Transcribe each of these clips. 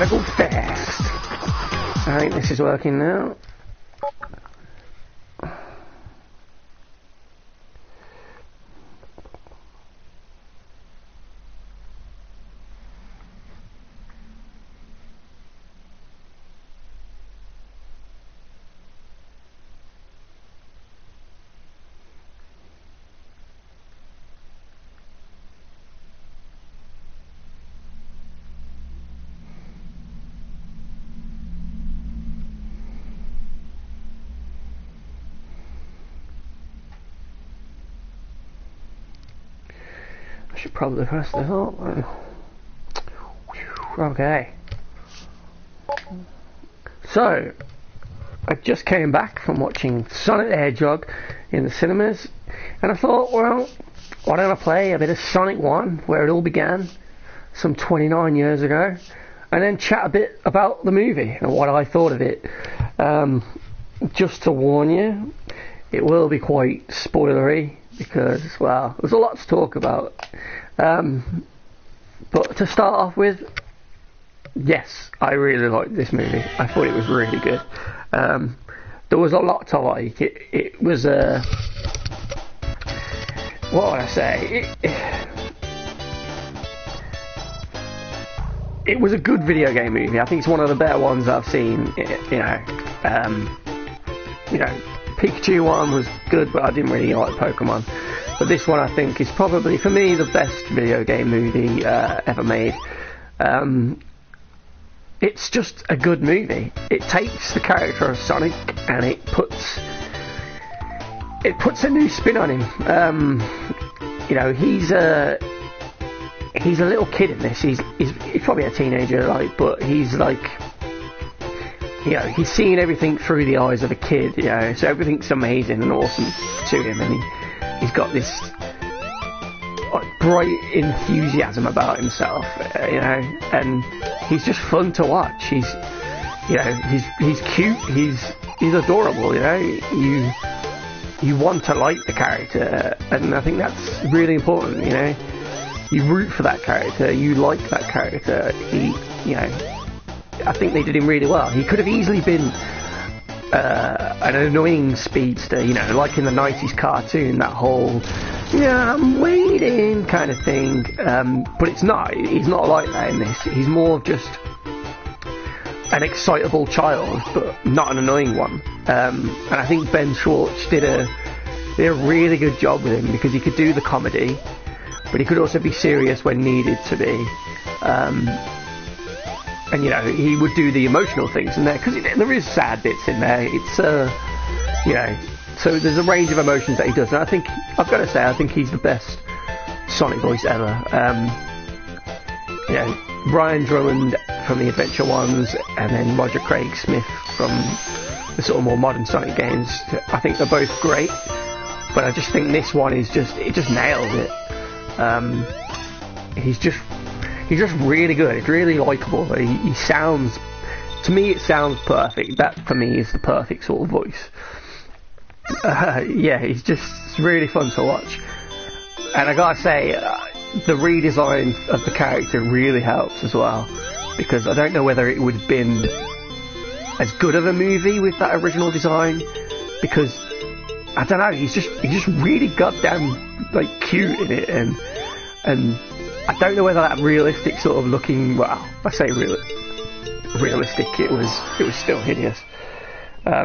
Gotta go fast. I think this is working now. Should probably press this up. Okay. So, I just came back from watching Sonic the Hedgehog in the cinemas, and I thought, well, why don't I play a bit of Sonic 1, where it all began, some 29 years ago, and then chat a bit about the movie and what I thought of it. Just to warn you, it will be quite spoilery, because, well, there's a lot to talk about. But to start off with, yes, I really liked this movie. I thought it was really good. There was a lot to like. It was a... what would I say? It was a good video game movie. I think it's one of the better ones I've seen. Pikachu one was good, but I didn't really like Pokemon. But this one, I think, is probably, for me, the best video game movie ever made. It's just a good movie. It takes the character of Sonic and it puts a new spin on him. He's a little kid in this. He's probably a teenager, but he's he's seeing everything through the eyes of a kid, so everything's amazing and awesome to him, and he's got this bright enthusiasm about himself, and he's just fun to watch. He's cute, he's adorable, you want to like the character, and I think that's really important, you root for that character, you like that character. I think they did him really well. He could have easily been an annoying speedster, like in the 90s cartoon, that whole, I'm waiting kind of thing. But it's not. He's not like that in this. He's more of just an excitable child, but not an annoying one. And I think Ben Schwartz did a really good job with him, because he could do the comedy, but he could also be serious when needed to be. And he would do the emotional things in there, because there is sad bits in there. It's so there's a range of emotions that he does, and I think I think he's the best Sonic voice ever. Brian Drummond from the Adventure ones, and then Roger Craig Smith from the sort of more modern Sonic games. I think they're both great, but I just think this one it just nails it. He's just really good. It's really likeable. He sounds, to me, it sounds perfect. That, for me, is the perfect sort of voice. He's just really fun to watch. And I gotta say, the redesign of the character really helps as well, because I don't know whether it would have been as good of a movie with that original design, because I don't know, he's just really goddamn cute in it, and I don't know whether that realistic sort of looking, well, I say realistic, it was still hideous. I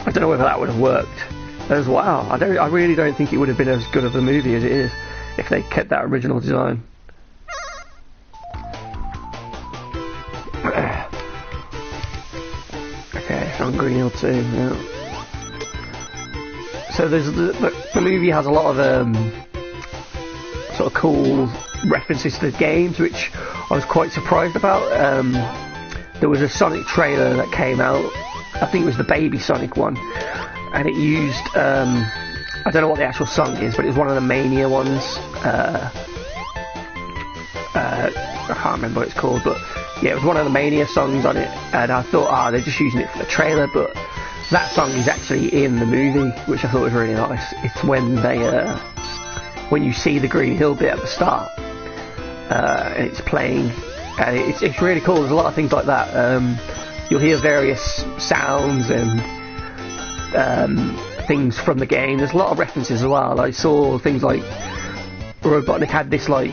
don't know whether that would have worked as well. I really don't think it would have been as good of a movie as it is if they kept that original design. Okay, Hungry Hill 2, yeah. So there's the movie has a lot of sort of cool references to the games, which I was quite surprised about. There was a Sonic trailer that came out, I think it was the Baby Sonic one, and it used, I don't know what the actual song is, but it was one of the Mania ones. I can't remember what it's called, but yeah, it was one of the Mania songs on it, and I thought, they're just using it for the trailer, but that song is actually in the movie, which I thought was really nice. It's when when you see the Green Hill bit at the start, and it's playing and it's really cool. There's a lot of things like that. You'll hear various sounds and things from the game. There's a lot of references as well. I saw things like Robotnik had this like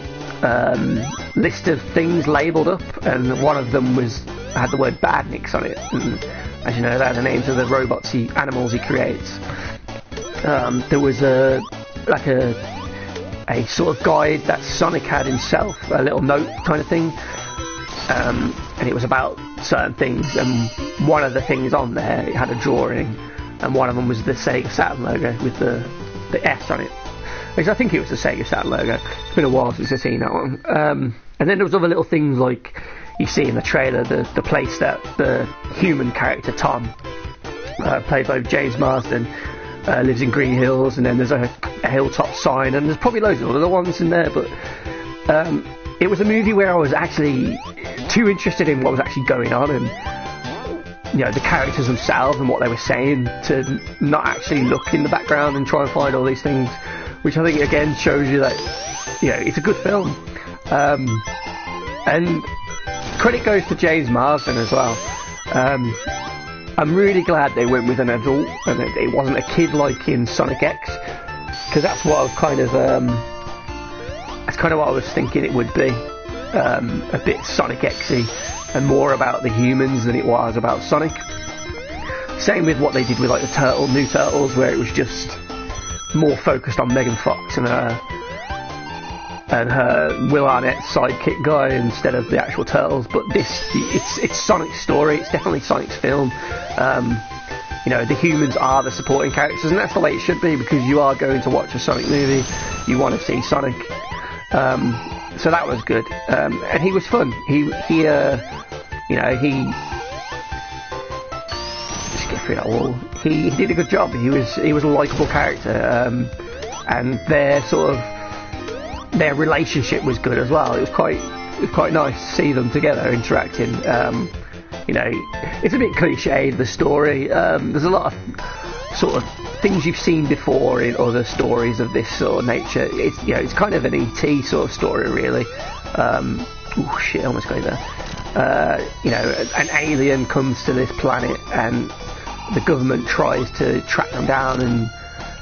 list of things labelled up, and one of them had the word badniks on it, and as you know, they're the names of the animals he creates. There was a sort of guide that Sonic had himself, a little note kind of thing, and it was about certain things, and one of the things on there, it had a drawing, and one of them was the Sega Saturn logo with the S on it, because I think it was the Sega Saturn logo. It's been a while since I've seen that one. And then there was other little things like you see in the trailer, the place that the human character Tom, played by James Marsden, lives in Green Hills, and then there's a hilltop sign, and there's probably loads of other ones in there, but it was a movie where I was actually too interested in what was actually going on, and the characters themselves and what they were saying, to not actually look in the background and try and find all these things, which I think again shows you that it's a good film. And credit goes to James Marsden as well. I'm really glad they went with an adult and it wasn't a kid like in Sonic X, because that's what I was kind of what I was thinking it would be, a bit Sonic X-y and more about the humans than it was about Sonic. Same with what they did with like the New Turtles, where it was just more focused on Megan Fox and her Will Arnett's sidekick guy instead of the actual Turtles. But it's Sonic's story. It's definitely Sonic's film. The humans are the supporting characters, and that's the way it should be, because you are going to watch a Sonic movie. You want to see Sonic. So that was good, and he was fun. He just get through that wall. He did a good job. He was a likable character, and their relationship was good as well. It was quite nice to see them together interacting. It's a bit cliched, the story. There's a lot of sort of things you've seen before in other stories of this sort of nature. It's kind of an E.T. sort of story, really. Oh shit, I almost got there. An alien comes to this planet, and the government tries to track them down and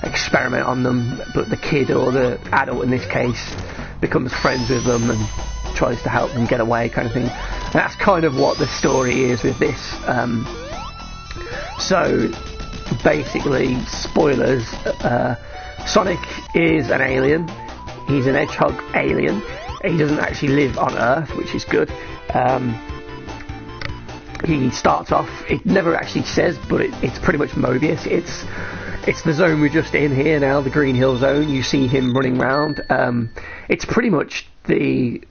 experiment on them, but the kid, or the adult in this case, becomes friends with them and tries to help them get away, kind of thing. And that's kind of what the story is with this. So basically, spoilers, Sonic is an alien. He's an hedgehog alien. He doesn't actually live on Earth, which is good. He starts off, it never actually says, but it's pretty much Mobius. It's the zone we're just in here now, the Green Hill Zone. You see him running around. It's pretty much the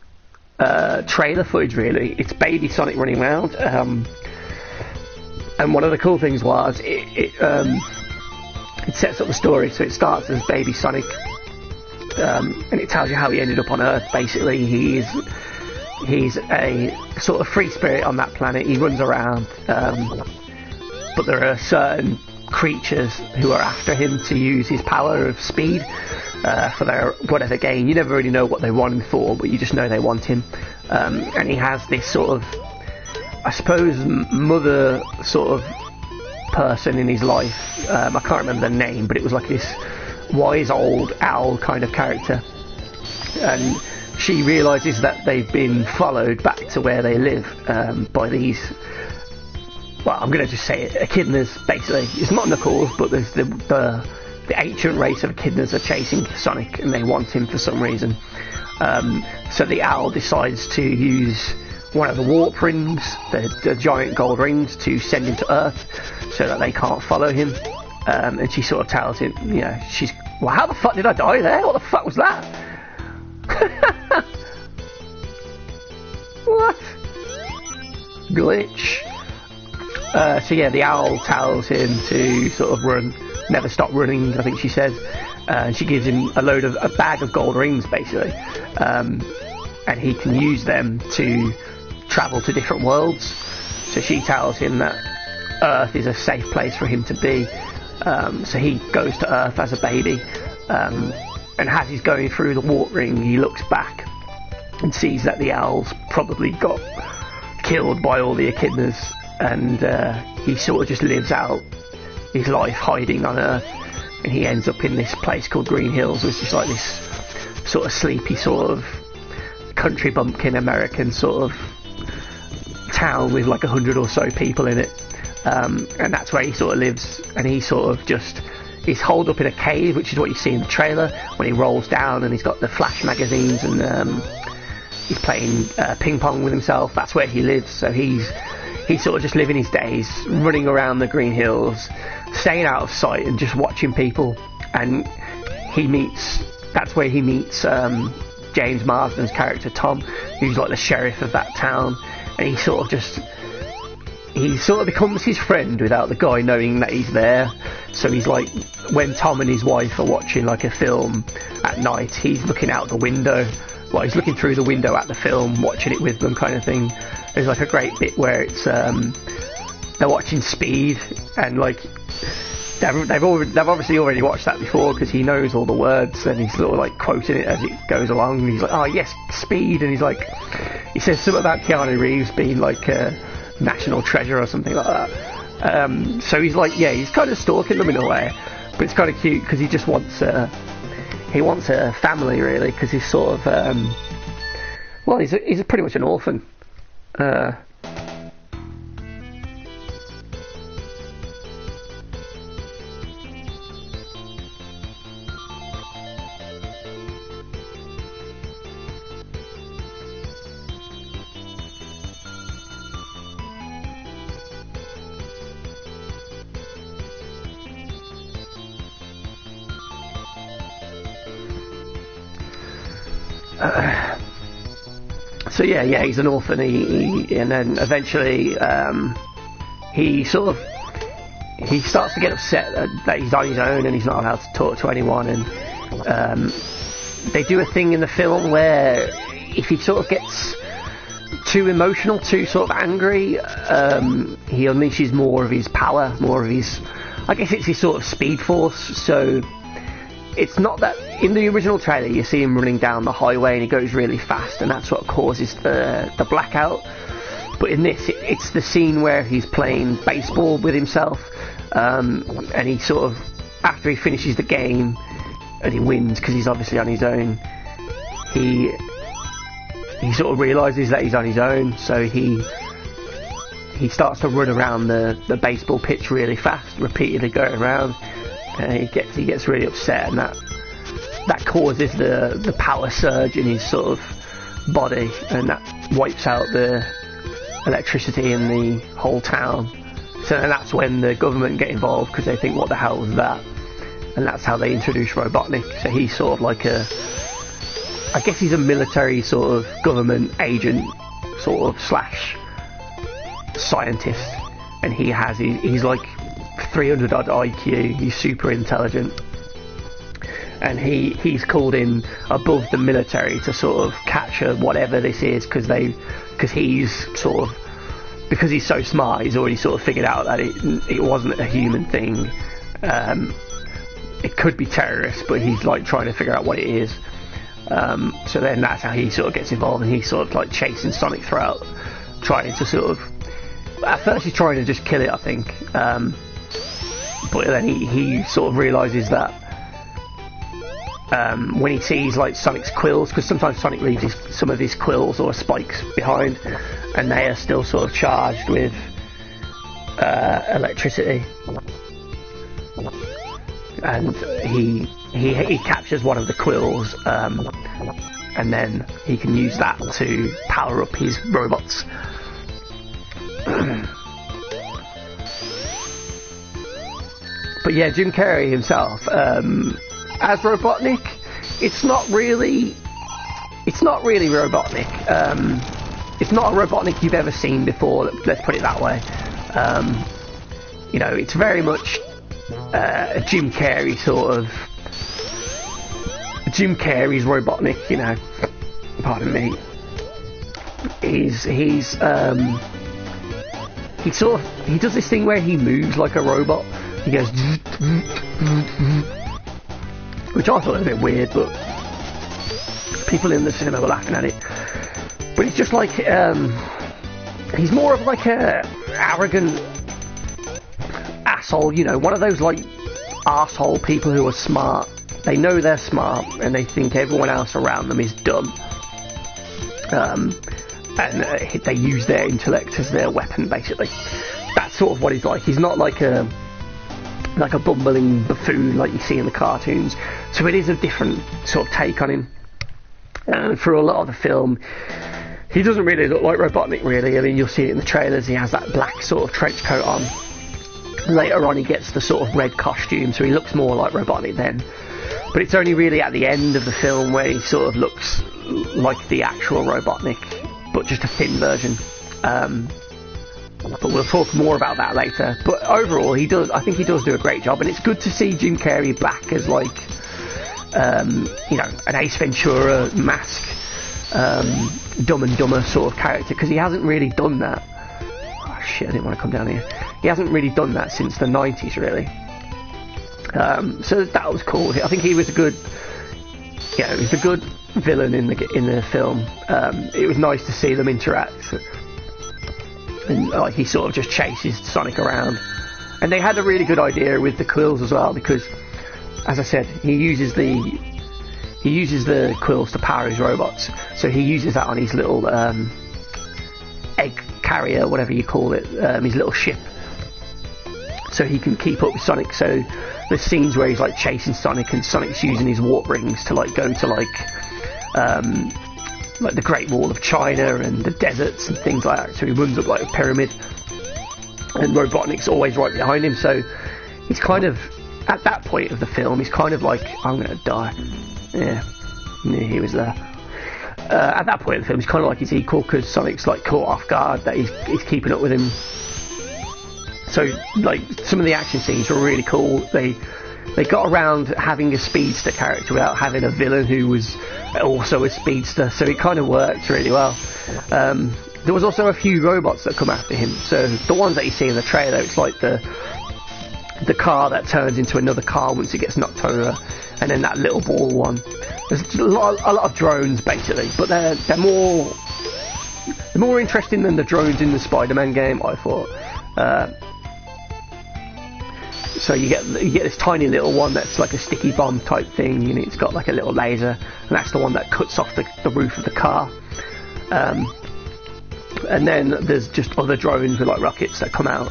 trailer footage, really. It's baby Sonic running around. And one of the cool things was it sets up the story. So it starts as baby Sonic, and it tells you how he ended up on Earth. Basically, he's a sort of free spirit on that planet. He runs around, but there are certain creatures who are after him to use his power of speed for their whatever gain. You never really know what they want him for, but you just know they want him. And he has this sort of, I suppose, mother sort of person in his life. I can't remember the name, but it was like this wise old owl kind of character, and she realises that they've been followed back to where they live by these, well, I'm going to just say it, echidnas, basically. It's not Knuckles, but there's the ancient race of echidnas are chasing Sonic, and they want him for some reason. So the owl decides to use one of the warp rings, the giant gold rings, to send him to Earth so that they can't follow him. And she sort of tells him, well, how the fuck did I die there? What the fuck was that? What? Glitch. So yeah, the owl tells him to sort of run, never stop running, I think she says. And she gives him a bag of gold rings, basically. And he can use them to travel to different worlds. So she tells him that Earth is a safe place for him to be. So he goes to Earth as a baby. And as he's going through the warp ring, he looks back and sees that the owls probably got killed by all the echidnas, and he sort of just lives out his life hiding on Earth, and he ends up in this place called Green Hills, which is like this sort of sleepy sort of country bumpkin American sort of town with like 100 or so people in it, and that's where he sort of lives, and he sort of just is holed up in a cave, which is what you see in the trailer when he rolls down, and he's got the Flash magazines, and he's playing ping pong with himself. That's where he lives. So he's sort of just living his days, running around the Green Hills, staying out of sight and just watching people. And that's where he meets James Marsden's character Tom, who's like the sheriff of that town, and he sort of becomes his friend without the guy knowing that he's there. So he's like, when Tom and his wife are watching like a film at night, he's looking out the window, like he's looking through the window at the film, watching it with them, kind of thing. There's like a great bit where it's they're watching Speed, and like they've obviously already watched that before because he knows all the words, and he's sort of like quoting it as it goes along, and he's like, oh yes, Speed, and he says something about Keanu Reeves being like a national treasure or something like that. So he's like, yeah, he's kind of stalking them in a way, but it's kind of cute because he just wants a family, really, because he's sort of he's pretty much an orphan. So yeah, he's an orphan. And then eventually he starts to get upset that he's on his own and he's not allowed to talk to anyone. And they do a thing in the film where if he sort of gets too emotional, too sort of angry, he unleashes more of his power, more of his, I guess it's his sort of speed force. So it's not that in the original trailer you see him running down the highway and he goes really fast, and that's what causes the blackout. But in this, it's the scene where he's playing baseball with himself, and he sort of, after he finishes the game and he wins because he's obviously on his own, he sort of realises that he's on his own, so he starts to run around the baseball pitch really fast, repeatedly going around. He gets really upset, and that causes the power surge in his sort of body, and that wipes out the electricity in the whole town. So then that's when the government get involved, because they think, what the hell was that? And that's how they introduce Robotnik. So he's sort of like I guess he's a military sort of government agent, sort of slash scientist, and he's like 300 odd IQ, he's super intelligent, and he's called in above the military to sort of capture whatever this is, because he's so smart, he's already sort of figured out that it wasn't a human thing. It could be terrorists, but he's like trying to figure out what it is. So then that's how he sort of gets involved, and he's sort of like chasing Sonic throughout, trying to sort of, at first he's trying to just kill it, I think, but then he sort of realises that when he sees like Sonic's quills, because sometimes Sonic leaves some of his quills or spikes behind, and they are still sort of charged with electricity, and he captures one of the quills, and then he can use that to power up his robots. But yeah, Jim Carrey himself as Robotnik, it's not really Robotnik. It's not a Robotnik you've ever seen before, let's put it that way. It's very much a Jim Carrey sort of, Jim Carrey's Robotnik, pardon me. He does this thing where he moves like a robot. He goes, which I thought was a bit weird, but People in the cinema were laughing at it. But it's just like, he's more of like a arrogant asshole, you know, one of those like arsehole people who are smart. They know they're smart and they think everyone else around them is dumb. And they use their intellect as their weapon, basically. That's sort of what he's like. He's not like a bumbling buffoon like you see in the cartoons. So it is a different sort of take on him. And for a lot of the film, he doesn't really look like Robotnik, really. I mean, you'll see it in the trailers. He has that black sort of trench coat on. Later on, he gets the sort of red costume, so he looks more like Robotnik then. But it's only really at the end of the film where he sort of looks like the actual Robotnik, but just a thin version. But we'll talk more about that later. But overall, I think he does do a great job, and it's good to see Jim Carrey back as like, you know, an Ace Ventura mask, Dumb and Dumber sort of character, because he hasn't really done that. Oh shit, I didn't want to come down here. He hasn't really done that since the 90s, really. So that was cool. I think he was a good, you know, he's a good villain in the film. It was nice to see them interact, and like he sort of just chases Sonic around. And they had a really good idea with the quills as well, because, as I said, he uses the quills to power his robots. So he uses that on his little egg carrier, whatever you call it, his little ship, so he can keep up with Sonic. So there's scenes where he's like chasing Sonic, and Sonic's using his warp rings to like go to like the Great Wall of China and the deserts and things like that. So he runs up like a pyramid, and Robotnik's always right behind him. So he's kind of, at that point of the film, he's kind of like, I'm gonna die. Yeah, he was there. At that point of the film, he's kind of like his equal, because Sonic's like caught off guard that he's keeping up with him. So like some of the action scenes were really cool. They got around having a speedster character without having a villain who was also a speedster, so it kind of worked really well. There was also a few robots that come after him. So the ones that you see in the trailer, it's like the car that turns into another car once it gets knocked over, and then that little ball one. There's a lot of drones basically, but they're more interesting than the drones in the Spider-Man game, I thought. So you get this tiny little one that's like a sticky bomb type thing, and it's got like a little laser, and that's the one that cuts off the roof of the car. And then there's just other drones with like rockets that come out.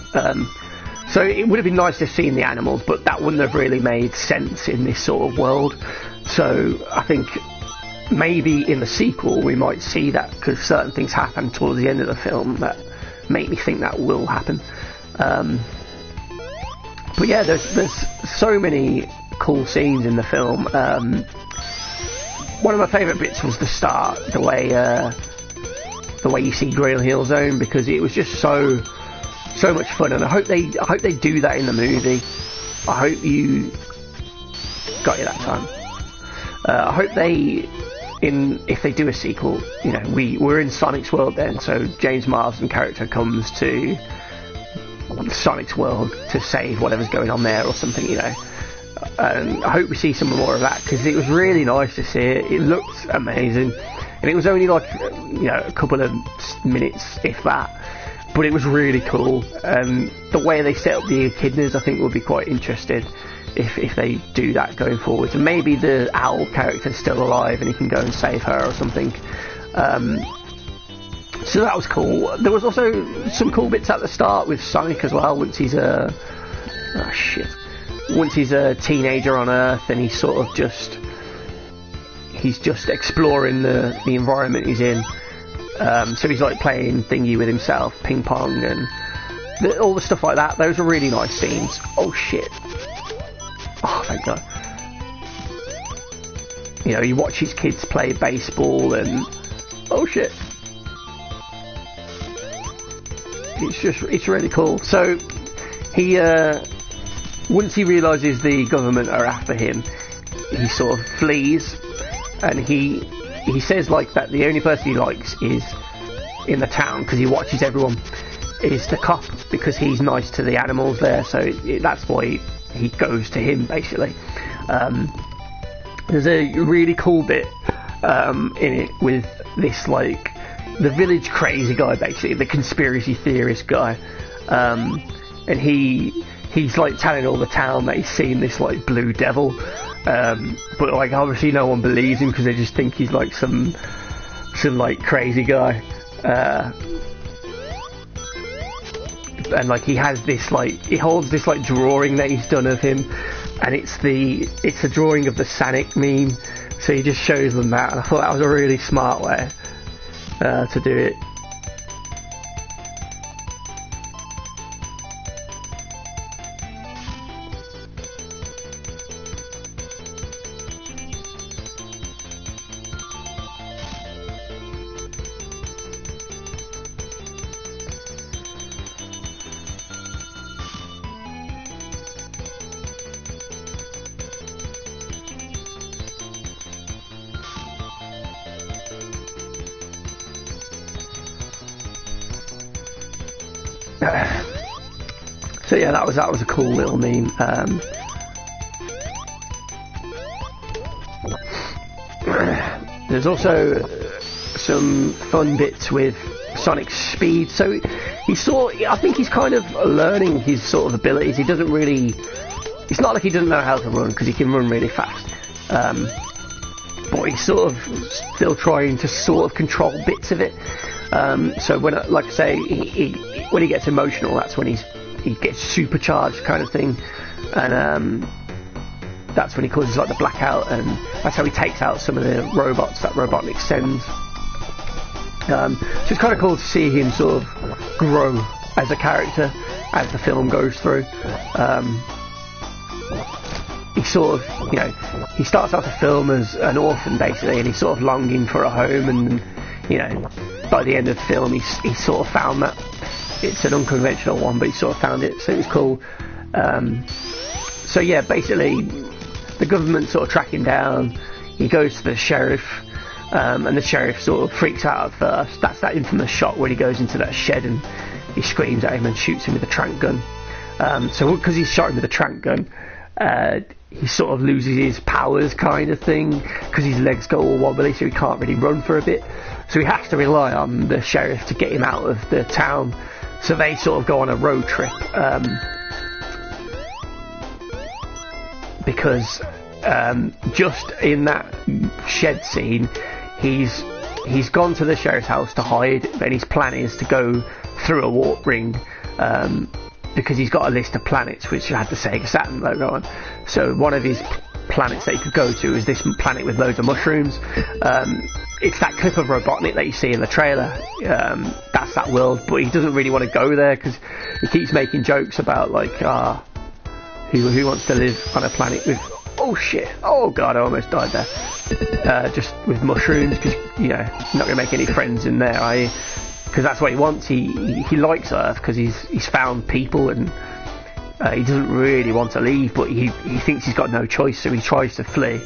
So it would have been nice to have seen the animals, but that wouldn't have really made sense in this sort of world. So I think maybe in the sequel we might see that, because certain things happen towards the end of the film that make me think that will happen. But yeah, there's so many cool scenes in the film. One of my favourite bits was the start, the way you see Grail Hill Zone, because it was just so much fun, and I hope they do that in the movie. I hope you got you that time. I hope if they do a sequel, you know, we're in Sonic's world then, so James Marsden character comes to Sonic's world to save whatever's going on there or something, you know. I hope we see some more of that, because it was really nice to see it. It looked amazing, and it was only like, you know, a couple of minutes, if that, but it was really cool. The way they set up the echidnas, I think, will be quite interesting if they do that going forward. And maybe the owl character's still alive and he can go and save her or something. So that was cool. There was also some cool bits at the start with Sonic as well, once he's a teenager on Earth, and he's sort of just exploring the environment he's in. So he's like playing thingy with himself, ping pong and all the stuff like that. Those were really nice scenes. Oh shit. Oh, thank God. You know, you watch his kids play baseball and oh shit. It's really cool. So he once he realises the government are after him, he sort of flees, and he says like that the only person he likes is in the town, because he watches everyone, is the cop, because he's nice to the animals there. So that's why he goes to him basically. There's a really cool bit in it with this like the village crazy guy, basically the conspiracy theorist guy, and he's like telling all the town that he's seen this like blue devil, but like obviously no one believes him because they just think he's like some like crazy guy, and like he has this like he holds this like drawing that he's done of him, and it's a drawing of the Sonic meme, so he just shows them that, and I thought that was a really smart way to do it. So yeah, that was a cool little meme. There's also some fun bits with Sonic's speed. So I think he's kind of learning his sort of abilities. He doesn't really. It's not like he doesn't know how to run, because he can run really fast. But he's sort of still trying to sort of control bits of it. So when, like I say, when he gets emotional, that's when he gets supercharged kind of thing, and that's when he causes like the blackout, and that's how he takes out some of the robots that Robotnik sends. So it's kind of cool to see him sort of grow as a character as the film goes through. He sort of, he starts off the film as an orphan basically, and he's sort of longing for a home, and by the end of the film he's sort of found that. It's an unconventional one, but he sort of found it, so it was cool. So yeah, basically the government sort of track him down. He goes to the sheriff, and the sheriff sort of freaks out at first. That's that infamous shot where he goes into that shed and he screams at him and shoots him with a tranq gun. So because he's shot him with a tranq gun, he sort of loses his powers kind of thing, because his legs go all wobbly, so he can't really run for a bit. So he has to rely on the sheriff to get him out of the town. So they sort of go on a road trip, because just in that shed scene, he's gone to the sheriff's house to hide, and his plan is to go through a warp ring, because he's got a list of planets which had the Sega Saturn logo on. So one of his planets that he could go to is this planet with loads of mushrooms. It's that clip of Robotnik that you see in the trailer. That's that world, but he doesn't really want to go there because he keeps making jokes about like, who wants to live on a planet with, oh shit, oh god, I almost died there, just with mushrooms, because you're not going to make any friends in there, because that's what he wants. He likes Earth because he's found people, and he doesn't really want to leave, but he thinks he's got no choice, so he tries to flee.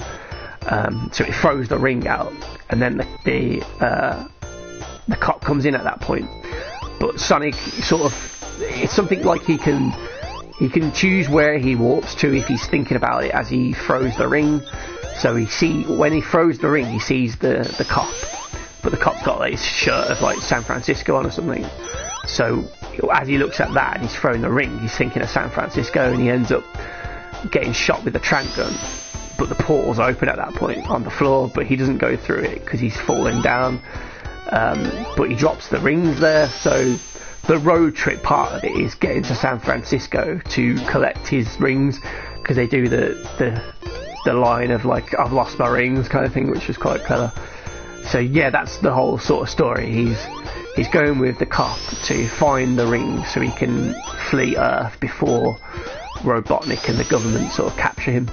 So he throws the ring out, and then the cop comes in at that point. But Sonic sort of, it's something like he can choose where he warps to if he's thinking about it as he throws the ring. So when he throws the ring, he sees the cop, but the cop's got like his shirt of like San Francisco on or something. So as he looks at that and he's throwing the ring, he's thinking of San Francisco, and he ends up getting shot with a tranq gun. But the portal's open at that point on the floor, but he doesn't go through it because he's falling down. But he drops the rings there, so the road trip part of it is getting to San Francisco to collect his rings, because they do the line of like, I've lost my rings kind of thing, which was quite clever. So yeah, that's the whole sort of story. He's going with the cop to find the rings so he can flee Earth before Robotnik and the government sort of capture him.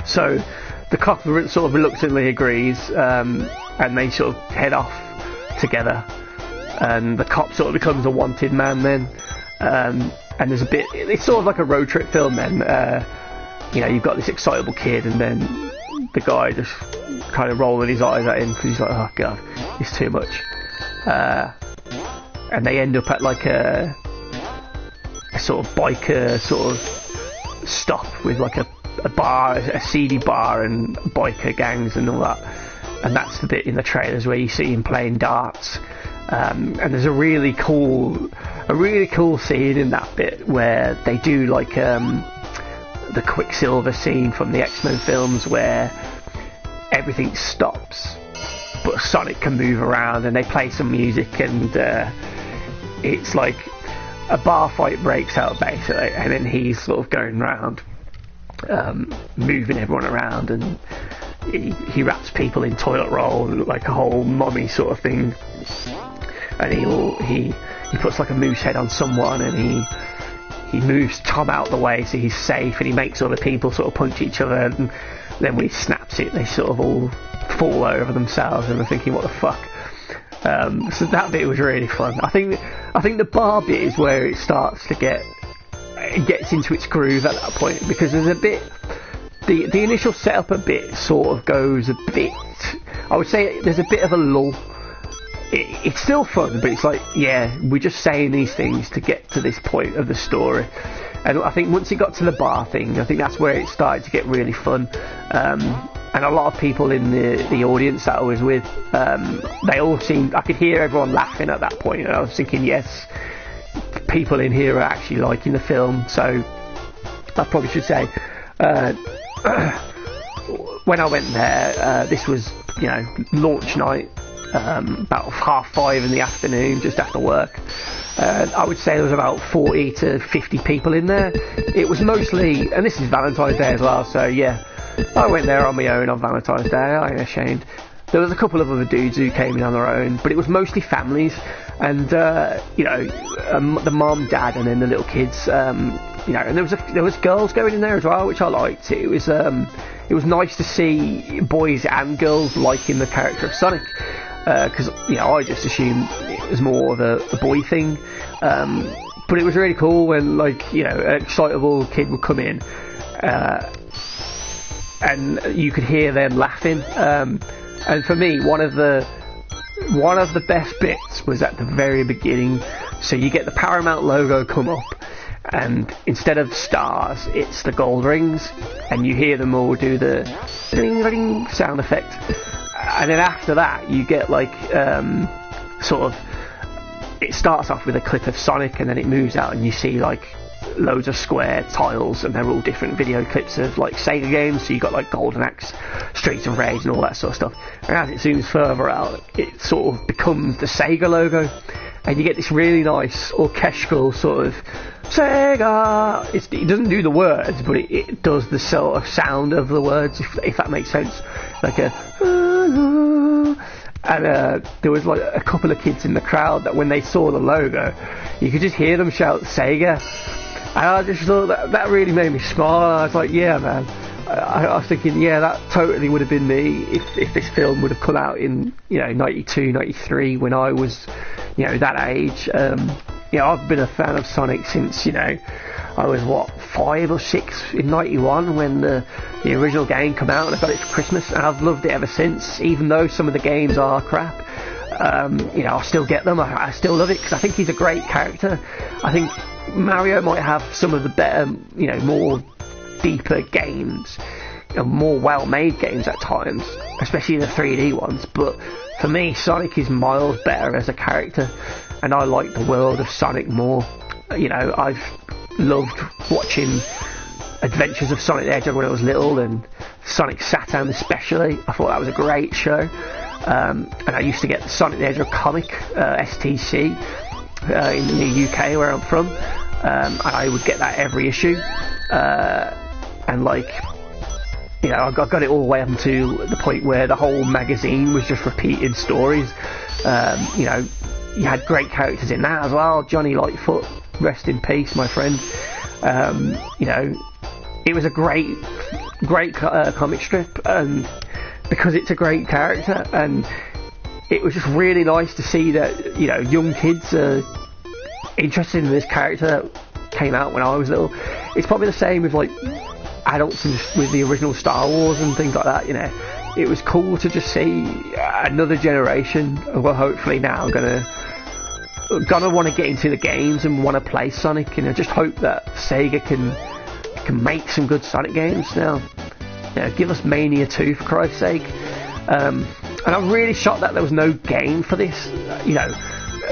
So the cop sort of reluctantly agrees, and they sort of head off together, and the cop sort of becomes a wanted man then, and there's a bit, it's sort of like a road trip film then. You've got this excitable kid, and then the guy just kind of rolling his eyes at him because he's like, oh god, it's too much, and they end up at like a sort of biker sort of stop with like a bar, a seedy bar, and biker gangs and all that. and that's the bit in the trailers where you see him playing darts. And there's a really cool scene in that bit where they do like the Quicksilver scene from the X-Men films where everything stops, but Sonic can move around, and they play some music, and it's like a bar fight breaks out basically, and then he's sort of going around moving everyone around, and he wraps people in toilet roll, like a whole mummy sort of thing, and he puts like a moose head on someone, and he moves Tom out the way so he's safe, and he makes other people sort of punch each other, and then when he snaps it, they sort of all fall over themselves, and they're thinking, what the fuck? So that bit was really fun. I think the bar bit is where it starts to gets into its groove at that point, because there's a bit, the initial setup a bit sort of goes a bit, I would say there's a bit of a lull. It's still fun, but it's like, yeah, we're just saying these things to get to this point of the story. And I think once it got to the bar thing, I think that's where it started to get really fun. And a lot of people in the audience that I was with, they all seemed, I could hear everyone laughing at that point, and I was thinking, yes, people in here are actually liking the film. So I probably should say, when I went there, this was, launch night, about 5:30 in the afternoon, just after work. I would say there was about 40 to 50 people in there. It was mostly, and this is Valentine's Day as well, so yeah, I went there on my own on Valentine's Day, I ain't ashamed. There was a couple of other dudes who came in on their own, but it was mostly families, and the mom, dad, and then the little kids, and there was girls going in there as well, which I liked. It was nice to see boys and girls liking the character of Sonic, because I just assumed it was more of a boy thing, but it was really cool when an excitable kid would come in, and you could hear them laughing. And for me, one of the best bits was at the very beginning. So you get the Paramount logo come up, and instead of stars, it's the gold rings, and you hear them all do the ding ding sound effect. And then after that, you get it starts off with a clip of Sonic, and then it moves out, and you see loads of square tiles, and they're all different video clips of Sega games. So you got Golden Axe, Streets of Rage, and all that sort of stuff. And as it zooms further out, it sort of becomes the Sega logo, and you get this really nice orchestral sort of Sega. It doesn't do the words, but it does the sort of sound of the words, if that makes sense, like a. And there was a couple of kids in the crowd that when they saw the logo, you could just hear them shout Sega. And I just thought that really made me smile. I was like, yeah, man. I was thinking, yeah, that totally would have been me if this film would have come out in 92, 93 when I was that age. I've been a fan of Sonic since I was 5 or 6 in 91 when the original game came out, and I got it for Christmas, and I've loved it ever since. Even though some of the games are crap, I still get them. I still love it because I think he's a great character. I think Mario might have some of the better, more deeper games, more well-made games at times, especially the 3D ones. But for me, Sonic is miles better as a character, and I like the world of Sonic more. I've loved watching Adventures of Sonic the Hedgehog when I was little, and Sonic Saturn especially. I thought that was a great show. And I used to get the Sonic the Hedgehog comic, STC, in the UK where I'm from, and I would get that every issue. And I got it all the way up to the point where the whole magazine was just repeating stories. You had great characters in that as well. Johnny Lightfoot, rest in peace, my friend. It was a great comic strip, and because it's a great character, and it was just really nice to see that young kids are interested in this character that came out when I was little. It's probably the same with adults with the original Star Wars and things like that. It was cool to just see another generation. Well, hopefully now gonna want to get into the games and want to play Sonic, and I just hope that Sega can make some good Sonic games now. Give us Mania 2 for Christ's sake. And I'm really shocked that there was no game for this. You know,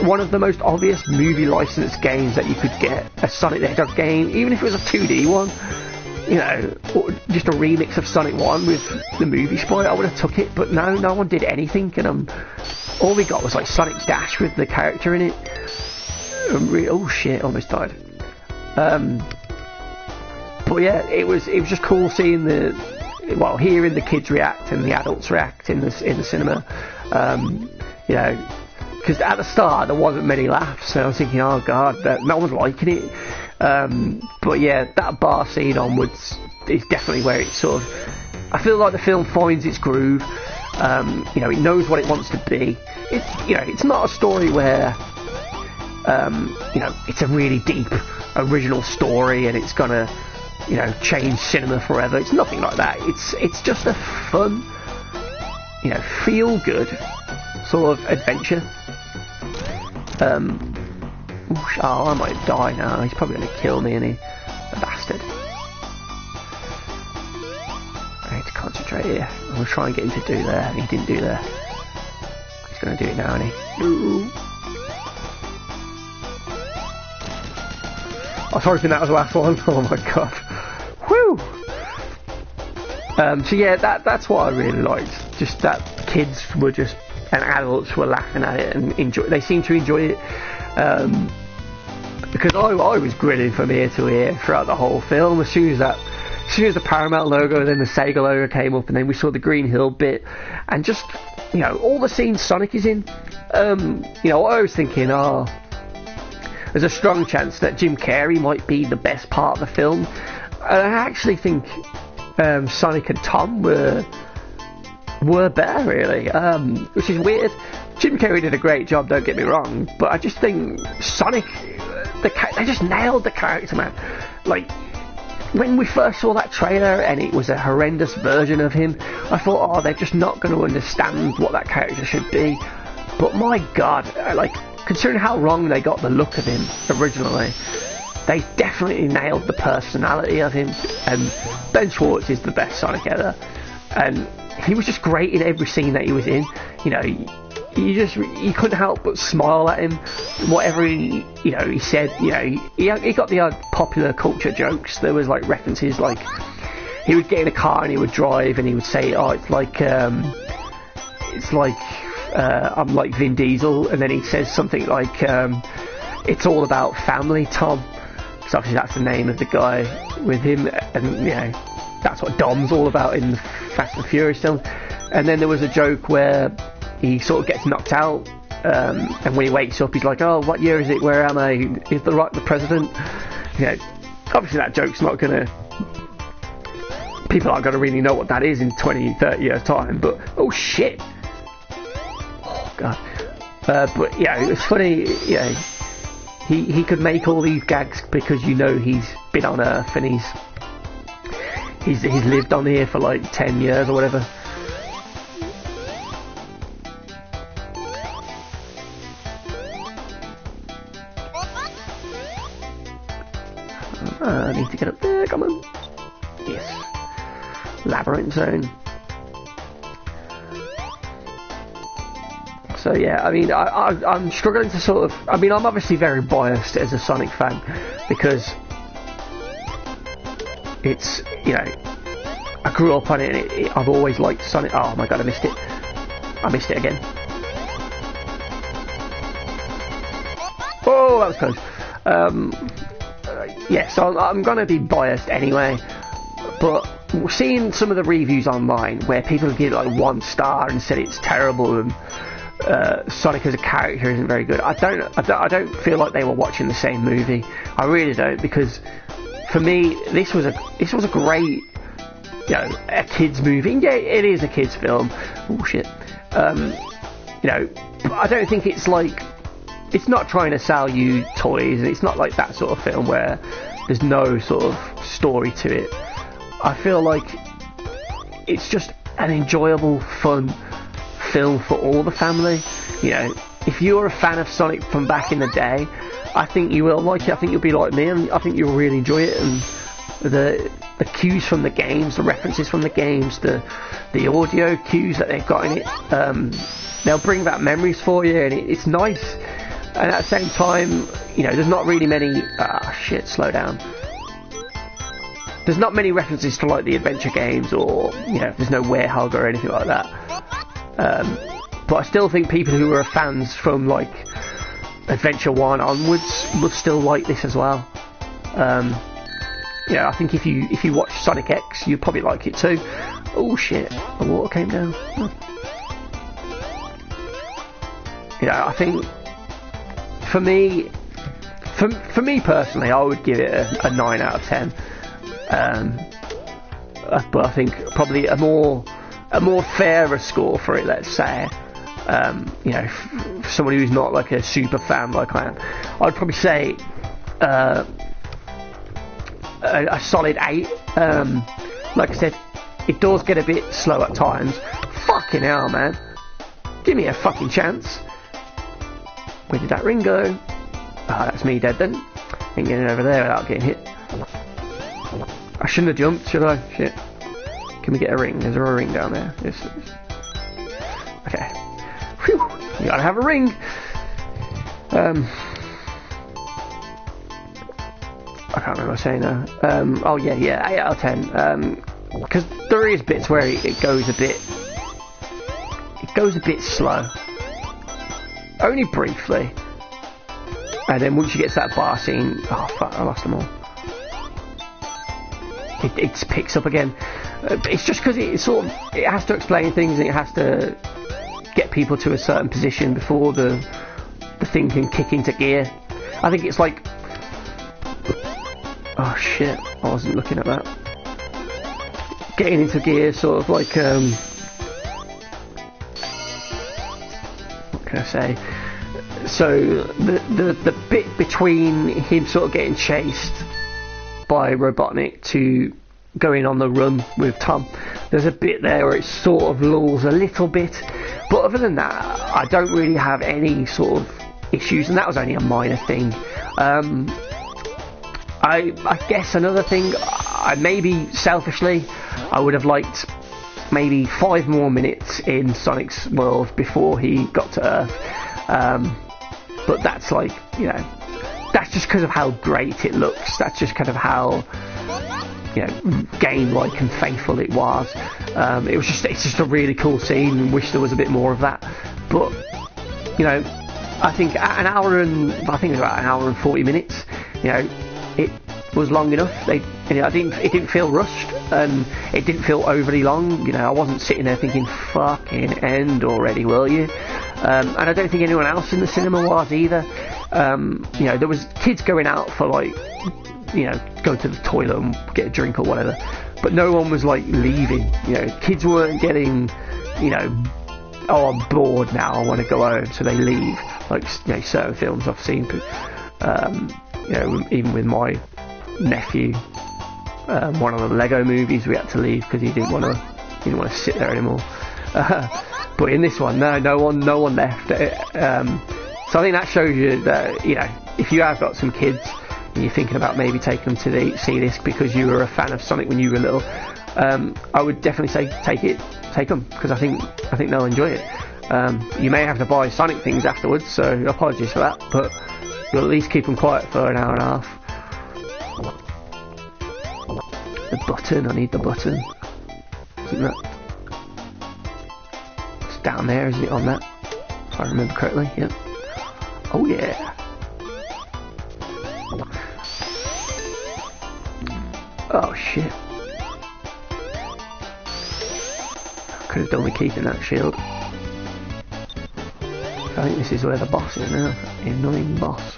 one of the most obvious movie licensed games that you could get, a Sonic the Hedgehog game, even if it was a 2D one, you know, or just a remix of Sonic 1 with the movie sprite, I would have took it, but no one did anything, and all we got was like Sonic Dash with the character in it. Oh shit, almost died. But yeah, it was just cool seeing hearing the kids react and the adults react in the cinema. You know, because at the start there wasn't many laughs, and I was thinking, oh god, no one's liking it. But yeah, that bar scene onwards is definitely where it sort of, I feel like the film finds its groove. You know, it knows what it wants to be. It's not a story where, you know, it's a really deep original story and it's gonna, you know, change cinema forever. It's nothing like that. It's just a fun, you know, feel good sort of adventure. I might die now. He's probably going to kill me, isn't he? The bastard. I need to concentrate here. I'm going to try and get him to do there. He didn't do there. He's going to do it now, isn't he? Ooh. I was hoping that was the last one. Oh my god. Whew! So yeah, that's what I really liked. Just that kids were just, and adults were laughing at it and they seemed to enjoy it. Because I was grinning from ear to ear throughout the whole film. As soon as the Paramount logo and then the Sega logo came up, and then we saw the Green Hill bit, and just, you know, all the scenes Sonic is in. You know, I was thinking, there's a strong chance that Jim Carrey might be the best part of the film. And I actually think Sonic and Tom were better, really, which is weird. Jim Carrey did a great job, don't get me wrong, but I just think Sonic, they just nailed the character, man. Like, when we first saw that trailer and it was a horrendous version of him, I thought, they're just not going to understand what that character should be. But my god, like, considering how wrong they got the look of him originally, they definitely nailed the personality of him. And Ben Schwartz is the best Sonic ever, and he was just great in every scene that he was in. You know, you couldn't help but smile at him. Whatever he said, you know, he got the popular culture jokes. There was like references, like he would get in a car and he would drive and he would say, it's like I'm like Vin Diesel, and then he says something like, it's all about family, Tom. Because obviously that's the name of the guy with him, and you know, that's what Dom's all about in the Fast and Furious films. And then there was a joke where he sort of gets knocked out, and when he wakes up he's like, what year is it, where am I, is the president? You know, obviously that joke's not gonna, people aren't gonna really know what that is in 20-30 years time, but oh shit, oh god. But yeah, it was funny, you know, he could make all these gags because, you know, he's been on Earth and he's lived on here for like 10 years or whatever. I need to get up there, come on. Yes. Labyrinth zone. So yeah, I mean, I'm struggling to sort of, I mean, I'm obviously very biased as a Sonic fan, because it's, you know, I grew up on it, and I've always liked Sonic. Oh my god, I missed it again. Oh, that was close. Yeah, so I'm gonna be biased anyway, but seeing some of the reviews online where people give it like 1 star and said it's terrible, and Sonic as a character isn't very good, I don't feel like they were watching the same movie. I really don't, because for me this was a great, you know, a kids movie. Yeah, it is a kids film. Oh shit. You know, but I don't think it's like, it's not trying to sell you toys, and it's not like that sort of film where there's no sort of story to it. I feel like it's just an enjoyable, fun film for all the family. You know, if you're a fan of Sonic from back in the day, I think you will like it. I think you'll be like me, and I think you'll really enjoy it. And the cues from the games, the references from the games, the audio cues that they've got in it. They'll bring back memories for you, and it's nice. And at the same time, you know, there's not really many. Slow down. There's not many references to like the adventure games, or you know, there's no Hedgehog or anything like that. But I still think people who are fans from like Adventure 1 onwards will still like this as well. Yeah, I think if you watch Sonic X, you'd probably like it too. Oh shit, the water came down. Yeah, I think for me personally, I would give it a 9 out of 10. But I think probably a more fairer score for it, let's say. You know, for somebody who's not like a super fan like I am, I'd probably say a solid 8. Like I said, it does get a bit slow at times. Fucking hell, man. Give me a fucking chance. Where did that ring go? That's me dead then. Ain't getting over there without getting hit. I shouldn't have jumped, should I? Shit. Can we get a ring? Is there a ring down there? Yes. Okay. Whew. You gotta have a ring. I can't remember what I was saying now. Oh yeah, 8 out of 10. Because there is bits where it goes a bit slow. Only briefly. And then once you get to that bar scene, oh fuck, I lost them all. It picks up again. It's just because it has to explain things, and it has to get people to a certain position before the thing can kick into gear. I think it's like, oh shit, I wasn't looking at that. Getting into gear, sort of like what can I say? So the bit between him sort of getting chased by Robotnik to going on the run with Tom, there's a bit there where it sort of lulls a little bit, but other than that I don't really have any sort of issues, and that was only a minor thing. I guess another thing, maybe selfishly I would have liked maybe 5 more minutes in Sonic's world before he got to Earth, but that's like, you know, that's just because of how great it looks. That's just kind of how, you know, game-like and faithful it was. It's just a really cool scene, and wish there was a bit more of that. But, you know, I think it was about an hour and 40 minutes. You know, it was long enough. It didn't feel rushed, and it didn't feel overly long. You know, I wasn't sitting there thinking, fucking end already, will you? And I don't think anyone else in the cinema was either. You know, there was kids going out for like, you know, go to the toilet and get a drink or whatever, but no one was like leaving. You know, kids weren't getting, you know, oh, I'm bored now, I want to go home, so they leave. Like, you know, certain films I've seen, you know, even with my nephew, one of the Lego movies, we had to leave because he didn't want to sit there anymore. But in this one, no one left. So I think that shows you that, you know, if you have got some kids and you're thinking about maybe taking them to see this because you were a fan of Sonic when you were little, I would definitely say take them, because I think they'll enjoy it. You may have to buy Sonic things afterwards, so apologies for that, but you'll at least keep them quiet for an hour and a half. The button, I need the button. Isn't that? It's down there, isn't it, on that? If I remember correctly, yep. Oh yeah. Oh shit. Could have done with keeping that shield. I think this is where the boss is now. The annoying boss.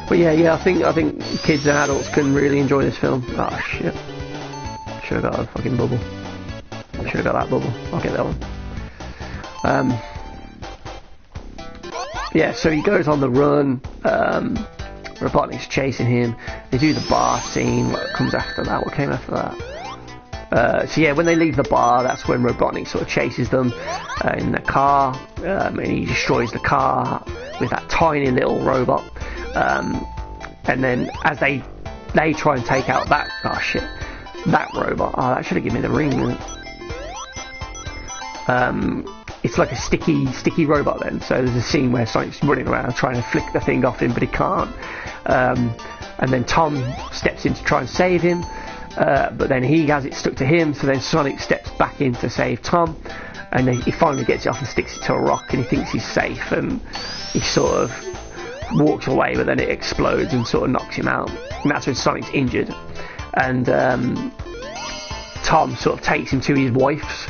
But yeah, I think kids and adults can really enjoy this film. Oh shit. Should have got a fucking bubble. Should have got that bubble. I'll get that one. Yeah, so he goes on the run. Robotnik's chasing him. They do the bar scene. What comes after that? What came after that? So yeah, when they leave the bar, that's when Robotnik sort of chases them in the car, and he destroys the car with that tiny little robot. and then as they try and take out that that robot. Oh, that should have given me the ring. It's like a sticky robot then. So there's a scene where Sonic's running around trying to flick the thing off him, but he can't. And then Tom steps in to try and save him, but then he has it stuck to him. So then Sonic steps back in to save Tom, and then he finally gets it off and sticks it to a rock, and he thinks he's safe, and he sort of walks away, but then it explodes and sort of knocks him out, and that's when Sonic's injured. And Tom sort of takes him to his wife's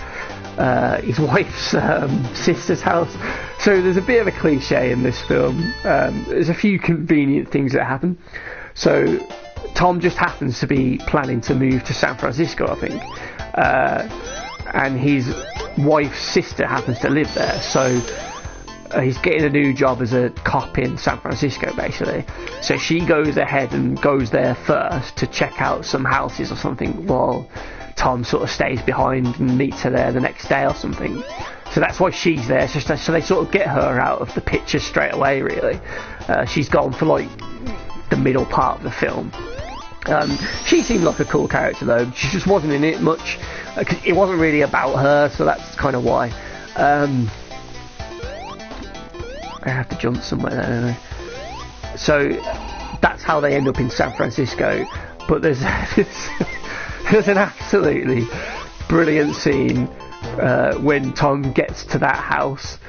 sister's house. So there's a bit of a cliche in this film. There's a few convenient things that happen. So Tom just happens to be planning to move to San Francisco, I think, and his wife's sister happens to live there. So he's getting a new job as a cop in San Francisco, basically. So she goes ahead and goes there first to check out some houses or something, while Tom sort of stays behind and meets her there the next day or something. So that's why she's there. So they sort of get her out of the picture straight away, really. She's gone for like the middle part of the film. She seemed like a cool character though. She just wasn't in it much. It wasn't really about her, so that's kind of why. I have to jump somewhere there anyway. So that's how they end up in San Francisco. But there's an absolutely brilliant scene when Tom gets to that house.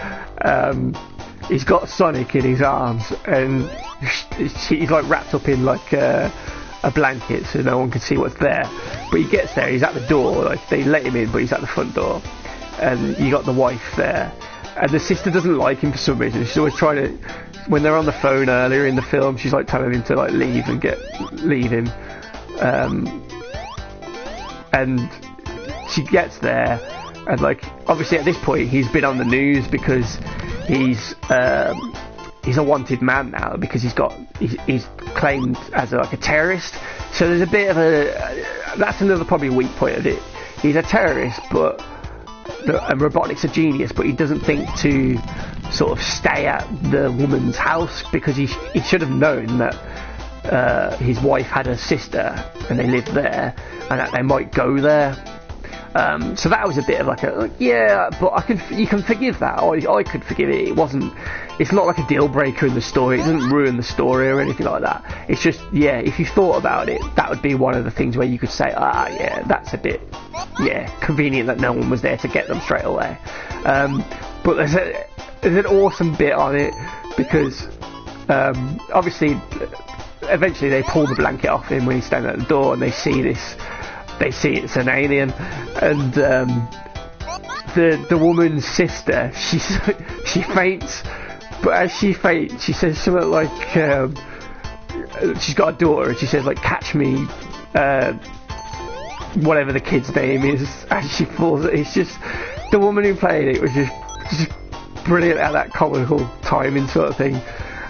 He's got Sonic in his arms, and he's like wrapped up in like a blanket so no one can see what's there. But he gets there, he's at the door, like they let him in, but he's at the front door, and you got the wife there. And the sister doesn't like him for some reason. She's always trying to, when they're on the phone earlier in the film, she's like telling him to like leave him. And she gets there, and like obviously at this point he's been on the news because he's a wanted man now, because he's claimed as like a terrorist. So there's a bit of that's another probably weak point of it. He's a terrorist, but and Robotnik's a genius, but he doesn't think to sort of stay at the woman's house, because he should have known that his wife had a sister and they lived there, and that they might go there. So that was a bit of like yeah, but you can forgive that. I could forgive it. It's not like a deal breaker in the story. It doesn't ruin the story or anything like that. It's just, yeah, if you thought about it, that would be one of the things where you could say, yeah, that's a bit, convenient that no one was there to get them straight away. But there's an awesome bit on it, because obviously eventually they pull the blanket off him when he's standing at the door, and they see it's an alien, and the woman's sister, she faints, but as she faints she says something like she's got a daughter, and she says like, catch me, whatever the kid's name is, as she falls. It's just, the woman who played it was just brilliant at that comical timing sort of thing.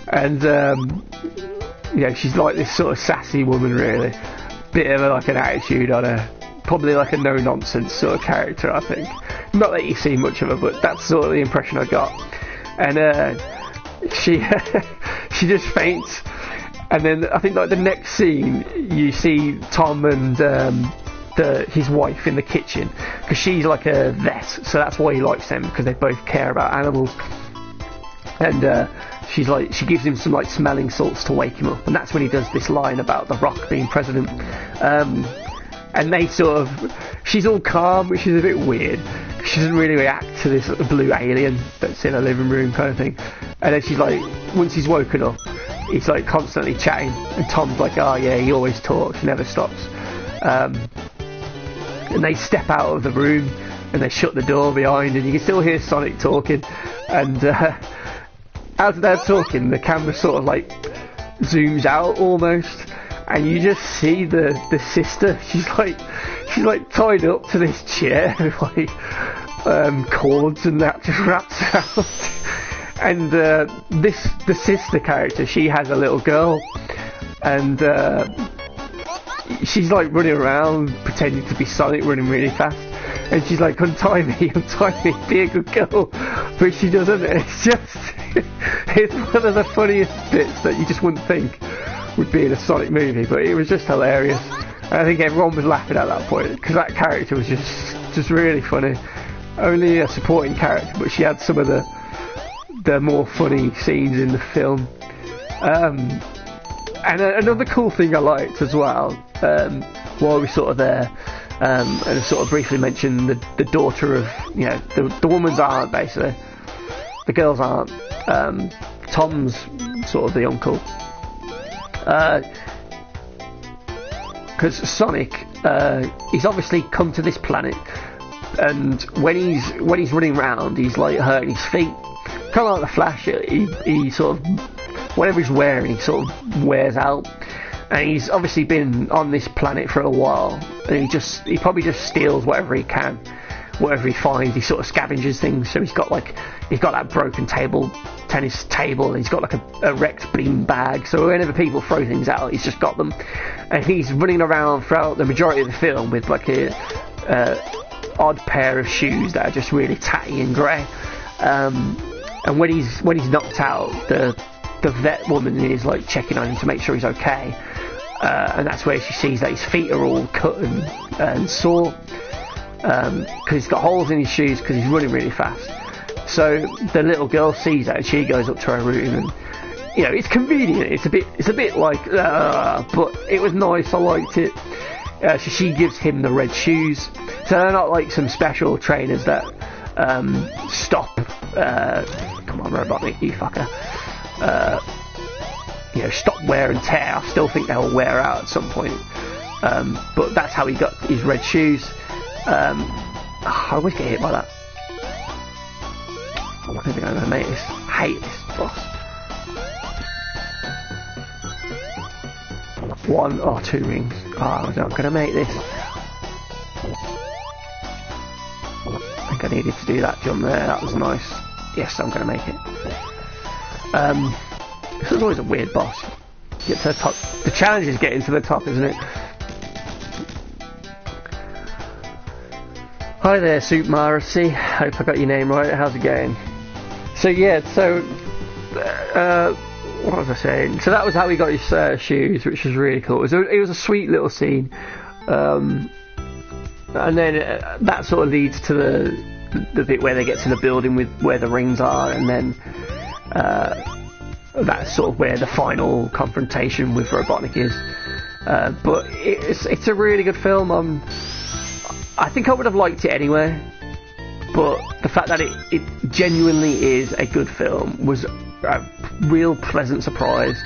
And she's like this sort of sassy woman, really. Bit of like an attitude on her, probably like a no-nonsense sort of character, I think. Not that you see much of her, but that's sort of the impression I got. And she just faints, and then I think like the next scene you see Tom and his wife in the kitchen, because she's like a vet, so that's why he likes them, because they both care about animals. And she gives him some like smelling salts to wake him up, and that's when he does this line about The Rock being president. And they sort of, she's all calm, which is a bit weird. She doesn't really react to this blue alien that's in her living room kind of thing. And then she's like, once he's woken up, he's like constantly chatting, and Tom's like, oh yeah, he always talks, never stops. And they step out of the room, and they shut the door behind, and you can still hear Sonic talking. And as they're talking, the camera sort of like zooms out almost, and you just see the sister. She's like tied up to this chair with like cords and that, just wrapped around. And the sister character, she has a little girl, and she's like running around pretending to be Sonic, running really fast. And she's like, untie me, be a good girl. But she doesn't. It's just, it's one of the funniest bits that you just wouldn't think would be in a Sonic movie, but it was just hilarious. And I think everyone was laughing at that point because that character was just really funny. Only a supporting character, but she had some of the more funny scenes in the film. And another cool thing I liked as well, while we were sort of there, and I sort of briefly mentioned the daughter of, you know, the woman's aunt, basically. The girl's aunt. Tom's sort of the uncle. Because Sonic, he's obviously come to this planet, and when he's running around, he's like hurting his feet. Kind of like the Flash, he sort of, whatever he's wearing, he sort of wears out. And he's obviously been on this planet for a while, and he probably just steals whatever he can, whatever he finds. He sort of scavenges things. So he's got that broken tennis table, and he's got like a wrecked bean bag. So whenever people throw things out, he's just got them, and he's running around throughout the majority of the film with like a odd pair of shoes that are just really tatty and grey. And when he's knocked out, the vet woman is like checking on him to make sure he's okay, and that's where she sees that his feet are all cut and sore, because he's got holes in his shoes because he's running really fast. So the little girl sees that and she goes up to her room, and you know, it's convenient. It's a bit like, but it was nice. I liked it. So she gives him the red shoes. So they're not like some special trainers that stop. Come on, Robotnik, you fucker. You know, stop wear and tear. I still think they'll wear out at some point. But that's how he got his red shoes. I always get hit by that. I don't think I'm gonna make this. I hate this boss. 1 or 2 rings. Oh, I'm not gonna make this. I think I needed to do that jump there. That was nice. Yes, I'm gonna make it. This is always a weird boss. Get to the top. The challenge is getting to the top, isn't it? Hi there, Soup Marcy. Hope I got your name right. How's it going? So yeah, what was I saying? So that was how he got his shoes, which was really cool. It was a sweet little scene, and then that sort of leads to the bit where they get to the building with where the rings are, and then that's sort of where the final confrontation with Robotnik is. But it's a really good film. I think I would have liked it anyway, but the fact that it genuinely is a good film was a real pleasant surprise,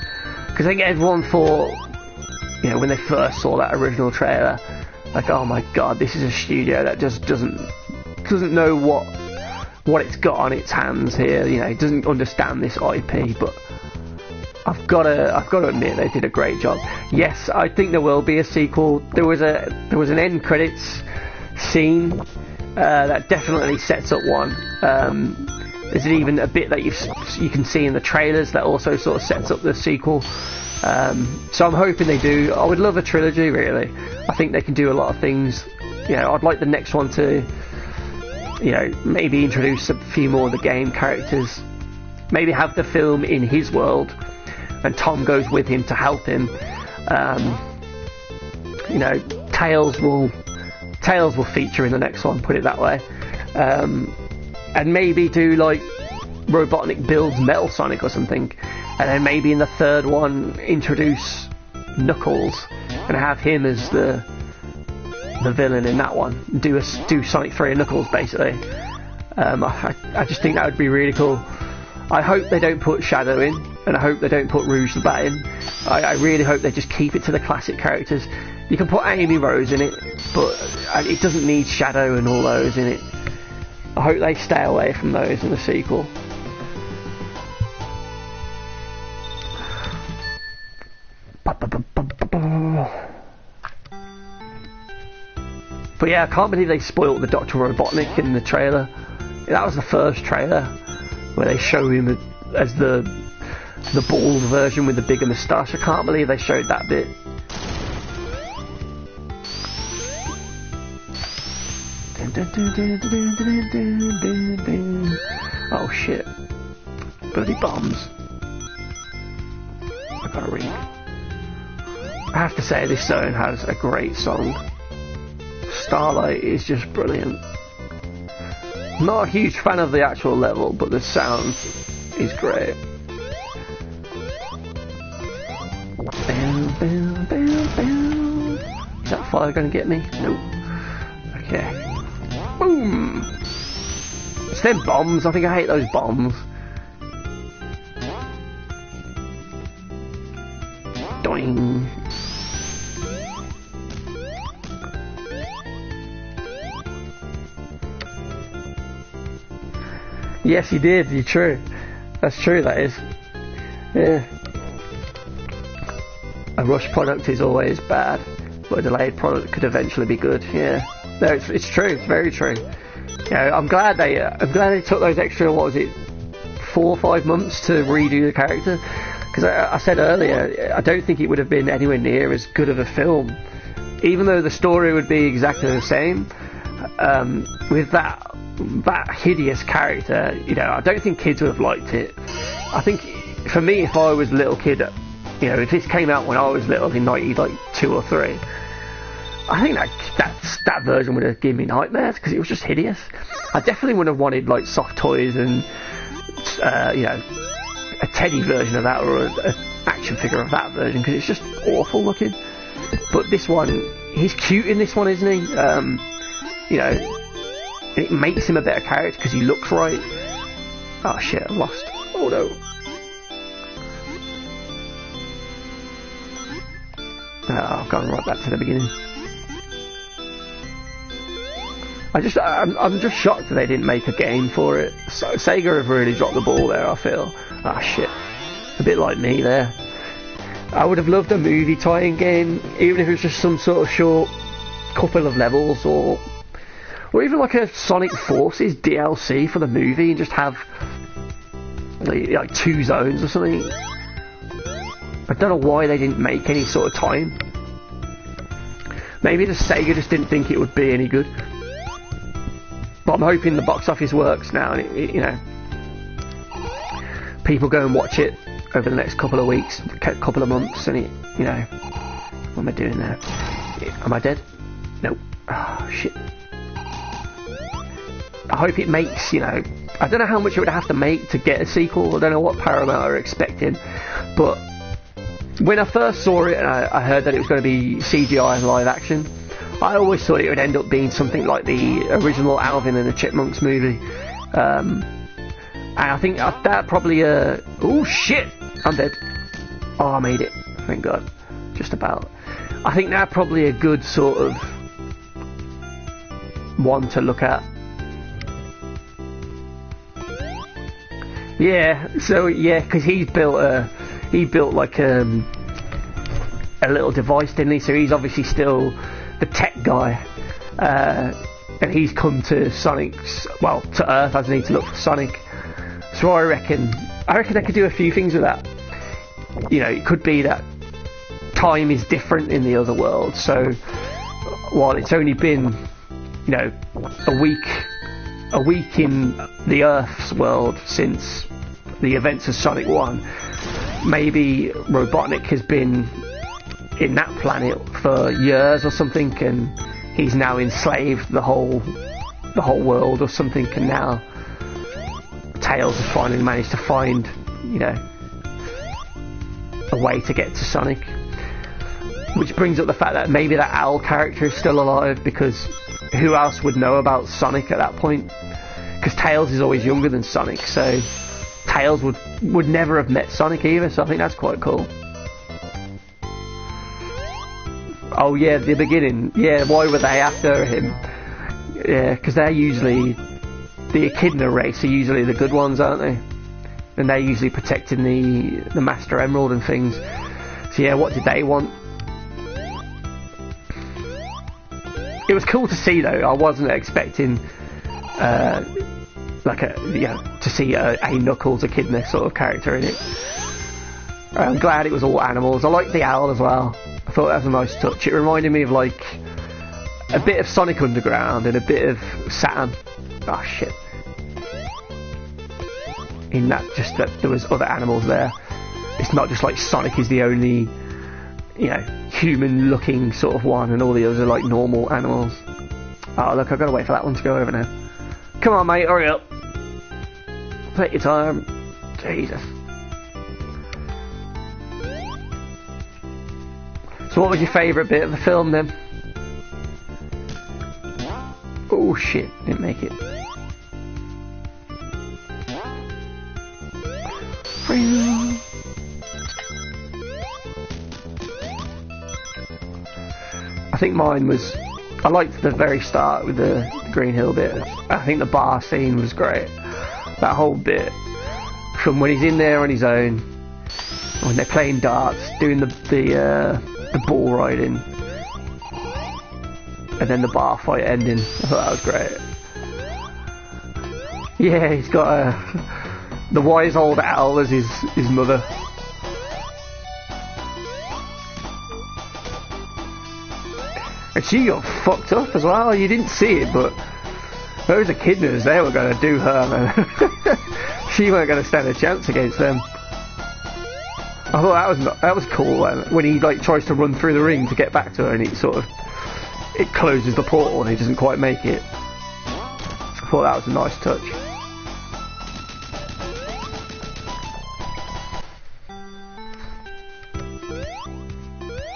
because I think everyone thought, you know, when they first saw that original trailer, like, oh my god, this is a studio that just doesn't know what it's got on its hands here. You know, it doesn't understand this IP. But I've got to admit, they did a great job. Yes, I think there will be a sequel. There was an end credits scene that definitely sets up one. There's even a bit that you can see in the trailers that also sort of sets up the sequel. So I'm hoping they do. I would love a trilogy, really. I think they can do a lot of things. You know, I'd like the next one to, you know, maybe introduce a few more of the game characters. Maybe have the film in his world, and Tom goes with him to help him. You know, Tails will feature in the next one, put it that way. And maybe do like Robotnik builds Metal Sonic or something, and then maybe in the third one introduce Knuckles and have him as the villain in that one. Do Sonic 3 and Knuckles basically. I just think that would be really cool. I hope they don't put Shadow in, and I hope they don't put Rouge the Bat in. I really hope they just keep it to the classic characters. You can put Amy Rose in it, but it doesn't need Shadow and all those in it. I hope they stay away from those in the sequel. But yeah, I can't believe they spoiled the Dr. Robotnik in the trailer. That was the first trailer where they show him as the bald version with the bigger moustache. I can't believe they showed that bit. Oh shit. Bloody bombs. I got a ring. I have to say, this zone has a great song. Starlight is just brilliant. Not a huge fan of the actual level, but the sound is great. Bam, bam, bam, bam. Is that fire going to get me? Nope. Okay. Boom! It's them bombs. I think I hate those bombs. Doing. Yes, you did. You're true. That's true, that is. Yeah. A rushed product is always bad, but a delayed product could eventually be good. Yeah. No, it's true. It's very true. Yeah, I'm glad they took those extra, what was it, 4 or 5 months to redo the character. Because I said earlier, I don't think it would have been anywhere near as good of a film, even though the story would be exactly the same. With that hideous character, you know, I don't think kids would have liked it. I think, for me, if I was a little kid, you know, if this came out when I was little in 92 or 3, I think that version would have given me nightmares because it was just hideous. I definitely would have wanted like soft toys and you know, a teddy version of that, or an action figure of that version, because it's just awful looking. But this one, he's cute in this one, isn't he? You know, it makes him a better character because he looks right. Oh shit, I've lost. Oh no. I've gone right back to the beginning. I'm just shocked that they didn't make a game for it. So Sega have really dropped the ball there, I feel. Ah shit. A bit like me there. I would have loved a movie tie-in game, even if it was just some sort of short couple of levels, or even like a Sonic Forces DLC for the movie, and just have like 2 zones or something. I don't know why they didn't make any sort of time. Maybe the Sega just didn't think it would be any good. But I'm hoping the box office works now, and it, you know, people go and watch it over the next couple of weeks, couple of months, and it, you know, what am I doing there? Am I dead? Nope. Oh shit. I hope it makes, you know, I don't know how much it would have to make to get a sequel. I don't know what Paramount are expecting, but when I first saw it and I heard that it was going to be CGI and live action, I always thought it would end up being something like the original Alvin and the Chipmunks movie. And I think that probably... oh shit! I'm dead. Oh, I made it. Thank God. Just about. I think that's probably a good sort of one to look at. Yeah, so yeah, because he built like a little device, didn't he? So he's obviously still the tech guy, and he's come to Sonic's, well, to Earth, hasn't he, to look for Sonic. So I reckon they could do a few things with that. You know, it could be that time is different in the other world. So while it's only been, you know, a week in the Earth's world since the events of Sonic 1, maybe Robotnik has been in that planet for years or something, and he's now enslaved the whole world or something, and now Tails has finally managed to find, you know, a way to get to Sonic. Which brings up the fact that maybe that owl character is still alive, because who else would know about Sonic at that point? Because Tails is always younger than Sonic, so Tails would never have met Sonic either, so I think that's quite cool. Oh yeah, the beginning. Yeah, why were they after him? Yeah, because they're usually... the Echidna race are usually the good ones, aren't they? And they're usually protecting the Master Emerald and things. So yeah, what did they want? It was cool to see though. I wasn't expecting to see a Knuckles Echidna sort of character in it. I'm glad it was all animals. I liked the owl as well. I thought that was a nice touch. It reminded me of like a bit of Sonic Underground and a bit of Saturn. Oh shit. In that, just that there was other animals there. It's not just like Sonic is the only you know, human-looking sort of one, and all the others are like normal animals. Oh look, I've got to wait for that one to go over now. Come on, mate, hurry up. Take your time. Jesus. So what was your favourite bit of the film then? Oh shit, didn't make it. I think mine was, I liked the very start with the Green Hill bit. I think the bar scene was great. That whole bit, from when he's in there on his own, when they're playing darts, doing the bull riding, and then the bar fight ending. I thought that was great. Yeah, he's got the wise old owl as his mother. And she got fucked up as well. You didn't see it, but those echidnas, they were going to do her, man. She weren't going to stand a chance against them. I thought that was cool when he like tries to run through the ring to get back to her, and it closes the portal and he doesn't quite make it. I thought that was a nice touch.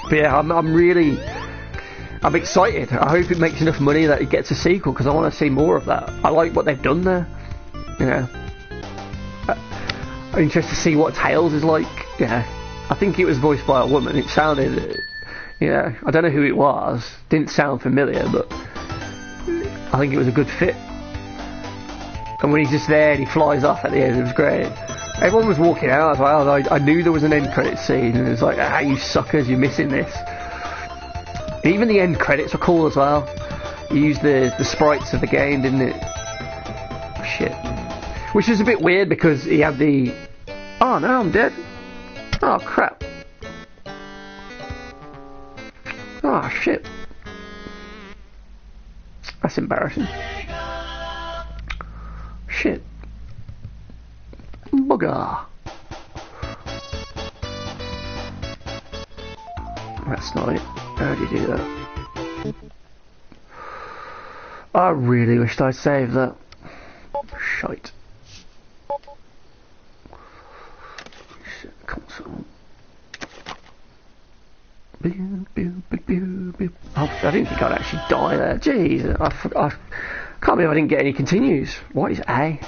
But yeah, I'm excited. I hope it makes enough money that it gets a sequel, because I want to see more of that. I like what they've done there. You know, I'm interested to see what Tails is like. Yeah, I think it was voiced by a woman. It sounded, yeah, I don't know who it was. Didn't sound familiar, but I think it was a good fit. And when he's just there and he flies off at the end, it was great. Everyone was walking out as well. I knew there was an end credit scene, and it was like, ah, you suckers, you're missing this. Even the end credits were cool as well. You used the sprites of the game, didn't it? Shit. Which was a bit weird because he had the... Oh, now I'm dead. Oh, crap. Oh, shit. That's embarrassing. Shit. Bugger. That's not it. How do you do that? I really wished I'd saved that. Shite. Console. Oh, I didn't think I'd actually die there. Jeez, I can't believe I didn't get any continues. What is A?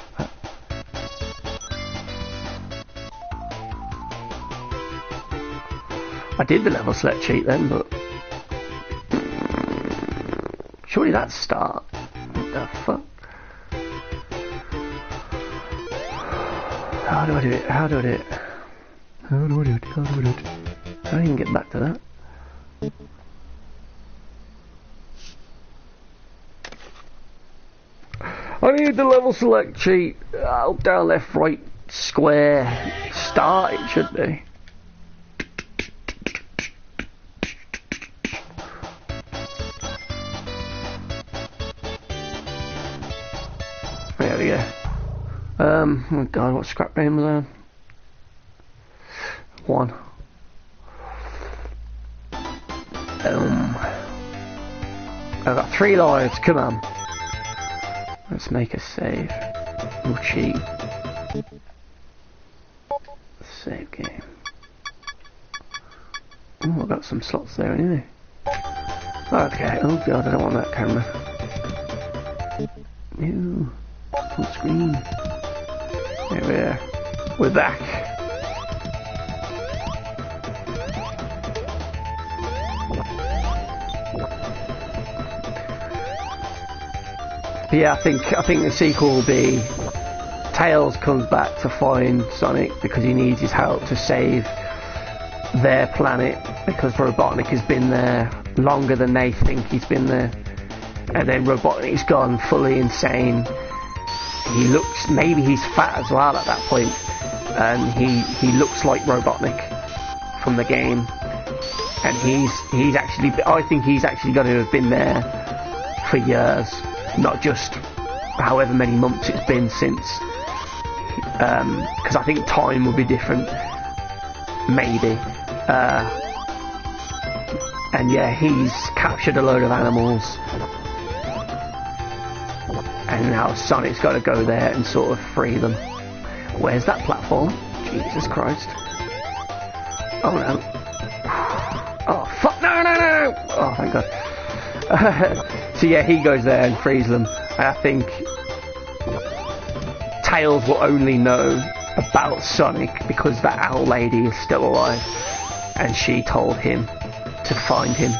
I did the level select cheat then, but surely that's start. What the fuck? How do I do it? How do I do it? How do I do it? How do I do it? I didn't get back to that. I need the level select cheat. Up, down, left, right, square. Start, it should be. There we go. Oh god, what scrap game was that? 1. I've got 3 lives, come on. Let's make a save. We'll cheat. Save game. Oh, I've got some slots there anyway. Okay, oh god, I don't want that camera. Ew. Full screen. There we are. We're back. Yeah, I think the sequel will be Tails comes back to find Sonic because he needs his help to save their planet, because Robotnik has been there longer than they think he's been there. And then Robotnik's gone fully insane. He looks, maybe he's fat as well at that point, and he looks like Robotnik from the game. And he's actually, I think he's actually going to have been there for years, not just however many months it's been since. Because I think time will be different, maybe. And yeah, he's captured a load of animals. And now Sonic's got to go there and sort of free them. Where's that platform? Jesus Christ. Oh no. Oh fuck, no, no, no! Oh, thank God. So yeah, he goes there and frees them. And I think Tails will only know about Sonic because that owl lady is still alive. And she told him to find him.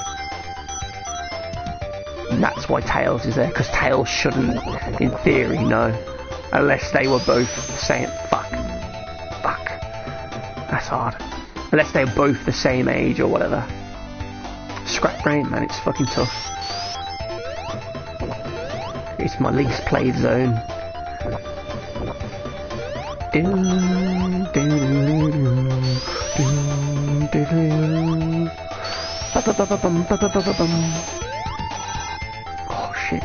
And that's why Tails is there, because Tails shouldn't, in theory, know. Unless they were both saying, fuck. That's hard. Unless they're both the same age or whatever. Scrap Brain, man, it's fucking tough. It's my least played zone. Oh shit.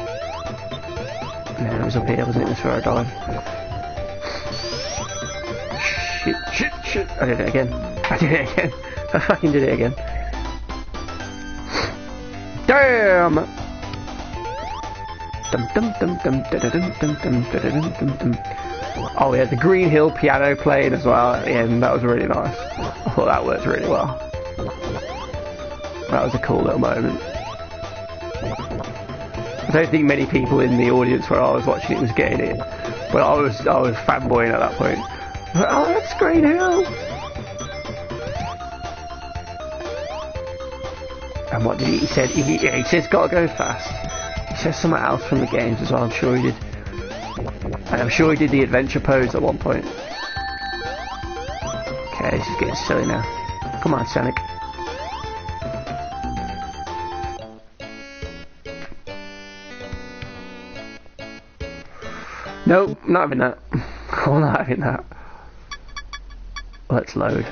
No, it was up here, wasn't it? That's where I died. Shit. I did it again. I fucking did it again. Damn! Oh yeah, the Green Hill piano played as well at the end. That was really nice. I thought that worked really well. That was a cool little moment. I don't think many people in the audience where I was watching it was getting it, but I was fanboying at that point. Oh, that's Green Hill! And what did he said? He says gotta go fast. He says something else from the games as well, I'm sure he did. And I'm sure he did the adventure pose at one point. Okay, this is getting silly now. Come on, Sonic. Nope, not having that. I'm not having that. Let's load.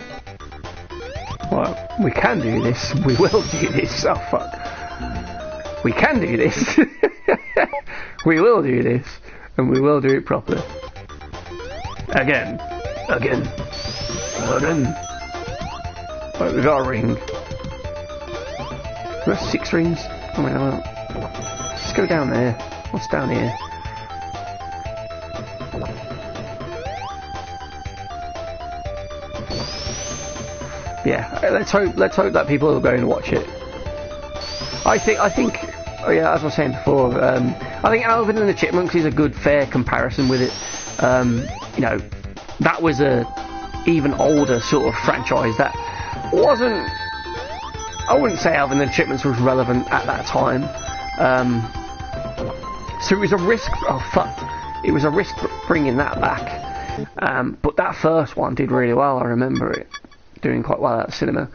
Well, we can do this. We will do this. Oh fuck. We can do this. We will do this. And we will do it properly. Again. Right, we got a ring. We got 6 rings. Oh my god. Let's go down there. What's down here? Yeah, let's hope that people are going to watch it. I think. Oh yeah, as I was saying before, I think Alvin and the Chipmunks is a good, fair comparison with it. You know, that was a even older sort of franchise that wasn't. I wouldn't say Alvin and the Chipmunks was relevant at that time. So it was a risk. Oh fuck! It was a risk bringing that back. But that first one did really well. I remember it doing quite well at the cinema.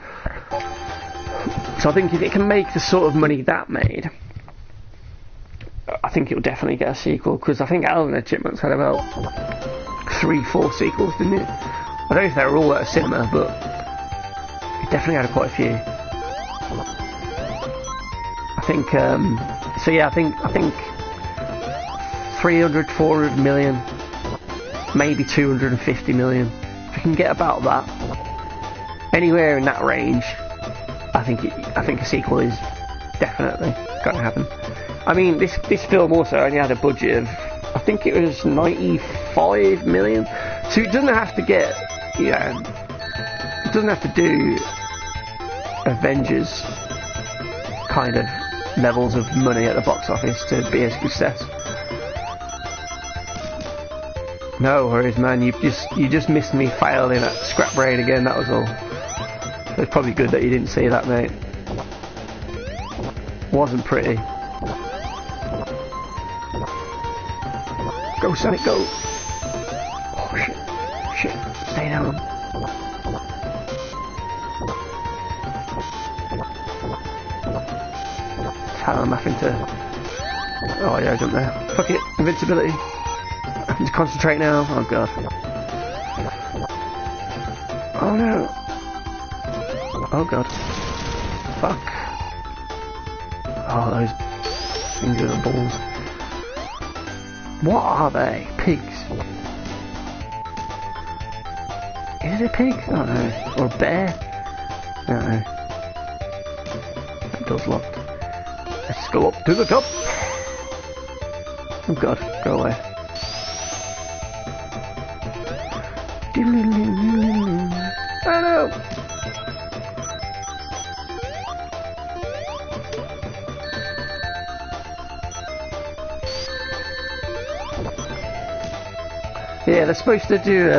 So I think if it can make the sort of money that made, I think it'll definitely get a sequel, because I think Alvin and the Chipmunks had about 3-4 sequels, didn't it? I don't know if they were all at a cinema, but it definitely had quite a few. I think, so yeah, I think 300, 400 million, maybe 250 million. If you can get about that, anywhere in that range, I think a sequel is definitely going to happen. I mean, this film also only had a budget of, I think it was 95 million. So it doesn't have to get, you know, it doesn't have to do Avengers kind of levels of money at the box office to be a success. No worries, man. You just missed me failing at Scrap Brain again. That was all. It's probably good that you didn't see that, mate. Wasn't pretty. Go, Sonic, go! Oh shit! Stay down. How I'm having to. Oh yeah, jump there. Fuck it, invincibility. I can concentrate now. Oh god. Oh no. Oh god. Fuck. Oh, those things are the balls. What are they? Pigs? Is it a pig? I don't know. Or a bear? I don't know. Door's locked. Let's go up to the top. Oh god, go away. Oh no! Yeah, they're supposed to do,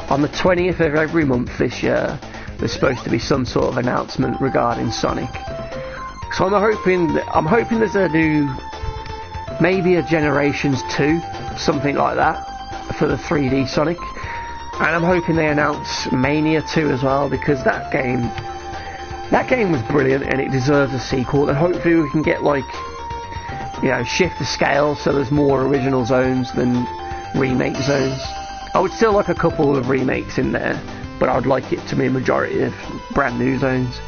on the 20th of every month this year, there's supposed to be some sort of announcement regarding Sonic. So I'm hoping there's a new, maybe a Generations 2, something like that, for the 3D Sonic. And I'm hoping they announce Mania 2 as well, because that game was brilliant and it deserves a sequel, and hopefully we can get, like, you know, shift the scale so there's more original zones than remake zones. I would still like a couple of remakes in there, but I'd like it to be a majority of brand new zones.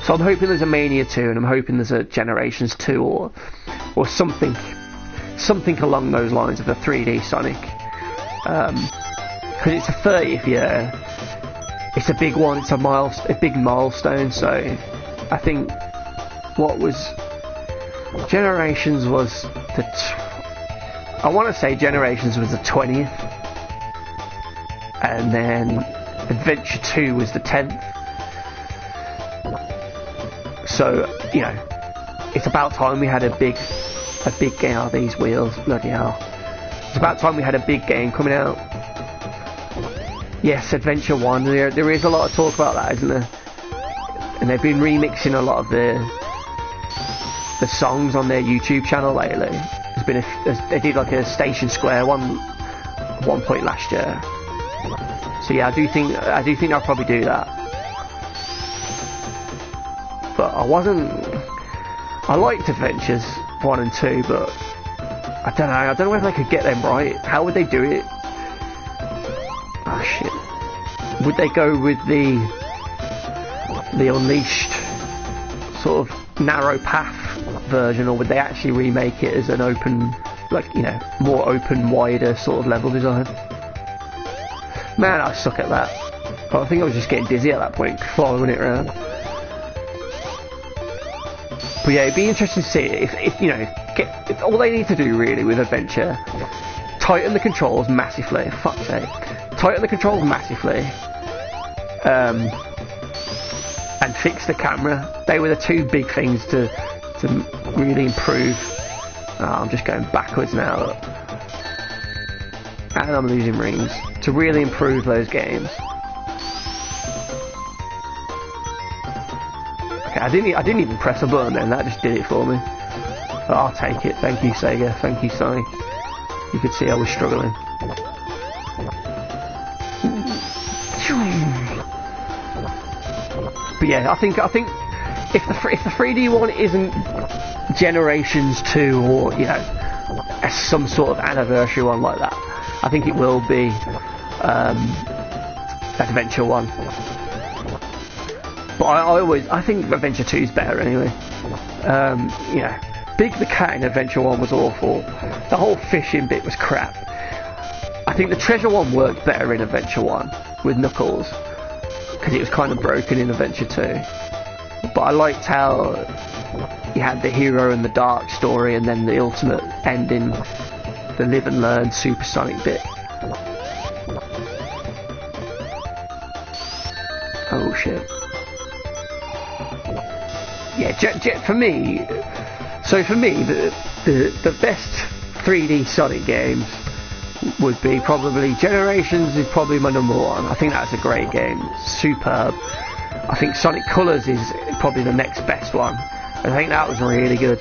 So I'm hoping there's a Mania 2, and I'm hoping there's a Generations 2 or something along those lines of a 3D Sonic. Because it's a 30th year, it's a big one, it's a big milestone. So I think what was Generations was I want to say Generations was the 20th, and then Adventure 2 was the 10th. So, you know, it's about time we had a big game. Oh, these wheels, bloody hell. It's about time we had a big game coming out. Yes, Adventure 1, there is a lot of talk about that, isn't there? And they've been remixing a lot of the songs on their YouTube channel lately. They did like a Station Square one point last year. So yeah, I do think I'll probably do that. But I liked Adventures 1 and 2, but I don't know if they could get them right. How would they do it? Oh shit. Would they go with the Unleashed sort of narrow path version, or would they actually remake it as an open, like, you know, more open, wider sort of level design? Man, I suck at that. I think I was just getting dizzy at that point, following it around. But yeah, it'd be interesting to see if you know, if all they need to do really with Adventure, tighten the controls massively, fuck's sake, tighten the controls massively, and fix the camera. They were the two big things to really improve. Oh, I'm just going backwards now, and I'm losing rings. To really improve those games. Okay, I didn't even press a button then, that just did it for me. But I'll take it. Thank you, Sega. Thank you, Sonic. You could see I was struggling. But yeah, I think if the 3D one isn't Generations 2 or, you know, some sort of anniversary one like that, I think it will be Adventure 1. But I think Adventure 2 is better anyway. You know, Big the Cat in Adventure 1 was awful. The whole fishing bit was crap. I think the treasure one worked better in Adventure 1 with Knuckles, because it was kind of broken in Adventure 2. But I liked how you had the hero and the dark story, and then the ultimate ending, the live and learn supersonic bit. Oh shit. Yeah, for me, the best 3D Sonic games would be probably Generations is probably my number one. I think that's a great game, superb. I think Sonic Colors is probably the next best one. I think that was really good.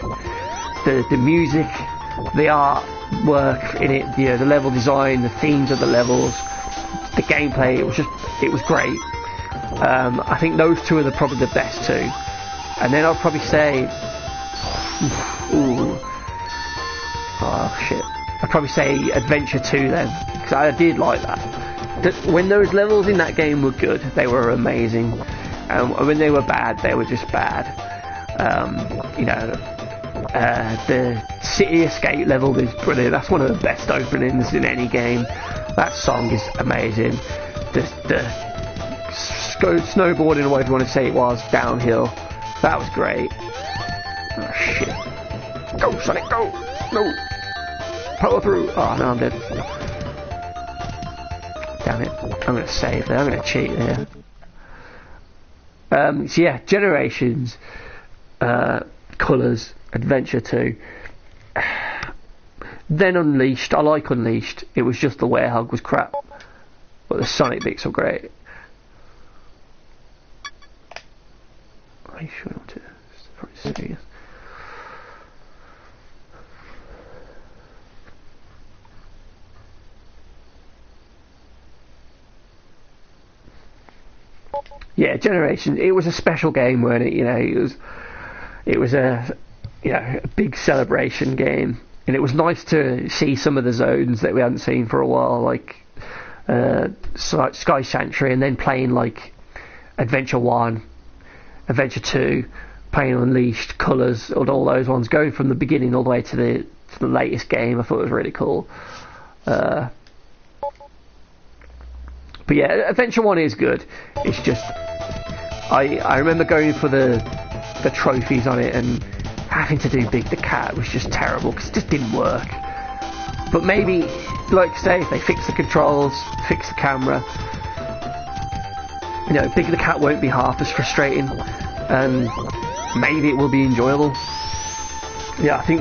The music, the artwork in it, you know, the level design, the themes of the levels, the gameplay, it was great. I think those two are probably the best two. And then I'll probably say, I'd probably say Adventure 2 then, because I did like that. When those levels in that game were good, they were amazing. When they were bad, they were just bad. You know, the City Escape level is brilliant. That's one of the best openings in any game. That song is amazing. The snowboarding, or whatever you want to say it was, downhill, That was great. Oh shit. Go, Sonic, go! No! Power through! Oh no, I'm dead. Damn it. I'm gonna save there, I'm gonna cheat there. So yeah, Generations, Colours, Adventure 2. Then Unleashed. I like Unleashed. It was just the Hedgehog was crap. But the Sonic bits were great. Are you sure not to? It's probably serious. Yeah, Generation. It was a special game, weren't it? You know, it was a a big celebration game, and it was nice to see some of the zones that we hadn't seen for a while, like Sky Sanctuary, and then playing like Adventure 1, Adventure 2, playing Unleashed, Colours, and all those ones, going from the beginning all the way to the latest game. I thought it was really cool. But yeah, Adventure 1 is good. It's just I remember going for the trophies on it and having to do Big the Cat was just terrible because it just didn't work. But maybe, like I say, if they fix the controls, fix the camera, you know, Big the Cat won't be half as frustrating, and maybe it will be enjoyable. Yeah, I think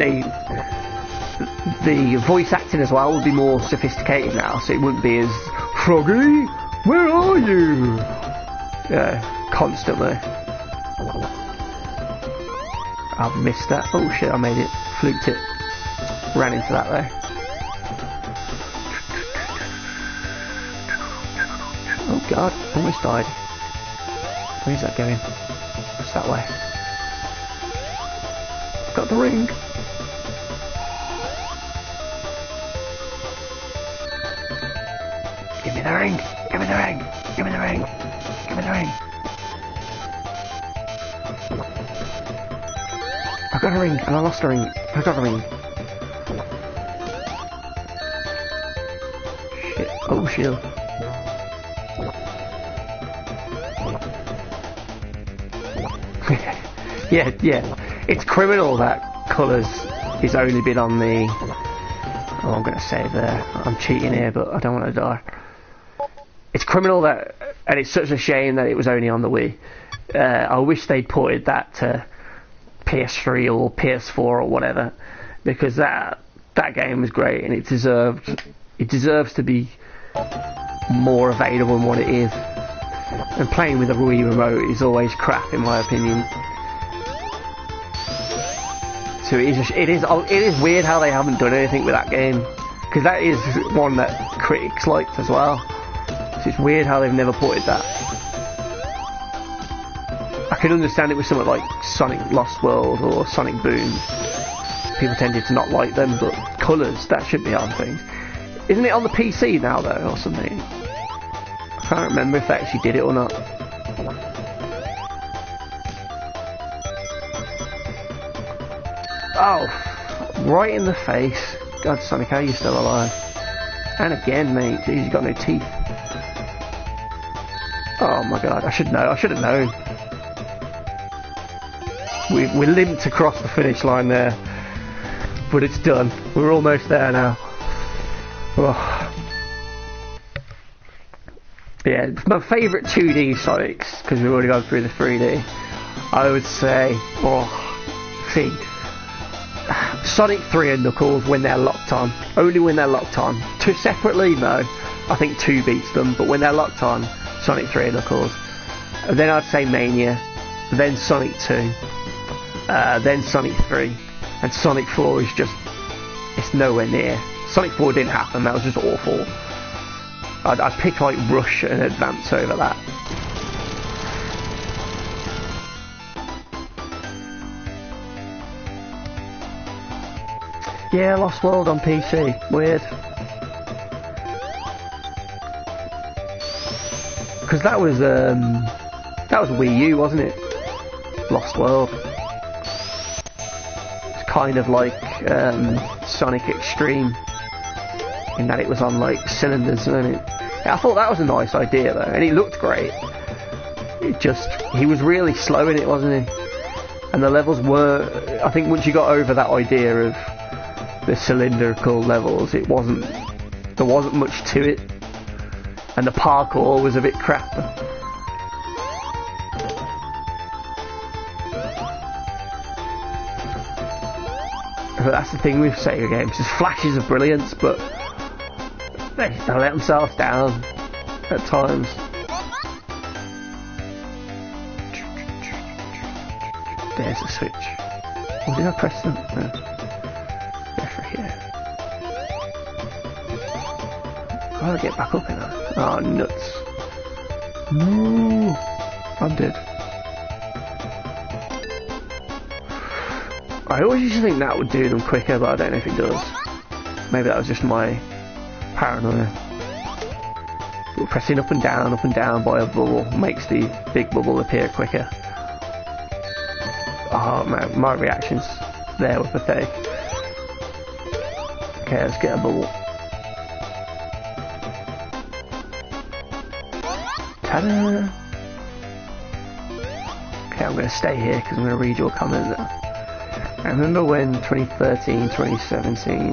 the voice acting as well will be more sophisticated now, so it wouldn't be as Froggy, where are you? Yeah, constantly. I've missed that. Oh shit, I made it. Fluked it. Ran into that though. Oh god, almost died. Where's that going? What's that way? Got the ring. Give me the ring! Give me the ring! Give me the ring! Give me the ring! I got a ring, and I lost a ring. I got a ring. Shit. Oh, shield. yeah. It's criminal that Colours is only been on the... Oh, I'm going to save there. I'm cheating here, but I don't want to die. It's criminal that... And it's such a shame that it was only on the Wii. I wish they'd ported that to PS3 or PS4 or whatever, because that game was great and it deserves to be more available than what it is. And playing with a Wii remote is always crap in my opinion. So it is weird how they haven't done anything with that game, because that is one that critics liked as well. So it's weird how they've never ported that. I can understand it with something like Sonic Lost World or Sonic Boom. People tended to not like them, but Colours, that should be on things. Isn't it on the PC now though, or something? I can't remember if they actually did it or not. Oh, right in the face. God, Sonic, how are you still alive? And again, mate. Jeez, you got no teeth. Oh my god, I should know. I should have known. We limped across the finish line there, but it's done. We're almost there now. Oh. Yeah, my favourite 2D Sonics, because we've already gone through the 3D, I would say, Sonic 3 and Knuckles when they're locked on. Only when they're locked on. Two separately, no. I think 2 beats them, but when they're locked on, Sonic 3 and Knuckles. And then I'd say Mania, then Sonic 2. Then Sonic 3, and Sonic 4 is just, it's nowhere near. Sonic 4 didn't happen, that was just awful. I'd pick like Rush and Advance over that. Yeah, Lost World on PC, weird. Because that was Wii U, wasn't it? Lost World. Kind of like Sonic Extreme, in that it was on like cylinders, and I thought that was a nice idea though, and it looked great. He was really slow in it, wasn't he? and the levels were. I think once you got over that idea of the cylindrical levels, there wasn't much to it, and the parkour was a bit crap. But that's the thing with Sega games, there's flashes of brilliance, but they let themselves down at times. There's the switch. Oh, did I press them? No. Go for here. How do I get back up in that? Oh, nuts. No. I'm dead. I always used to think that would do them quicker, but I don't know if it does. Maybe that was just my paranoia. But pressing up and down by a bubble makes the big bubble appear quicker. Oh man, my reactions there were pathetic. Okay, let's get a bubble. Ta-da! Okay, I'm going to stay here because I'm going to read your comment now. I remember when 2013, 2017,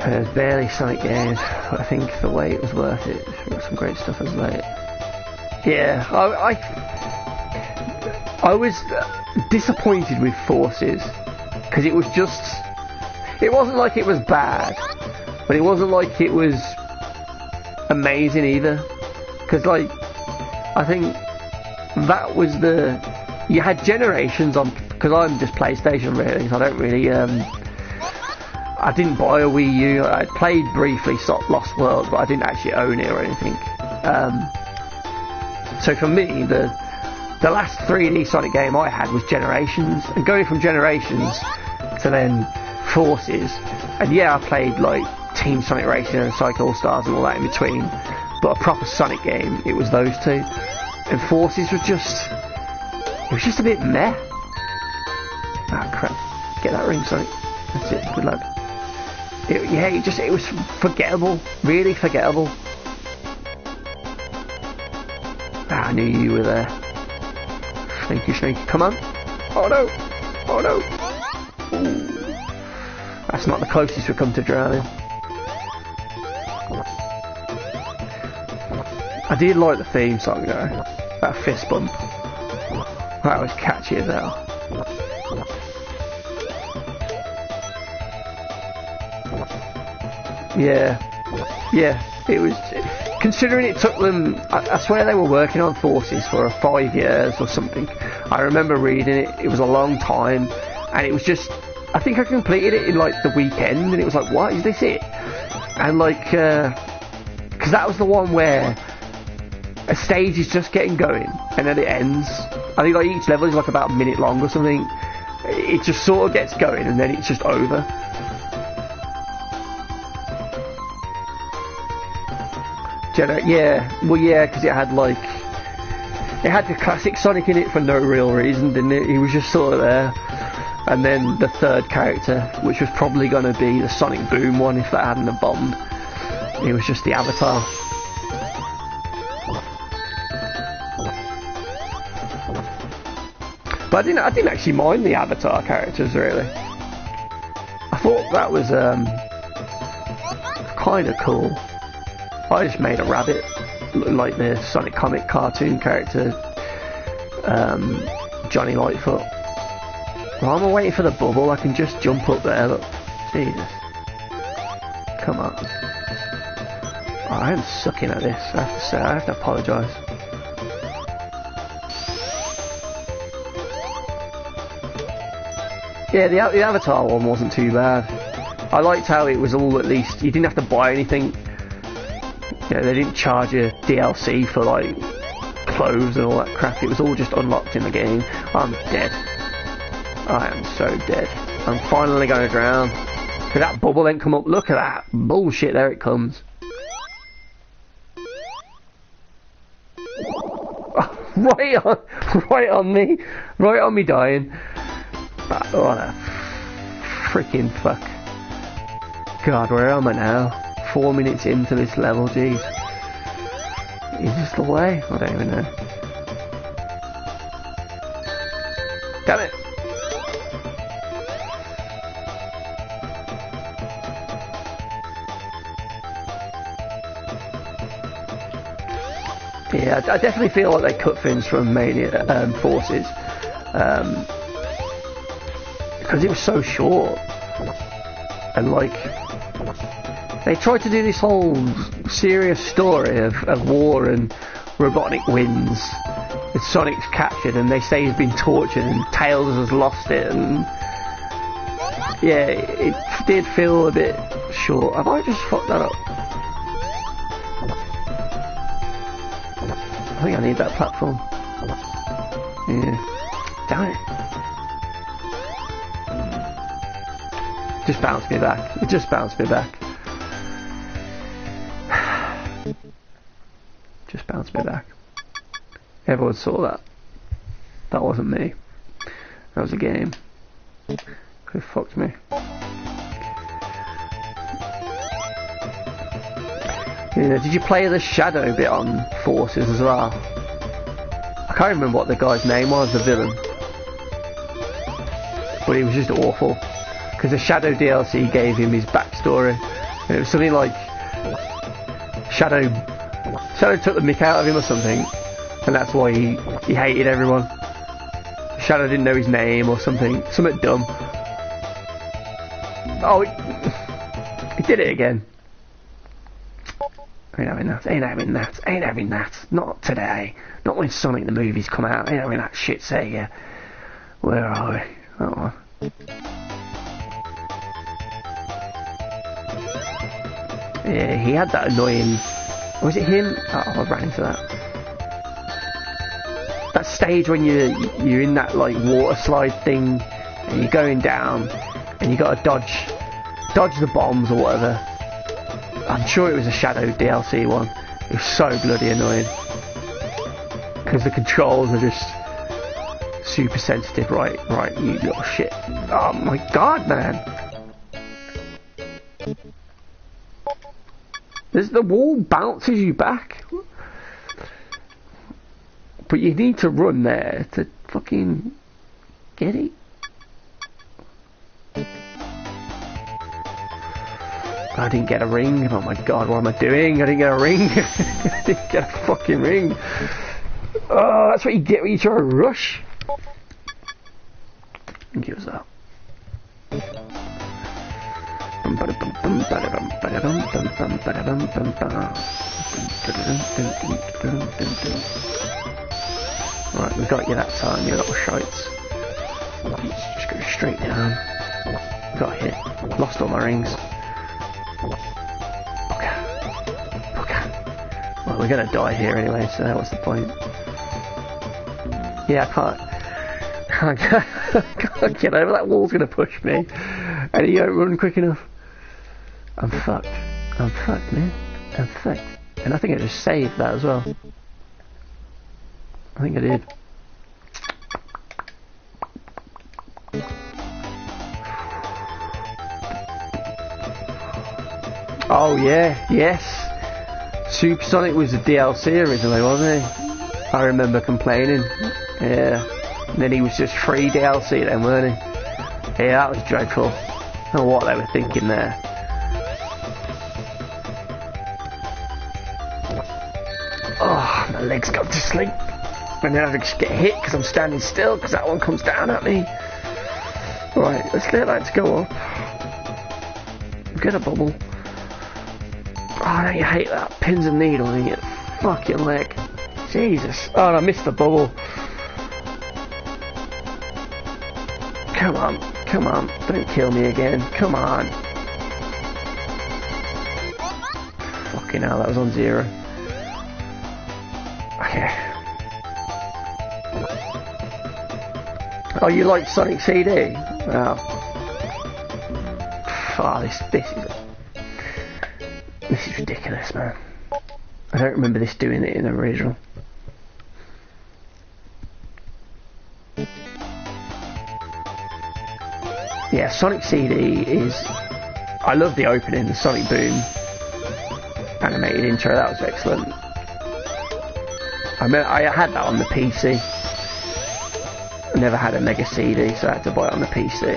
there's barely Sonic games, but I think the wait was worth it. There was some great stuff as late. Yeah, I was disappointed with Forces, because it was just, it wasn't like it was bad, but it wasn't like it was amazing either, because like, I think that was you had Generations on, because I'm just PlayStation really, so I don't really, I didn't buy a Wii U. I played briefly Lost World, but I didn't actually own it or anything. So for me, the last 3D Sonic game I had was Generations, and going from Generations to then Forces, and yeah, I played like Team Sonic Racing and Sonic All-Stars and all that in between, but a proper Sonic game, it was those two. And Forces was just, it was just a bit meh. Ah crap, get that ring, Sonic. That's it, good luck. It was forgettable, really forgettable. Ah, I knew you were there. Sneaky, come on. Oh no, oh no. Ooh. That's not the closest we come to drowning. I did like the theme song though, that fist bump. That was catchy as hell. Yeah, it was, considering it took them, I swear they were working on Forces for 5 years or something. I remember reading it, it was a long time, and it was just, I think I completed it in like the weekend, and it was like, what, is this it? And like, because that was the one where a stage is just getting going, and then it ends. I think like each level is like about a minute long or something. It just sort of gets going, and then it's just over. Yeah, well yeah, because it had the classic Sonic in it for no real reason, didn't it? He was just sort of there. And then the third character, which was probably going to be the Sonic Boom one if that hadn't have bombed. It was just the Avatar. But I didn't actually mind the Avatar characters really. I thought that was kind of cool. I just made a rabbit, like the Sonic comic cartoon character, Johnny Lightfoot. While I'm waiting for the bubble, I can just jump up there, look. Jesus. Come on. Oh, I am sucking at this, I have to say, I have to apologise. Yeah, the Avatar one wasn't too bad. I liked how it was all, at least, you didn't have to buy anything. You know, they didn't charge you DLC for like clothes and all that crap. It was all just unlocked in the game. I'm dead. I am so dead. I'm finally going to drown. Did that bubble then come up? Look at that bullshit. There it comes. Right on me dying. What a freaking fuck. God, where am I now? 4 minutes into this level, jeez. Is this the way? I don't even know. Damn it. Yeah, I definitely feel like they cut things from Mania Forces because it was so short, and like they tried to do this whole serious story of war and Robotnik wins, and Sonic's captured, and they say he's been tortured, and Tails has lost it, and yeah, it did feel a bit short. Have I just fucked that up? I think I need that platform. Yeah. Damn it. Just bounced me back. It just bounced me back. Just bounced me back. Everyone saw that. That wasn't me. That was a game. Who fucked me? Yeah, did you play the Shadow bit on Forces as well? I can't remember what the guy's name was, the villain. But he was just awful. Because the Shadow DLC gave him his backstory. And it was something like Shadow took the mick out of him or something. And that's why he hated everyone. Shadow didn't know his name or something. Something dumb. Oh, he did it again. Ain't having that, ain't having that, ain't having that. Not today. Not when Sonic the movies come out. Ain't having that shit, Sega. Where are we? Oh. Yeah, he had that annoying... Was it him? Oh, I ran into that. That stage when you're in that like water slide thing and you're going down and you got to dodge the bombs or whatever. I'm sure it was a Shadow DLC one. It was so bloody annoying. Because the controls are just super sensitive. Right, you little shit. Oh my god, man. The wall bounces you back. But you need to run there to fucking get it. I didn't get a ring. Oh my god, what am I doing? I didn't get a ring. I didn't get a fucking ring. Oh, that's what you get when you try to rush. Give us that. Right, we got you that time, you little shites. Just go straight down. Got hit. Lost all my rings. Well, we're gonna die here anyway, so what's the point? Yeah, I can't get over that wall's gonna push me, and you don't run quick enough. I'm fucked. I'm fucked, man. I'm fucked. And I think I just saved that as well. I think I did. Oh yeah, yes. Supersonic was a DLC originally, wasn't he? I remember complaining. Yeah. And then he was just free DLC then, weren't he? Yeah, that was dreadful. I don't know what they were thinking there. Oh, my legs go to sleep. And then I just get hit because I'm standing still because that one comes down at me. Right, let's let that go up. Get a bubble. Oh, don't you hate that? Pins and needles in your fucking leg. Jesus. Oh, and I missed the bubble. Come on. Come on. Don't kill me again. Come on. Fucking hell, that was on 0. Okay. Oh, you like Sonic CD? Oh. Oh, this is ridiculous, man. I don't remember this doing it in the original. Yeah, Sonic CD is... I love the opening, the Sonic Boom animated intro, that was excellent. I had that on the PC. never had a Mega CD, so I had to buy it on the PC.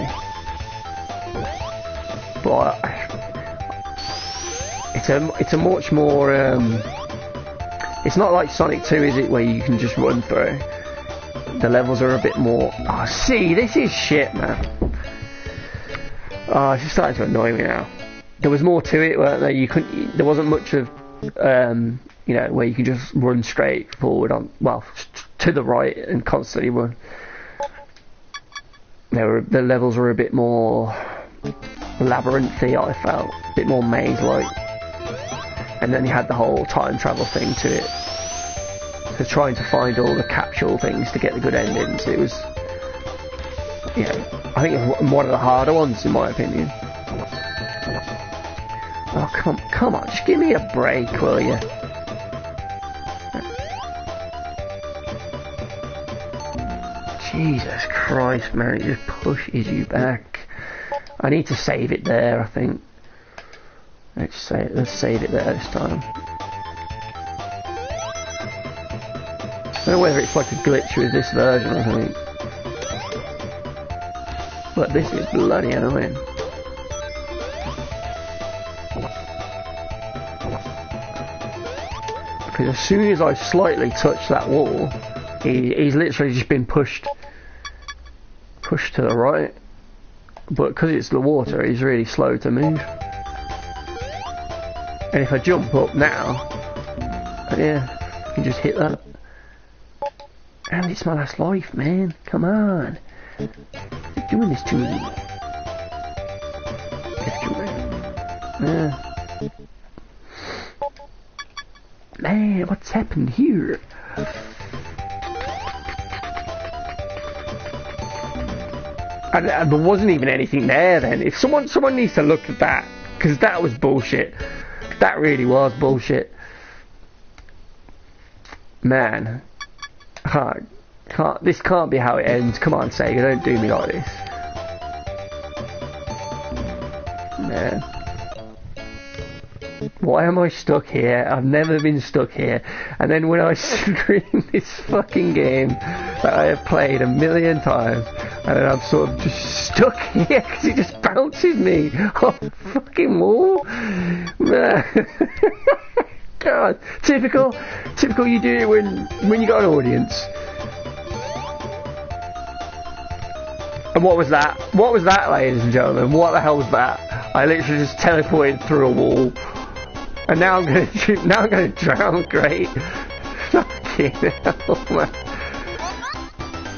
But it's a much more it's not like Sonic 2, is it, where you can just run through. The levels are a bit more... Oh, see, this is shit, man. Oh, it's just starting to annoy me now. There was more to it, weren't there? There wasn't much of, you know, where you can just run straight forward on, well, to the right and constantly run. The levels were a bit more labyrinthy, I felt. A bit more maze-like. And then you had the whole time travel thing to it. So trying to find all the capsule things to get the good endings, it was, yeah, I think it was one of the harder ones in my opinion. Oh, come on, just give me a break, will you? Jesus Christ, man, it just pushes you back. I need to save it there, I think. Let's save it there this time. I don't know whether it's like a glitch with this version or something. But this is bloody annoying. Because as soon as I slightly touch that wall, he's literally just been pushed to the right. But because it's the water, he's really slow to move. And if I jump up now, yeah, I can just hit that. And it's my last life, man. Come on. You're doing this to me. Yeah. Man, what's happened here? And there wasn't even anything there then. If someone needs to look at that, because that was bullshit. That really was bullshit. Man. This can't be how it ends. Come on, Sega, don't do me like this. Man. Why am I stuck here? I've never been stuck here. And then when I screen this fucking game that I have played a million times, and then I'm sort of just stuck here because it just bounces me off the fucking wall. Man. God, typical you do it when you got an audience. And what was that? What was that, ladies and gentlemen? What the hell was that? I literally just teleported through a wall. And now I'm gonna drown, great. Fucking hell, man.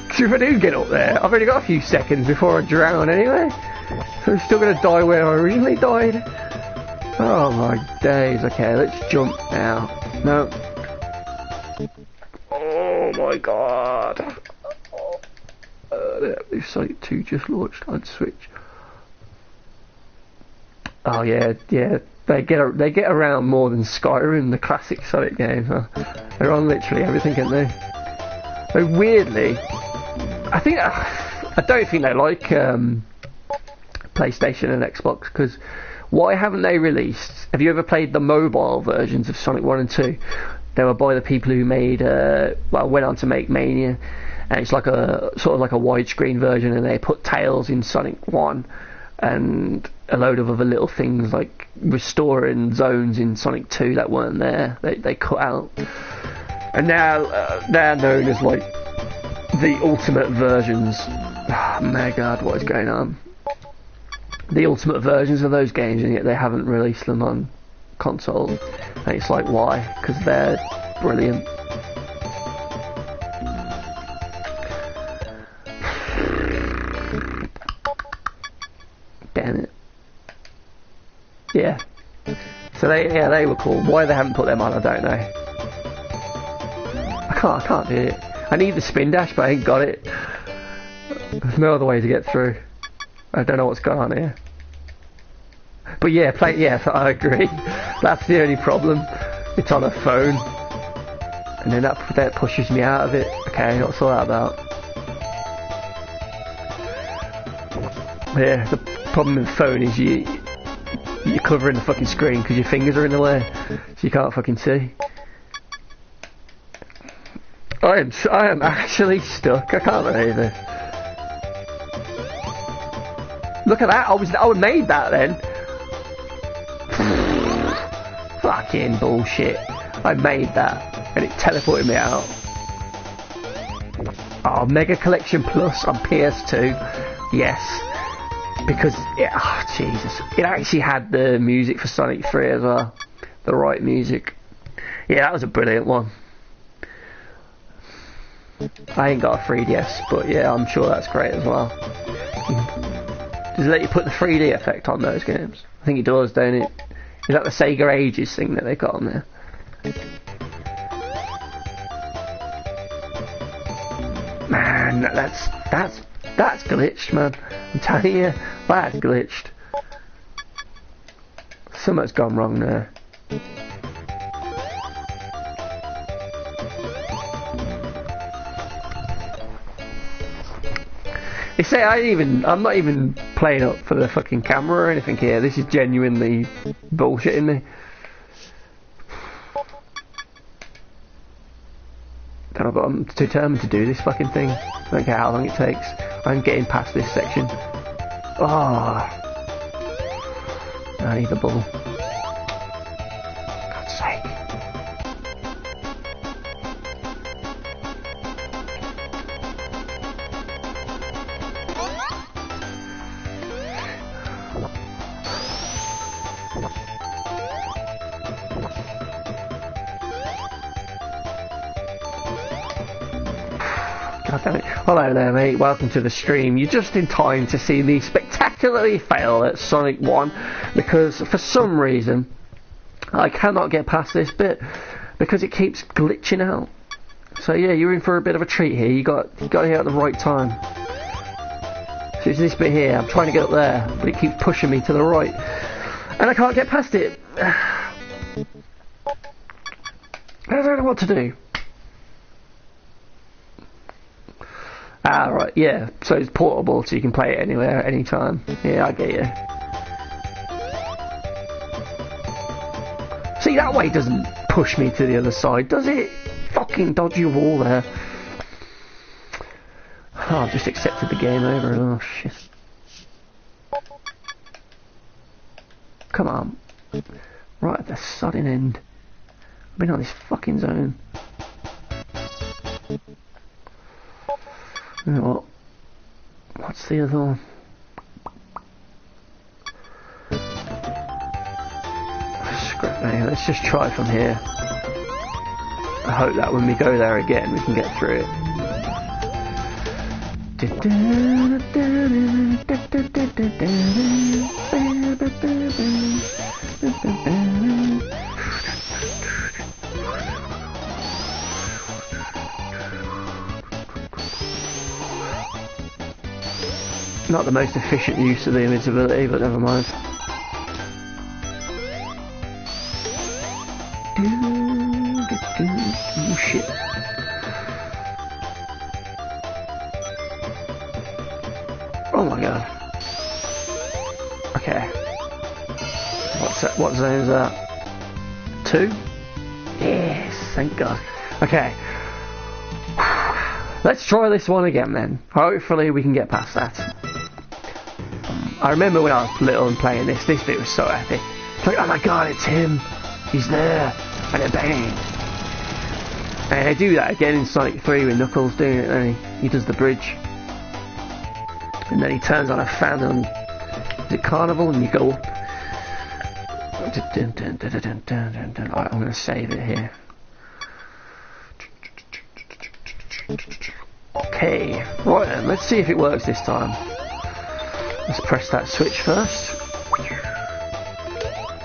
Because if I do get up there, I've only got a few seconds before I drown anyway. So I'm still gonna die where I originally died. Oh my days, okay, let's jump now. No. Oh my god. This Sonic 2 just launched on Switch. Oh yeah. They get around more than Skyrim, the classic Sonic games. Huh? They're on literally everything, aren't they? But weirdly, I don't think they like PlayStation and Xbox, because why haven't they released? Have you ever played the mobile versions of Sonic 1 and 2? They were by the people who made, went on to make Mania, and it's like a sort of like a widescreen version, and they put Tails in Sonic 1 and a load of other little things like restoring zones in Sonic 2 that weren't there. They cut out, and now they're known as like the ultimate versions. Oh my god, what is going on? The ultimate versions of those games, and yet they haven't released them on console. And it's like, why? Because they're brilliant. Damn it. Yeah. So they were cool. Why they haven't put them on, I don't know. I can't do it. I need the spin dash, but I ain't got it. There's no other way to get through. I don't know what's going on here. But yeah, I agree. That's the only problem. It's on a phone. And then that pushes me out of it. Okay, what's all that about? Yeah, the problem with the phone is you're covering the fucking screen because your fingers are in the way, so you can't fucking see. I am actually stuck. I can't believe this. Look at that. I would made that then. Fucking bullshit. I made that and it teleported me out. Oh, Mega Collection Plus on PS2. Yes. Because Jesus. It actually had the music for Sonic 3 as well. The right music. Yeah, that was a brilliant one. I ain't got a 3DS, but yeah, I'm sure that's great as well. Does it let you put the 3D effect on those games? I think it does, don't it? Is that the Sega Ages thing that they got on there? Man, that's glitched, man. I'm telling you, that's glitched. Something's gone wrong there. They say I'm not even playing up for the fucking camera or anything here. This is genuinely bullshitting me. I'm determined to do this fucking thing. I don't care how long it takes. I'm getting past this section. Oh, I need the ball. God's sake. God damn it. Hello there, mate. Welcome to the stream. You're just in time to see me spectacularly fail at Sonic 1 because for some reason I cannot get past this bit because it keeps glitching out. So yeah, you're in for a bit of a treat here. You got here at the right time. So it's this bit here. I'm trying to get up there, but it keeps pushing me to the right, and I can't get past it. I don't know what to do. Ah, right, yeah. So it's portable, so you can play it anywhere, anytime. Yeah, I get you. See, that way doesn't push me to the other side, does it? Fucking dodgy wall there. Oh, I've just accepted the game over. Oh, shit. Come on. Right at the sodding end. I've been on this fucking zone. You know what? What's the other one? Scrap me. Let's just try from here. I hope that when we go there again, we can get through it. Not the most efficient use of the invisibility, but never mind. Oh shit. Oh my god. Okay. What zone is that? 2? Yes, thank god. Okay. Let's try this one again then. Hopefully we can get past that. I remember when I was little and playing this bit was so epic. It's like, oh my god, it's him. He's there. And then bang. And I do that again in Sonic 3 with Knuckles doing it, and he does the bridge. And then he turns on a fan and is it Carnival and you go up. Alright, I'm going to save it here. Okay, right then, let's see if it works this time. Let's press that switch first.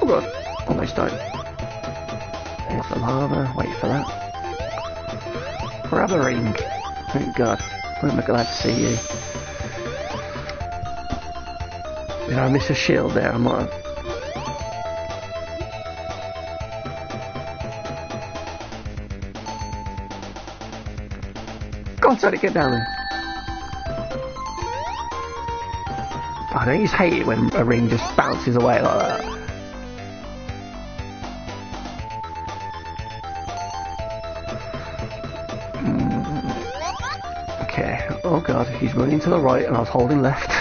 Oh god, almost died. There's the lava, wait for that. Grab a ring. Thank god, I'm glad to see you. Did I miss a shield there? I might have. God, try to get down there. I don't just hate it when a ring just bounces away like that. Okay, oh god, he's running to the right and I was holding left.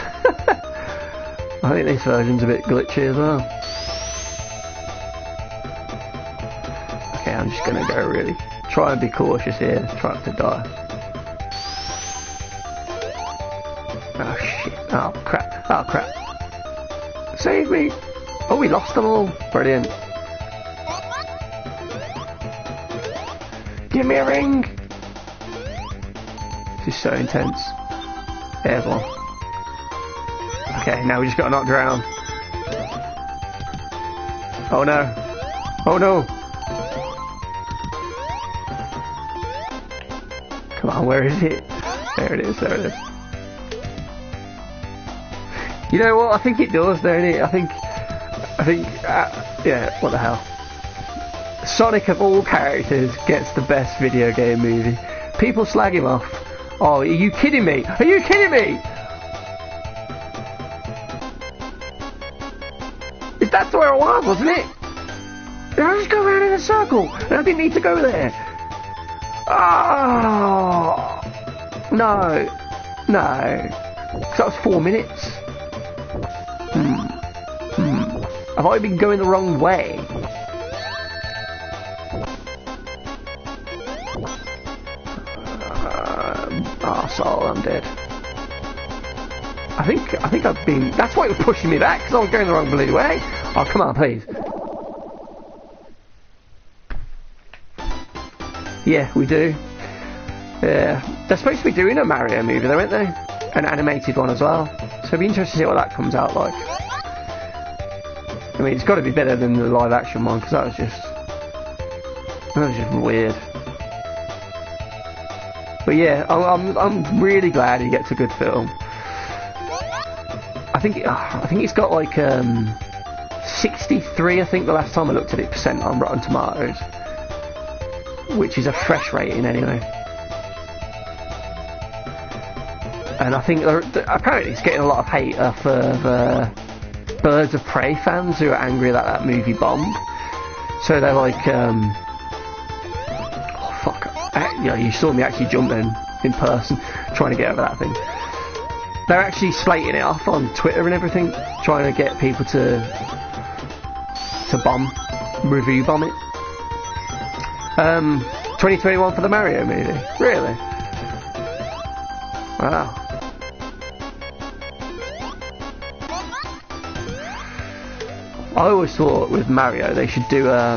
I think this version's a bit glitchy as well. Okay, I'm just gonna go really try and be cautious here, try not to die. Oh shit, oh crap, oh crap. Save me! Oh, we lost them all. Brilliant. Give me a ring! This is so intense. There's one. Okay, now we just gotta not drown. Oh no. Oh no. Come on, where is it? There it is, there it is. You know what? I think it does, don't it? I think, yeah, what the hell. Sonic of all characters gets the best video game movie. People slag him off. Oh, are you kidding me? Are you kidding me? That's where I was, wasn't it? Did I just go around in a circle? And I didn't need to go there. Oh, no. No. Because that was 4 minutes. Have I been going the wrong way? So I'm dead. I think I've been. That's why it was pushing me back, because I was going the wrong bloody way. Oh, come on, please. Yeah, we do. Yeah, they're supposed to be doing a Mario movie, though, aren't they? An animated one as well. So it'd be interesting to see what that comes out like. I mean, it's got to be better than the live-action one, because that was just weird. But yeah, I'm really glad he gets a good film. I think it's got like 63. I think the last time I looked at it % on Rotten Tomatoes, which is a fresh rating anyway. And I think apparently it's getting a lot of hate for the Birds of Prey fans who are angry that that movie bombed. So they're like, oh fuck, you know, you saw me actually jumping in person, trying to get over that thing. They're actually slating it off on Twitter and everything, trying to get people to review bomb it. 2021 for the Mario movie, really? Wow. I always thought with Mario they should do, I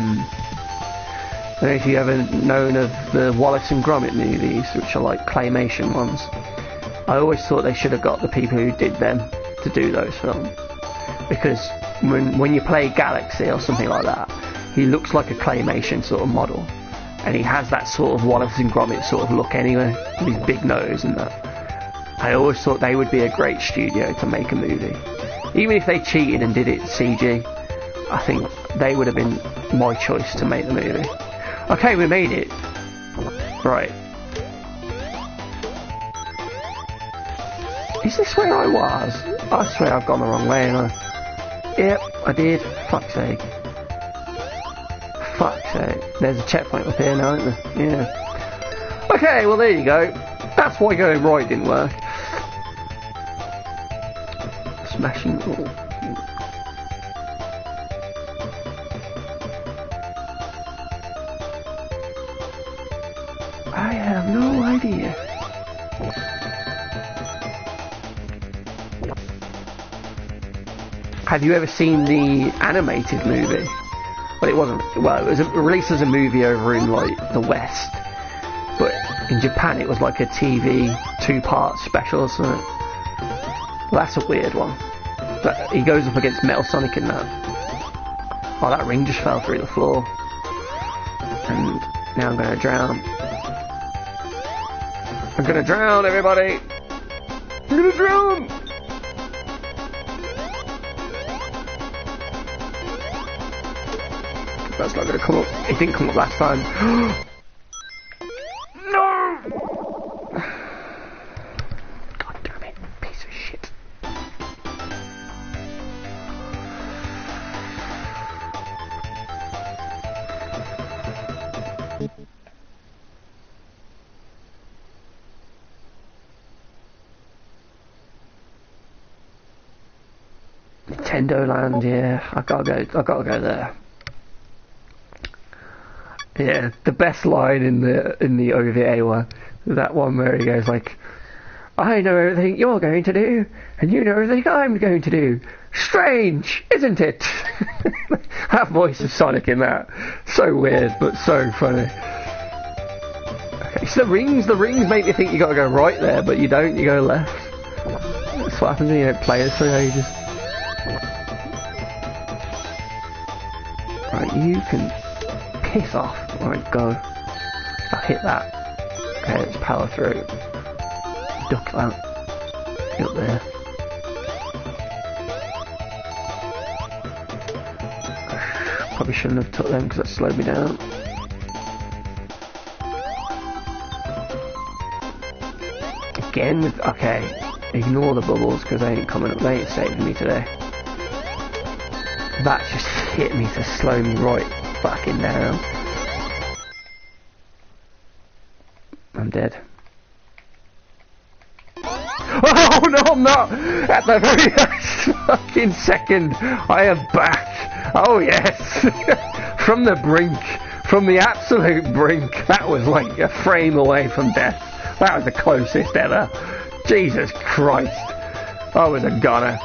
don't know if you ever known of the Wallace and Gromit movies, which are like claymation ones. I always thought they should have got the people who did them to do those films. Because when you play Galaxy or something like that, he looks like a claymation sort of model. And he has that sort of Wallace and Gromit sort of look anyway, with his big nose and that. I always thought they would be a great studio to make a movie. Even if they cheated and did it CG, I think they would have been my choice to make the movie. Okay, we made it. Right. Is this where I was? I swear I've gone the wrong way, and yep, I did. Fuck's sake. Fuck's sake. There's a checkpoint up here now, isn't there? Yeah. Okay, well there you go. That's why going right didn't work. Smashing. Oh. I have no idea. Have you ever seen the animated movie? Well, it wasn't. Well, it was released as a movie over in like the West, but in Japan it was like a TV 2-part special or something. Well, that's a weird one. But he goes up against Metal Sonic in that. Oh, that ring just fell through the floor, and now I'm gonna drown. I'm gonna drown, everybody! I'm gonna drown! That's not gonna come up. It didn't come up last time. No! God damn it, piece of shit. Nintendo Land, yeah, I gotta go there. Yeah, the best line in the OVA one, that one where he goes like, I know everything you're going to do, and you know everything I'm going to do. Strange, isn't it? That voice of Sonic in that, so weird, but so funny. Okay, so the rings make you think you gotta go right there, but you don't, you go left. That's what happens when you don't play it for ages. Right, you can piss off. Right, go. I'll hit that. Okay, let's power through. Duck that. Get up there. Probably shouldn't have took them because that slowed me down. Again with... Okay, ignore the bubbles because they ain't coming up. They ain't saving me today. That just hit me to slow me right fucking down. I'm dead. Oh no, I'm not! At the very last fucking second, I am back. Oh yes! From the brink, from the absolute brink. That was like a frame away from death. That was the closest ever. Jesus Christ. I was a goner.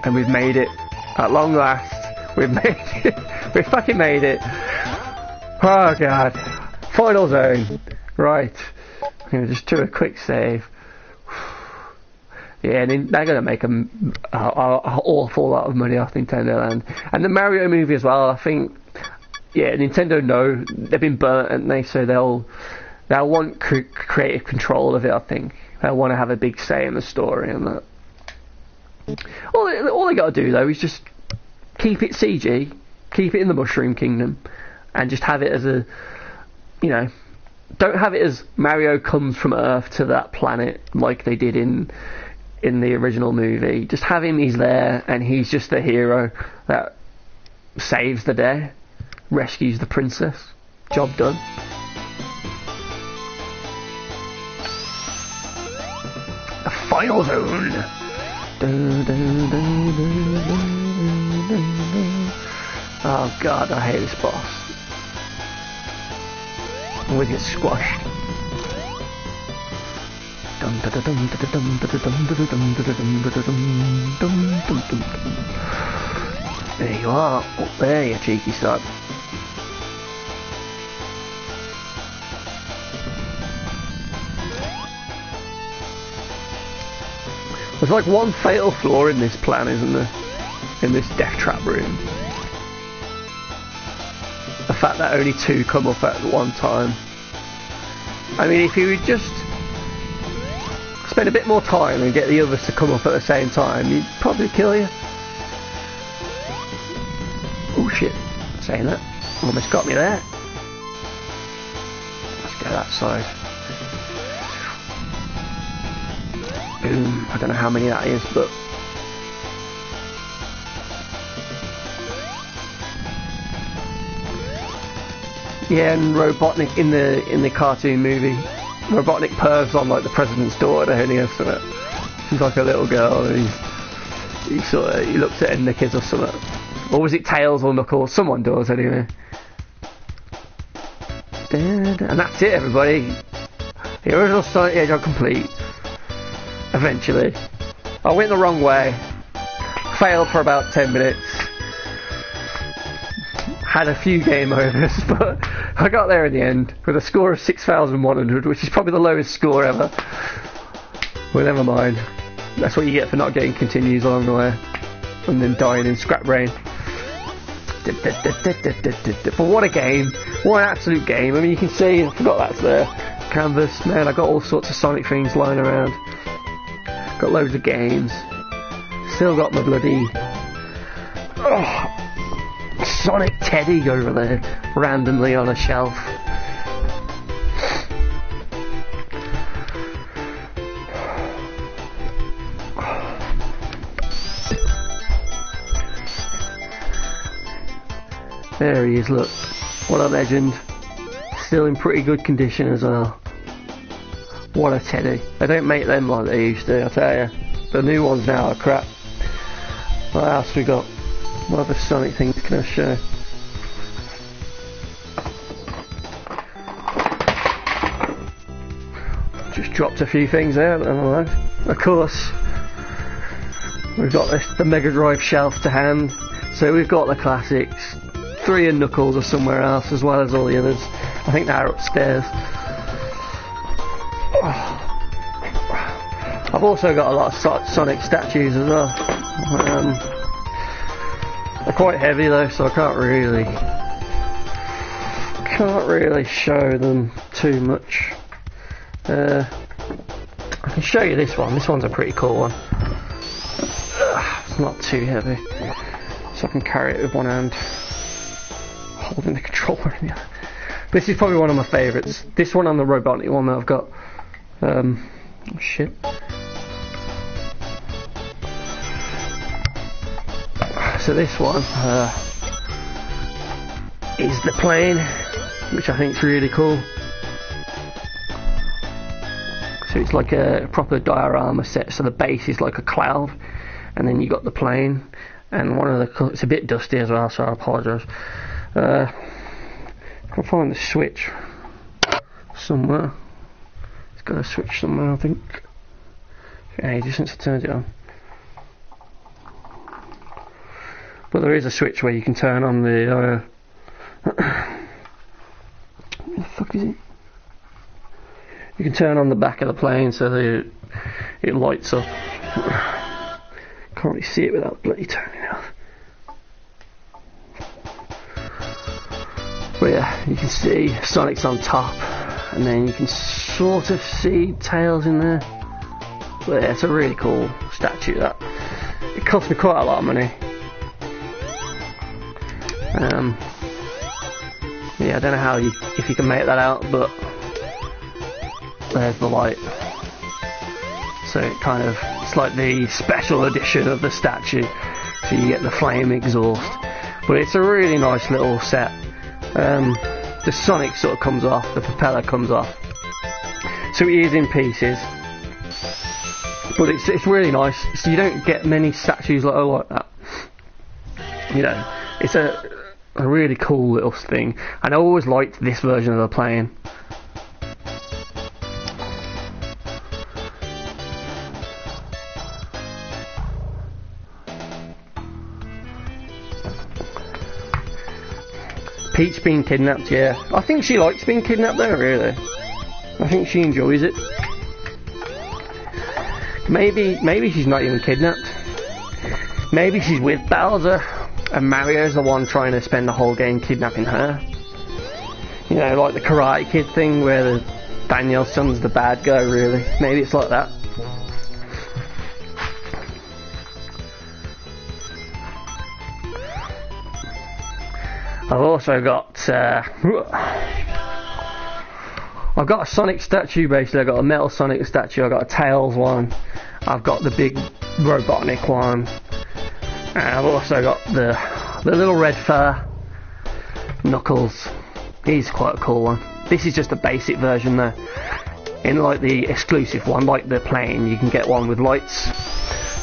And we've made it. At long last, we've made it. We fucking made it. Oh god. Final zone. Right. I'm going to just do a quick save. Yeah, and they're going to make an awful lot of money off Nintendo Land. And the Mario movie as well, I think... Yeah, Nintendo know they've been burnt, and so they'll want creative control of it, I think. They'll want to have a big say in the story and that. All they got to do, though, is just keep it CG, keep it in the Mushroom Kingdom, and just have it as a... You know... Don't have it as Mario comes from Earth to that planet like they did in the original movie. Just have him, he's there, and he's just the hero that saves the day, rescues the princess. Job done. The final zone. Oh god, I hate this boss. Always get squashed. There you are, up there, you cheeky sod. There's like one fatal flaw in this plan, isn't there? In this death trap room. The fact that only two come up at one time. I mean, if you would just spend a bit more time and get the others to come up at the same time, you'd probably kill you. Oh shit, saying that. Almost got me there. Let's go that side. Boom. I don't know how many that is, but... Yeah, and Robotnik in the cartoon movie, Robotnik pervs on like the president's daughter, and he has something. She's like a little girl, and he looks at her knickers or something. Or was it Tails or Knuckles? Someone does anyway. And that's it, everybody. The original Sonic the Hedgehog complete. Eventually, I went the wrong way. Failed for about 10 minutes. Had a few game overs, but I got there in the end with a score of 6,100, which is probably the lowest score ever. Well, never mind. That's what you get for not getting continues along the way, and then dying in scrap brain. But what a game! What an absolute game! I mean, you can see, I forgot that's there. Canvas, man. I got all sorts of Sonic things lying around. Got loads of games. Still got my bloody Sonic Teddy over there, randomly on a shelf. There he is, look. What a legend. Still in pretty good condition as well. What a Teddy. They don't make them like they used to, I tell you. The new ones now are crap. What else we got? What other Sonic things can I show? Just dropped a few things there, but I don't know. Of course, we've got the Mega Drive shelf to hand, so we've got the classics. 3 and Knuckles are somewhere else, as well as all the others. I think they're upstairs. I've also got a lot of Sonic statues as well. They're quite heavy though, so I can't really show them too much. I can show you this one. This one's a pretty cool one. It's not too heavy, so I can carry it with one hand, holding the controller in the other. This is probably one of my favourites. This one and the robotic one that I've got. Oh shit. So this one is the plane, which I think is really cool. So it's like a proper diorama set. So the base is like a cloud, and then you got the plane, and one of the it's a bit dusty as well, so I apologise. I can find the switch somewhere. It's got a switch somewhere, I think. Ages since I turned it on. But there is a switch where you can turn on the what the fuck is it? You can turn on the back of the plane so that it lights up. Can't really see it without bloody turning it off. But yeah, you can see Sonic's on top, and then you can sort of see Tails in there. But yeah, it's a really cool statue that. It cost me quite a lot of money. Yeah, I don't know if you can make that out, but there's the light. So it's like the special edition of the statue. So you get the flame exhaust. But it's a really nice little set. The Sonic sort of comes off, the propeller comes off. So it is in pieces. But it's really nice. So you don't get many statues like that. You know, it's a really cool little thing, and I always liked this version of the plane. Peach being kidnapped, yeah. I think she likes being kidnapped though, really. I think she enjoys it. Maybe she's not even kidnapped. Maybe she's with Bowser, and Mario's the one trying to spend the whole game kidnapping her. You know, like the Karate Kid thing where Danielson's the bad guy, really. Maybe it's like that. I've also got I've got a Sonic statue, basically. I've got a metal Sonic statue, I've got a Tails one, I've got the big Robotnik one, and I've also got the little red fur Knuckles. He's quite a cool one. This is just a basic version though. In like the exclusive one, like the plane, you can get one with lights.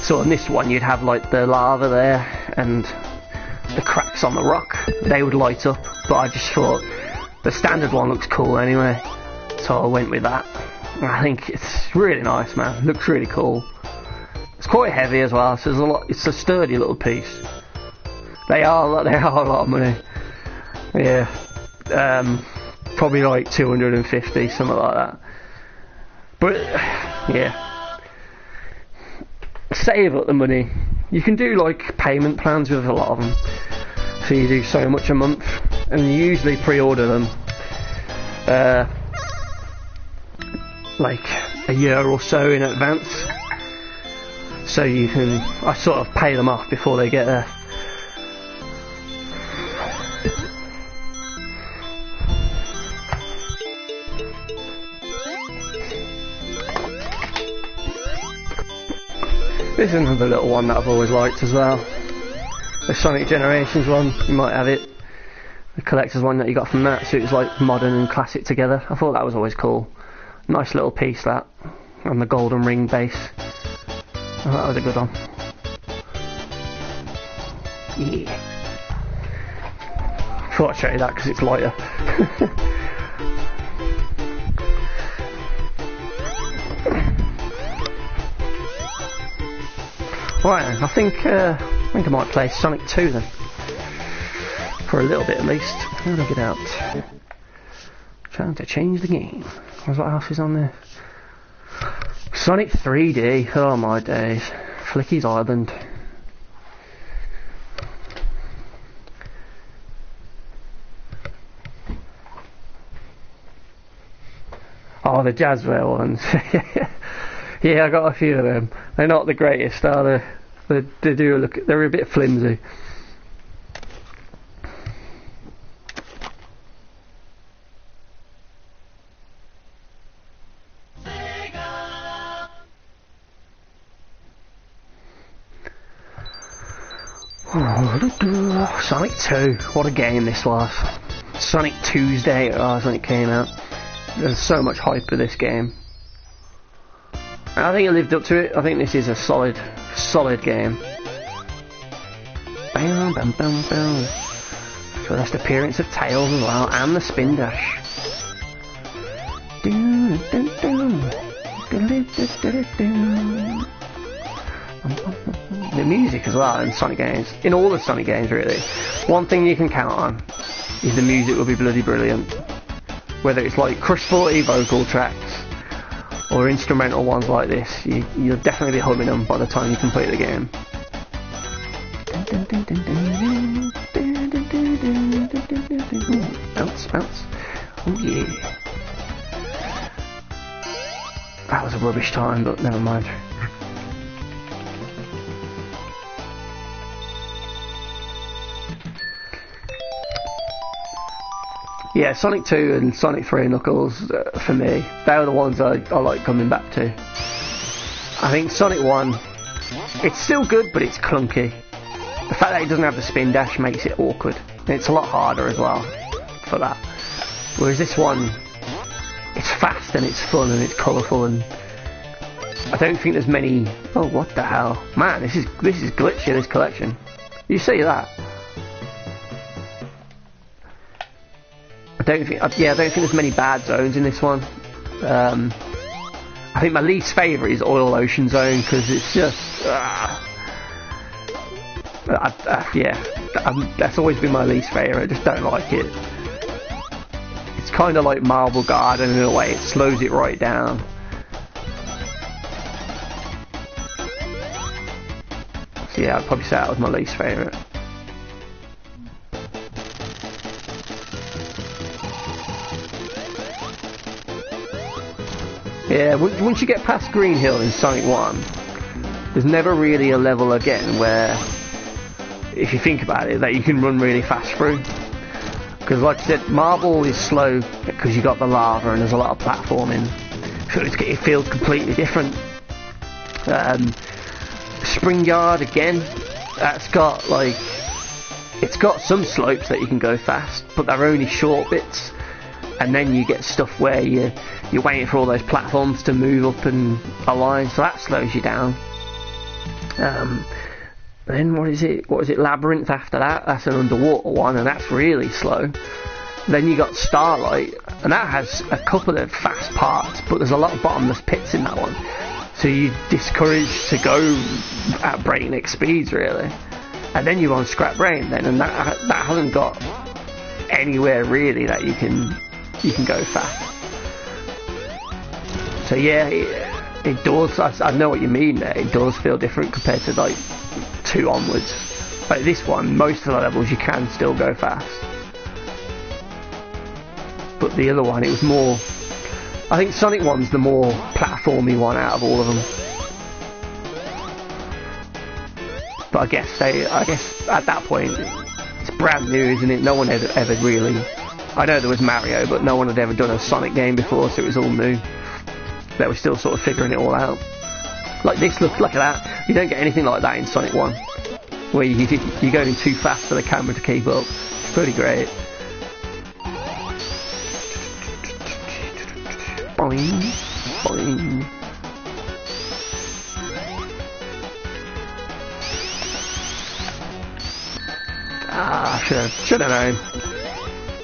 So on this one you'd have like the lava there and the cracks on the rock. They would light up, but I just thought the standard one looks cool anyway, so I went with that. I think it's really nice, man. It looks really cool. It's quite heavy as well, so there's a lot. It's a sturdy little piece. They are a lot of money. Yeah, probably like 250, something like that. But yeah, save up the money. You can do like payment plans with a lot of them. So you do so much a month, and you usually pre-order them like a year or so in advance. So you can, I sort of pay them off before they get there. This is another little one that I've always liked as well. The Sonic Generations one, you might have it. The collector's one that you got from that, so it was like modern and classic together. I thought that was always cool. Nice little piece that, on the golden ring base. Oh, that was a good one. Yeah. Thought I'd show you that because it's lighter. Right, I think I might play Sonic 2 then. For a little bit at least. How do I get out? Trying to change the game. What else is on there? Sonic 3D. Oh my days. Flicky's Island. Oh, the Jazzware ones. Yeah, I got a few of them. They're not the greatest, are they? They do look. They're a bit flimsy. Sonic 2, what a game this was. Sonic Tuesday, when it came out. There's so much hype for this game. And I think it lived up to it. I think this is a solid game. Bam, bam, bam, bam. First appearance of Tails as well, and the spin dash. The music as well in Sonic games, in all the Sonic games really. One thing you can count on is the music will be bloody brilliant. Whether it's like Crush 40 vocal tracks or instrumental ones like this, you'll definitely be humming them by the time you complete the game. Bounce, bounce. Oh yeah. That was a rubbish time, but never mind. Yeah, Sonic 2 and Sonic 3 and Knuckles, for me, they were the ones I like coming back to. I think Sonic 1, it's still good, but it's clunky. The fact that it doesn't have the spin dash makes it awkward. And it's a lot harder as well for that. Whereas this one, it's fast and it's fun and it's colourful, and I don't think there's many... Oh, what the hell? Man, this is glitchy, this collection. You see that? I don't think there's many bad zones in this one. I think my least favourite is Oil Ocean Zone because it's just that's always been my least favourite. I just don't like it. It's kind of like Marble Garden in a way. It slows it right down. So yeah, I'd probably say that was my least favourite. Yeah, once you get past Green Hill in Sonic 1, there's never really a level again where, if you think about it, that you can run really fast through. Because like I said, Marble is slow because you got the lava and there's a lot of platforming, so it feels completely different. Spring Yard again, that's got it's got some slopes that you can go fast, but they're only short bits. And then you get stuff where you're waiting for all those platforms to move up and align, so that slows you down. Then what is it? Labyrinth after that? That's an underwater one, and that's really slow. Then you got Starlight, and that has a couple of fast parts, but there's a lot of bottomless pits in that one. So you're discouraged to go at breakneck speeds, really. And then you're on Scrap Brain then, and that hasn't got anywhere really that you can go fast. So yeah, it does. I know what you mean there. It does feel different compared to 2 onwards. Like this one, most of the levels you can still go fast. But the other one, it was more... I think Sonic 1's the more platformy one out of all of them. But I guess at that point, it's brand new, isn't it? No one had ever really... I know there was Mario, but no one had ever done a Sonic game before, so it was all new. They were still sort of figuring it all out. Like this, look at that. You don't get anything like that in Sonic 1, where you're going too fast for the camera to keep up. It's pretty great. Boing, boing. Ah, should have known.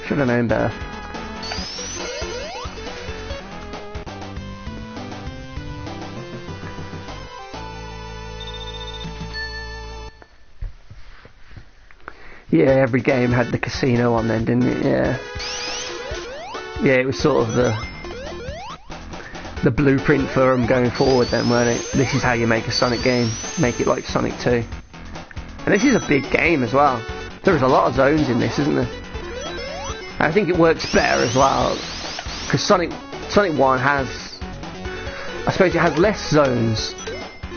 Should have known better. Yeah, every game had the casino on then, didn't it? Yeah. Yeah, it was sort of the blueprint for them going forward then, weren't it? This is how you make a Sonic game. Make it like Sonic 2. And this is a big game as well. There's a lot of zones in this, isn't there? And I think it works better as well. Because Sonic 1 has... I suppose it has less zones,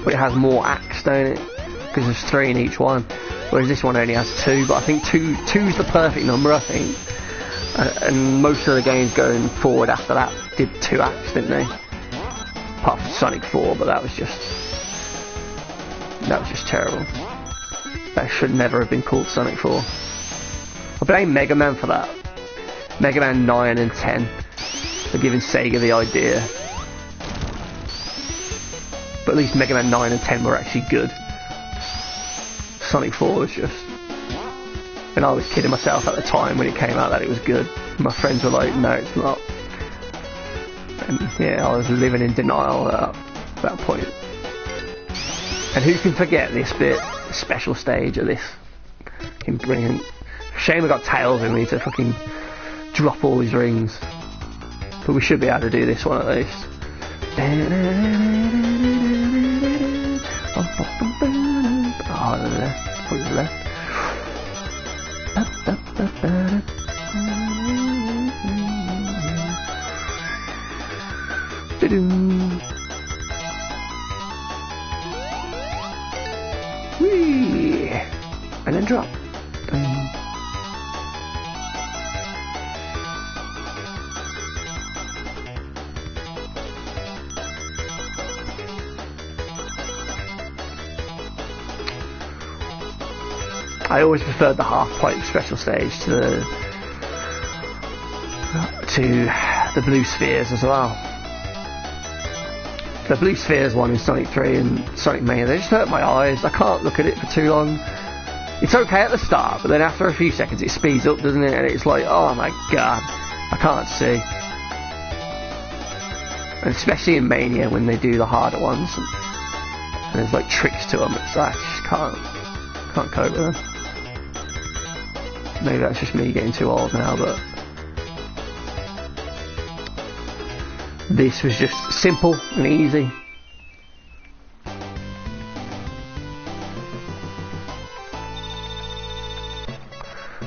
but it has more acts, don't it? Because there's 3 in each one. Whereas this one only has 2, but I think two's the perfect number, I think. And most of the games going forward after that did 2 acts, didn't they? Apart from Sonic 4, but that was just terrible. That should never have been called Sonic 4. I blame Mega Man for that. Mega Man 9 and 10 for giving Sega the idea. But at least Mega Man 9 and 10 were actually good. Sonic 4 was just... And I was kidding myself at the time when it came out that it was good. My friends were like, no, it's not. And yeah, I was living in denial at that point. And who can forget this bit, special stage of this? Fucking brilliant. Shame we got Tails in me to fucking drop all his rings. But we should be able to do this one at least. Oh, the left. Put the left. Whee! And then drop. I always preferred the half-pipe special stage to the blue spheres as well. The blue spheres one in Sonic 3 and Sonic Mania, they just hurt my eyes. I can't look at it for too long. It's okay at the start, but then after a few seconds it speeds up, doesn't it? And it's like, oh my god, I can't see. And especially in Mania when they do the harder ones, and there's like tricks to them, it's like, I just can't cope with them. Maybe that's just me getting too old now, but this was just simple and easy.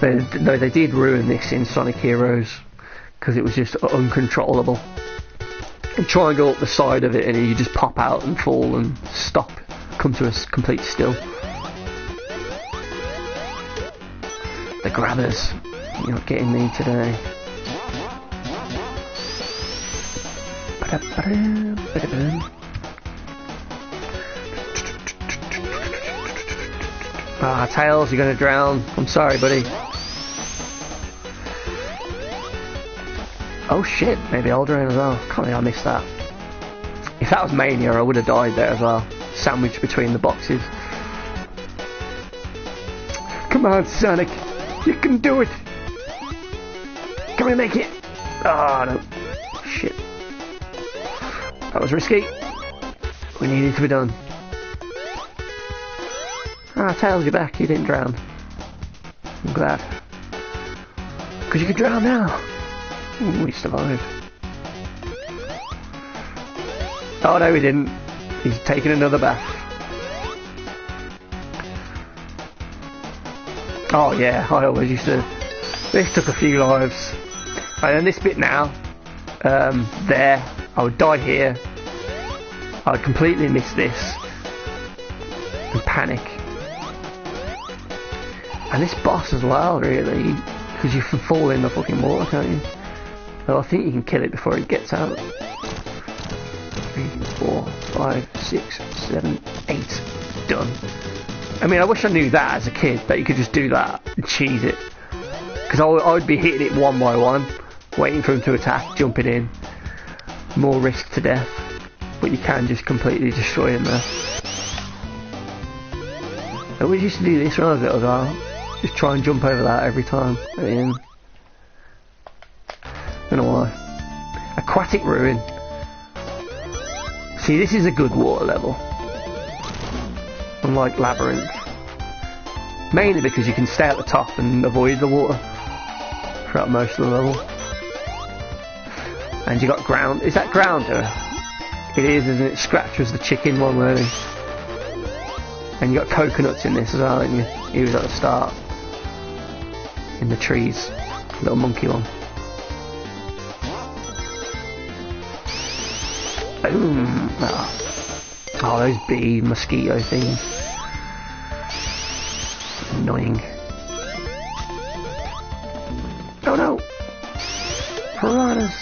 They did ruin this in Sonic Heroes because it was just uncontrollable. You try and go up the side of it and you just pop out and fall and stop, come to a complete still. The grabbers, you're not getting me today. Ah, Tails, you're gonna drown. I'm sorry, buddy. Oh shit, maybe I'll drown as well. Can't believe I missed that. If that was Mania, I would have died there as well. Sandwiched between the boxes. Come on, Sonic. You can do it! Can we make it? Oh no. Shit. That was risky. We needed to be done. Ah, Tails, you're back. You didn't drown. I'm glad. Because you could drown now. Ooh, we survived. Oh no, we didn't. He's taking another bath. Oh yeah, I always used to... This took a few lives. And then this bit now, there, I would die here. I would completely miss this. And panic. And this boss as well, really. Because you can fall in the fucking water, can't you? Well, I think you can kill it before it gets out. 3, 4, 5, 6, 7, 8. Done. I mean, I wish I knew that as a kid, that you could just do that and cheese it. Because I would be hitting it one by one, waiting for him to attack, jumping in. More risk to death. But you can just completely destroy him there. I always used to do this when I was little as well. Just try and jump over that every time at the end. Don't know why. Aquatic Ruin. See, this is a good water level. Unlike Labyrinth. Mainly because you can stay at the top and avoid the water throughout most of the level. And you got ground. Is that grounder? It is, isn't it? Scratch was the chicken one, really. And you got coconuts in this as well, didn't you? He was at the start. In the trees. Little monkey one. Boom! Oh, those bee mosquito things. Annoying. Oh no! Piranhas!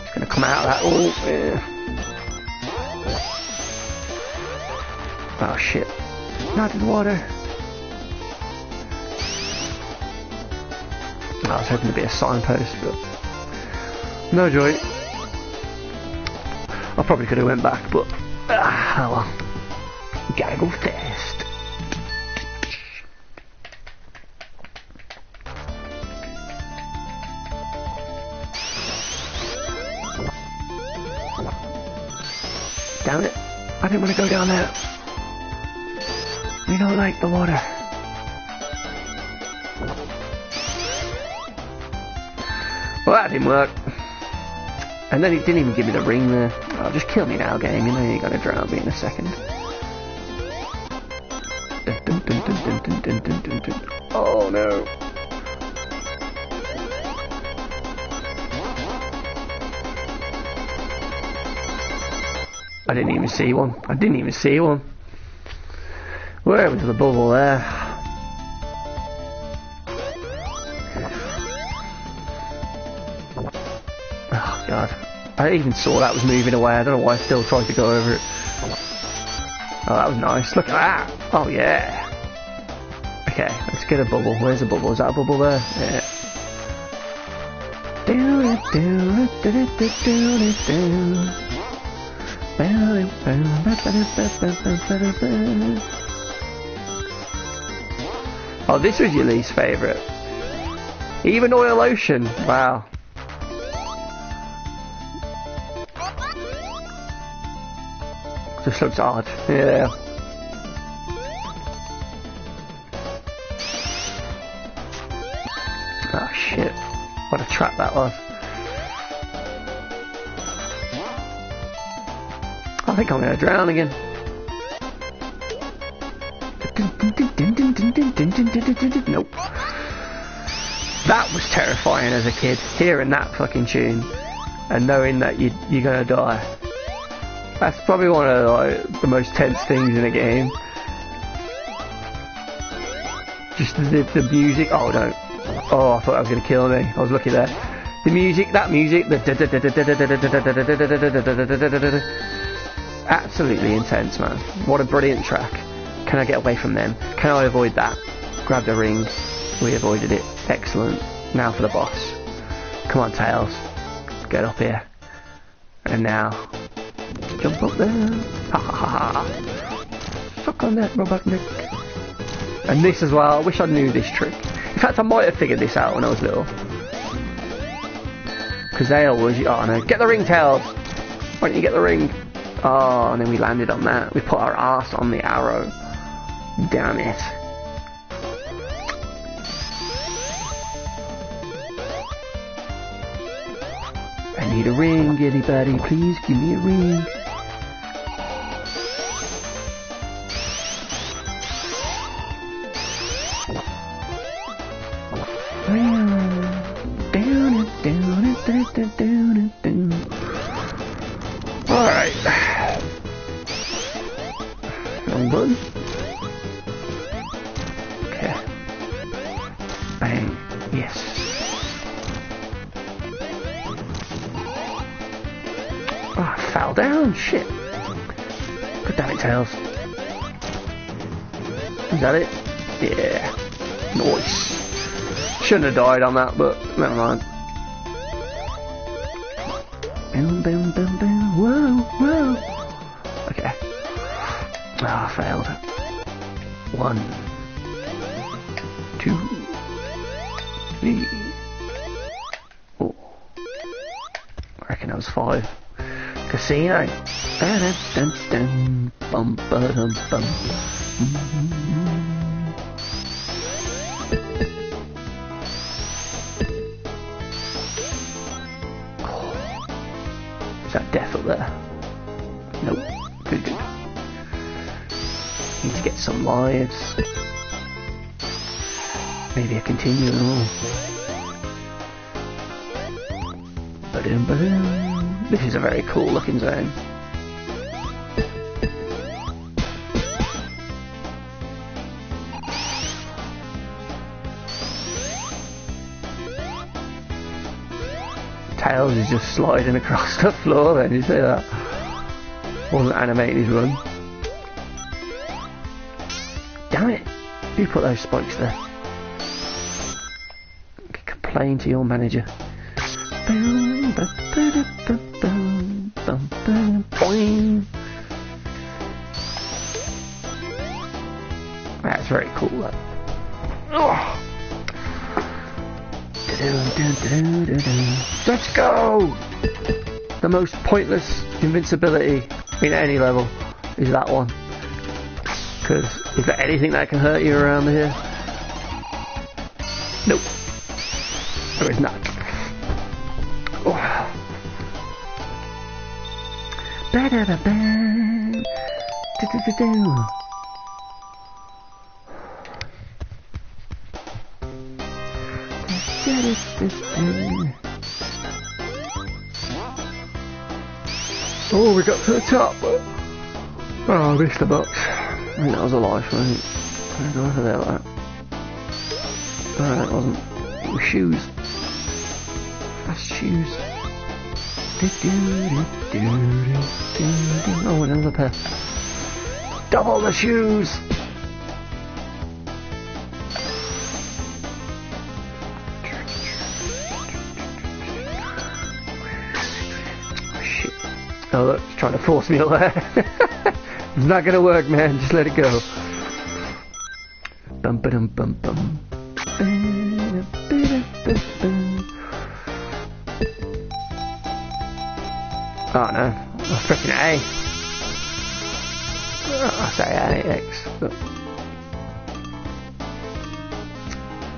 It's gonna come out of that. Oh, yeah. Oh shit. Not in the water. I was hoping to be a signpost, but no joy. I probably could have went back, but oh well. Gotta go fast. Damn it! I didn't want to go down there. We don't like the water. Well, that didn't work. And then it didn't even give me the ring there. Oh, just kill me now, game. You know you're gonna drown me in a second. Oh no. I didn't even see one. I didn't even see one. Where was the bubble there? Oh god. I even saw that was moving away. I don't know why I still tried to go over it. Oh, that was nice. Look at that. Oh yeah. Okay, let's get a bubble. Where's the bubble? Is that a bubble there? Yeah. Oh, this was your least favourite. Even Oil Ocean. Wow. This looks odd. Yeah. Oh shit. What a trap that was. I think I'm gonna drown again. Nope. That was terrifying as a kid, hearing that fucking tune and knowing that you're gonna die. That's probably one of the most tense things in a game. Just the music. Oh no. Oh, I thought I was gonna kill me. I was lucky there. The music, that music, absolutely intense, man. What a brilliant track. Can I get away from them? Can I avoid that? Grab the ring. We avoided it. Excellent. Now for the boss. Come on, Tails. Get up here. And now, jump up there. Ha ha ha ha. Suck on that, Robotnik. And this as well. I wish I knew this trick. In fact, I might have figured this out when I was little. Because they always... Oh no. Get the ring, Tails. Why don't you get the ring? Oh, and then we landed on that. We put our ass on the arrow. Damn it. I need a ring, anybody, please give me a ring. Alright. Wrong button. Okay. Bang. Yes. Oh, I fell down. Shit. God damn it, Tails. Is that it? Yeah. Nice. Shouldn't have died on that, but never mind. Boom, boom, boom, boom. Whoa, whoa. Okay. Ah, failed. 1, 2, 3, 4. I reckon that was 5. Casino. Dun, dun, dun, bum, ba-dum, bum. Is that death up there? Nope. Good, good. Need to get some lives. Maybe a continual. Ba-dum, ba-dum. This is a very cool looking zone. Tails is just sliding across the floor then, you see that? Wasn't animating his run. Damn it! Who put those spikes there? Complain to your manager. Boing. That's very cool, that. Oh. Let's go! The most pointless invincibility in any level is that one. Because is there anything that can hurt you around here? Nope. There is not. Oh. Oh, we got to the top. Oh, I missed the box. I think that was a life, I think. I'm going over there like that. No, it wasn't. It was shoes. Fast shoes. Oh, another pair. Double the shoes! Oh look, it's trying to force me away. It's not gonna work, man, just let it go. Bum ba dum bum bum. Oh no, I'm freaking A. Oh, I say A, X, but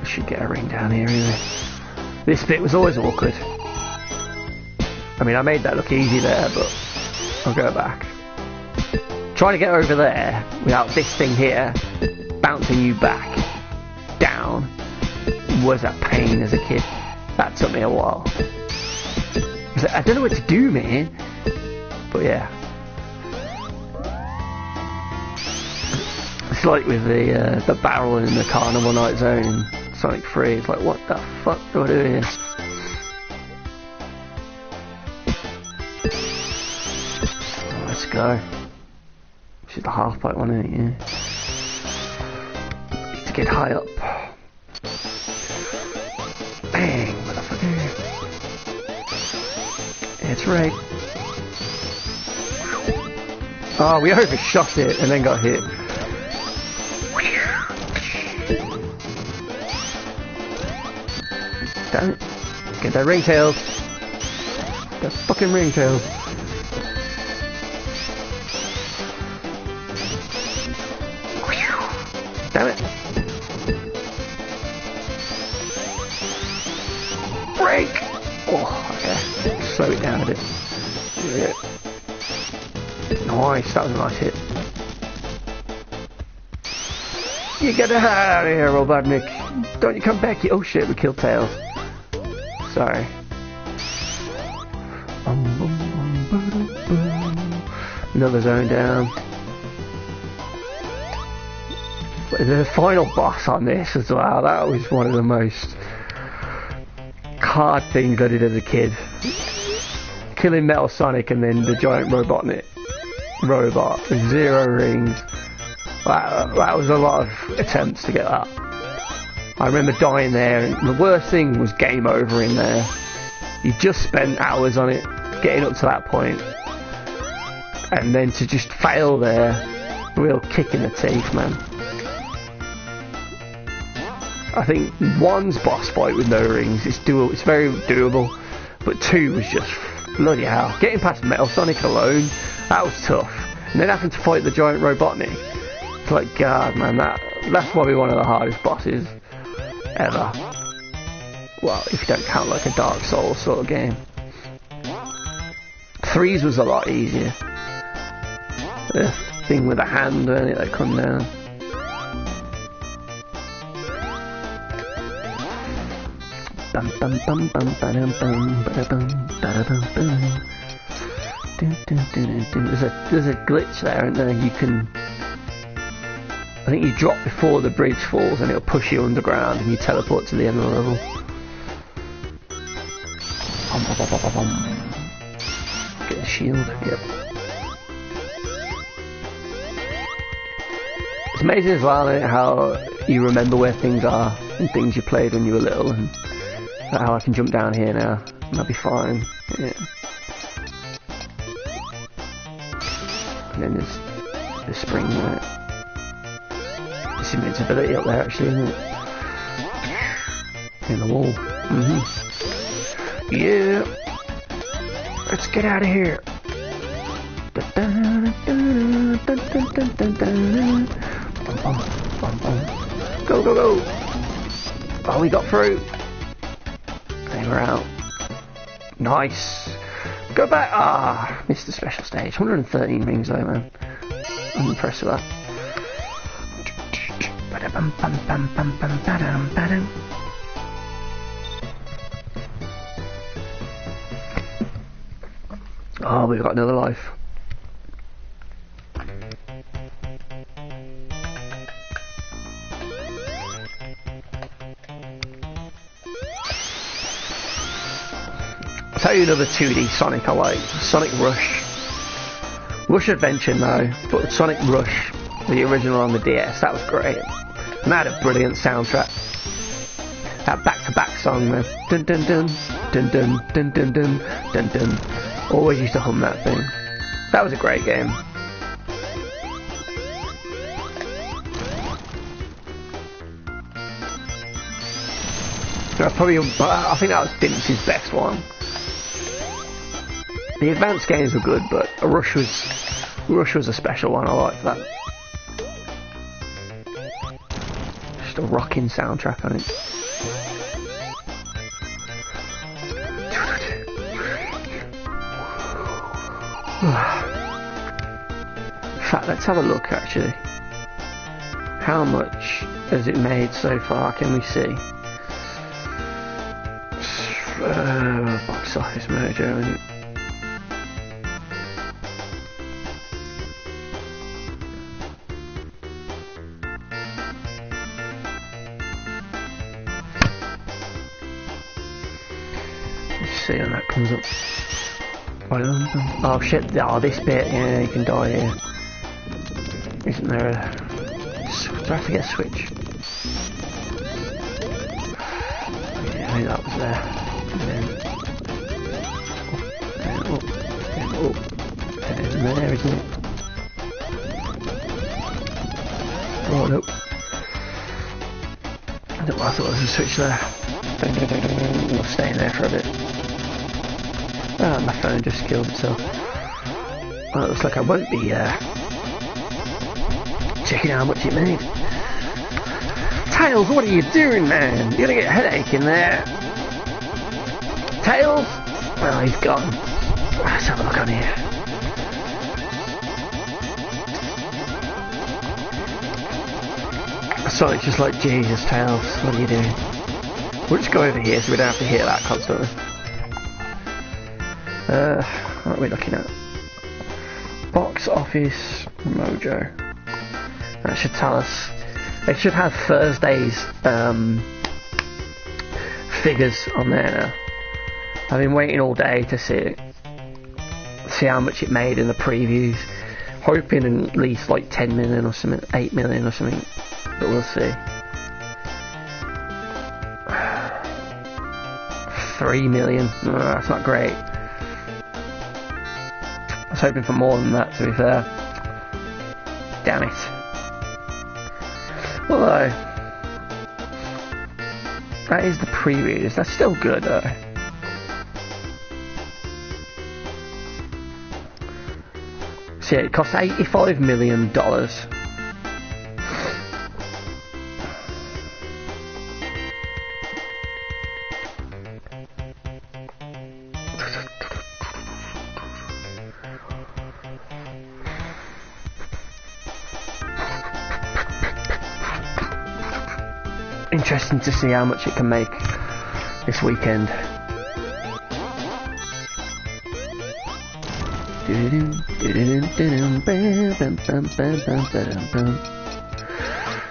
I should get a ring down here anyway. This bit was always awkward. I mean, I made that look easy there, but I'll go back. Trying to get over there without this thing here bouncing you back down was a pain as a kid. That took me a while. I don't know what to do, man. But yeah. It's like with the barrel in the Carnival Night Zone in Sonic 3. It's like, what the fuck do I do here? Let's go. This is the half pipe one, isn't it? Yeah. Need to get high up. Bang, motherfucker. It's right. Oh, we overshot it and then got hit. Damn it. Get that ringtail. That fucking ringtail. Damn it. Break! Oh, okay. Slow it down a bit. Yeah. Nice, that was a nice hit. You get the hell out of here, Robotnik. Don't you come back here. Oh shit, we killed Tails. Sorry. Another zone down. The final boss on this as well, that was one of the most hard things I did as a kid. Killing Metal Sonic and then the giant robot with 0 rings. That was a lot of attempts to get that. I remember dying there, and the worst thing was game over in there. You just spent hours on it, getting up to that point, and then to just fail there real kick in the teeth, man. I think 1's boss fight with no rings is doable. It's very doable, but 2 was just bloody hell. Getting past Metal Sonic alone, that was tough. And then having to fight the giant Robotnik, it's like, God, man, that's probably one of the hardest bosses ever. Well, if you don't count like a Dark Souls sort of game. 3's was a lot easier. The thing with the hand and it that come down. Bum bum bum bum ba-dum bum ba-da-bum ba-da-bum bum. There's a glitch there, and then you can. I think you drop before the bridge falls, and it'll push you underground, and you teleport to the end of the level. Get the shield. Yep. It's amazing as well, isn't it, how you remember where things are and things you played when you were little, and how I can jump down here now and I'll be fine. Yeah. And then there's the spring there. There's invincibility up there actually, isn't it? In the wall. Yeah. Let's get out of here. Go, go, go. Oh, we got through. Okay, we're out. Nice. Go back. Ah, missed the special stage. 113 rings though, man. I'm impressed with that. Oh, we've got another life. I'll tell you another 2D Sonic I like. Sonic Rush. Rush Adventure no, but Sonic Rush, the original on the DS, that was great. And that had a brilliant soundtrack. That back-to-back song, man. Dun dun dun, dun dun dun dun dun dun dun. Always used to hum that thing. That was a great game. I think that was Dintz's best one. The advanced games were good, but Rush was a special one. I liked that. Just a rocking soundtrack on it. In fact, let's have a look actually. How much has it made so far? Can we see? Box office mojo. Let's see when that comes up. Oh shit, oh this bit, yeah, you can die here. Isn't there a... Do I have to get a switch? Yeah, I think that was there. And then... There's there, isn't it? Oh, nope. I thought there was a switch there. We'll stay in there for a bit. Oh, my phone just killed itself. Well, it looks like I won't be checking how much it made. Tails, what are you doing, man? You're gonna get a headache in there. Tails? Well, he's gone. Let's have a look on here. Sonic's just like, Jesus, Tails, what are you doing? We'll just go over here so we don't have to hear that constantly. What are we looking at? Box office mojo. That should tell us. It should have Thursday's figures on there now. I've been waiting all day to see how much it made in the previews. Hoping at least like 10 million or something, 8 million or something. But we'll see. 3 million. No, that's not great. I was hoping for more than that, to be fair. damn it. Although, that is the previews. That's still good though. So yeah, it costs $85 million. Interesting to see how much it can make this weekend.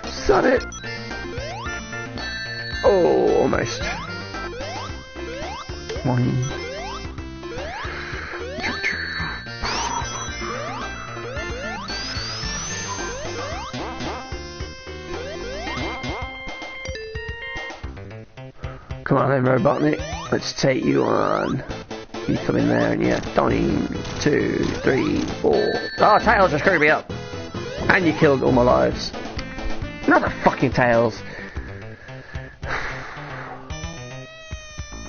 Son it! Oh, almost. One. Come on then, Robotnik. Let's take you on. You come in there and yeah, 1, 2, 3, 4. Oh, Tails just screwed me up. And you killed all my lives. Another fucking Tails.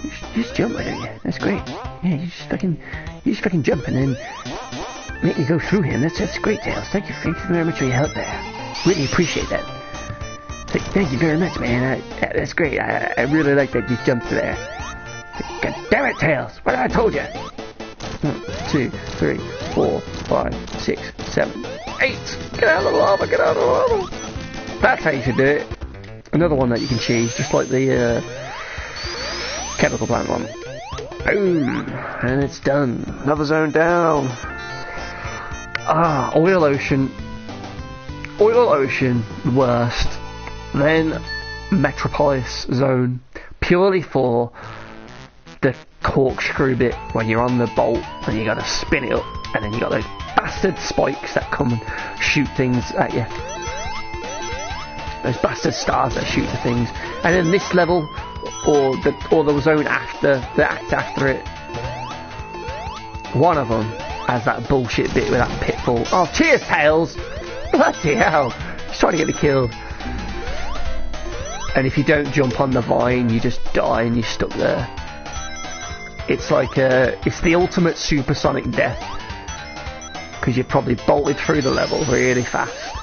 You just jump, don't you? That's great. Yeah, you just fucking jump and then make me go through him. That's great, Tails. Thank you very much for your help there. Really appreciate that. Thank you very much, man. That's great. I really like that you jumped there. God damn it, Tails! What have I told you? 1, 2, 3, 4, 5, 6, 7, 8. Get out of the lava! Get out of the lava! That's how you should do it. Another one that you can choose, just like the chemical plant one. Boom! And it's done. Another zone down. Ah, Oil Ocean. Oil Ocean, worst. Then Metropolis Zone, purely for the corkscrew bit when you're on the bolt and you gotta spin it up, and then you got those bastard spikes that come and shoot things at you. Those bastard stars that shoot the things. And then this level, or the zone after, the act after it, one of them has that bullshit bit with that pitfall. Oh, cheers, Tails! Bloody hell! Just trying to get me killed. And if you don't jump on the vine, you just die and you're stuck there. It's like it's the ultimate supersonic death, because you probably bolted through the level really fast,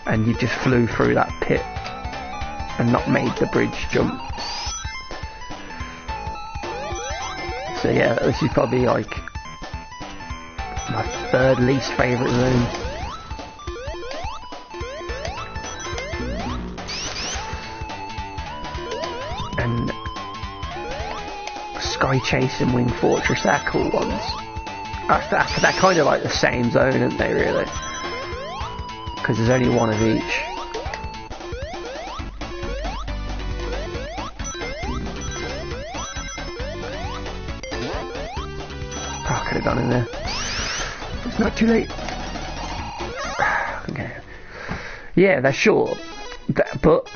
and you just flew through that pit and not made the bridge jump. So yeah, this is probably like my third least favourite zone. And Sky Chase and Wing Fortress, they're cool ones. They're kind of like the same zone, aren't they, really? Because there's only one of each. Oh, I could have gone in there. It's not too late. Okay. Yeah, they're short. But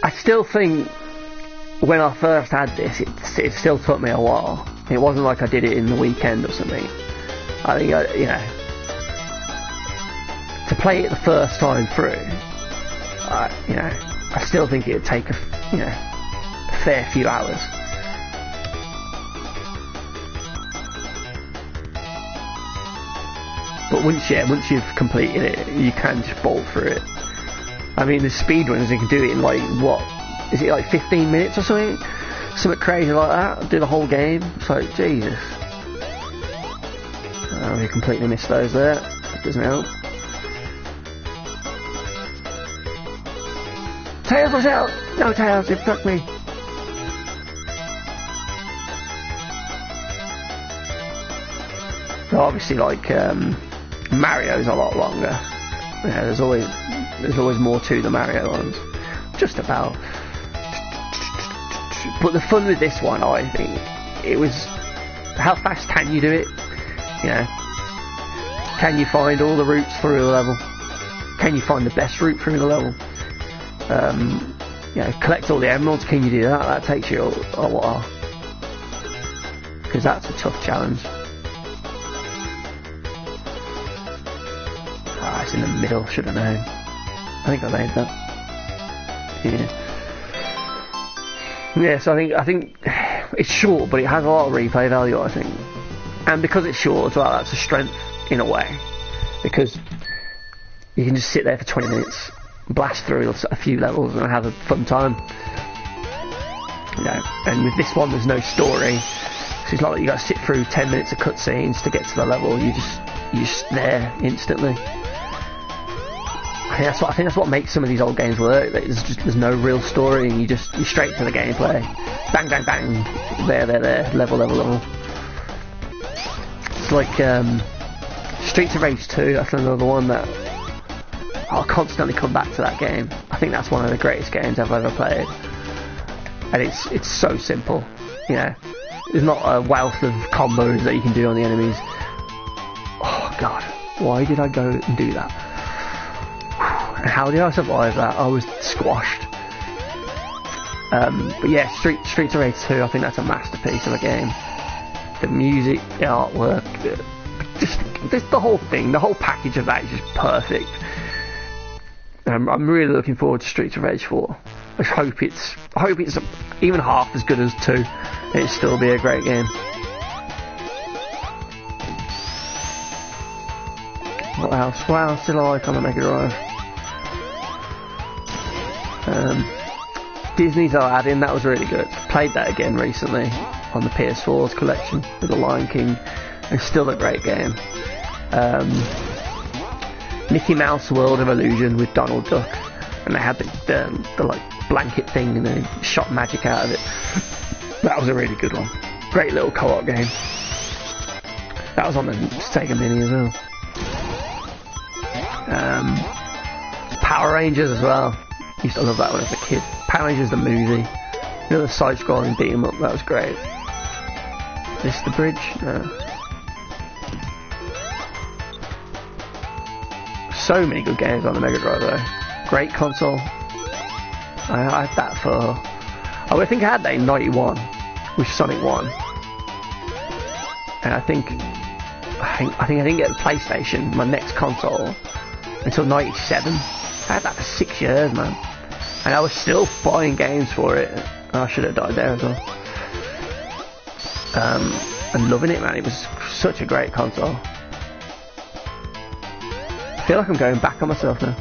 I still think when I first had this, it still took me a while. It wasn't like I did it in the weekend or something. I think, to play it the first time through, I still think it'd take a fair few hours. But once you've completed it, you can just bolt through it. I mean, the speedrunners, you can do it in like, what? Is it like 15 minutes or something? Something crazy like that? Do the whole game? It's like, Jesus. Oh, we completely missed those there. That doesn't help. Tails, watch out! No, Tails, it fucked me. So obviously, like, Mario's a lot longer. Yeah, there's always more to the Mario ones. Just about. But the fun with this one, I think, it was how fast can you do it? Can you find all the routes through the level? Can you find the best route through the level? Collect all the emeralds. Can you do that? That takes you a while, because that's a tough challenge. boss in the middle, should have known. I think I made that. Yeah, so I think it's short, but it has a lot of replay value, I think. And because it's short as well, that's a strength in a way. Because you can just sit there for 20 minutes, blast through a few levels and have a fun time. You know, and with this one there's no story. So it's not like you got to sit through 10 minutes of cutscenes to get to the level. You're just there instantly. I think that's what makes some of these old games work. There's no real story, and you're straight to the gameplay. Bang, bang, bang. There. Level. It's like Streets of Rage 2. That's another one that I'll constantly come back to. That game. I think that's one of the greatest games I've ever played. And it's so simple. You know, there's not a wealth of combos that you can do on the enemies. Oh God, why did I go and do that? And how did I survive that? I was squashed. But yeah, Streets of Rage 2, I think that's a masterpiece of a game. The music, the artwork, just the whole thing, the whole package of that is just perfect. I'm really looking forward to Streets of Rage 4. I hope it's even half as good as 2. It'll still be a great game. What else did I like on the Mega Drive? Disney's Aladdin, that was really good. Played that again recently on the PS4's collection with the Lion King. It's still a great game. Mickey Mouse World of Illusion with Donald Duck, and they had the like blanket thing and they shot magic out of it. That was a really good one. Great little co-op game. That was on the Sega Mini as well. Power Rangers as well. Used to love that when I was a kid. Power Rangers the movie. You know, the side-scrolling beat 'em up. That was great. This the bridge? No. So many good games on the Mega Drive though. Great console. I had that for... I think I had that in 91 with Sonic 1. And I think I didn't get the PlayStation, my next console, until 97. I had that for 6 years, man. And I was still buying games for it. I should have died there as well. And loving it, man. It was such a great console. I feel like I'm going back on myself now.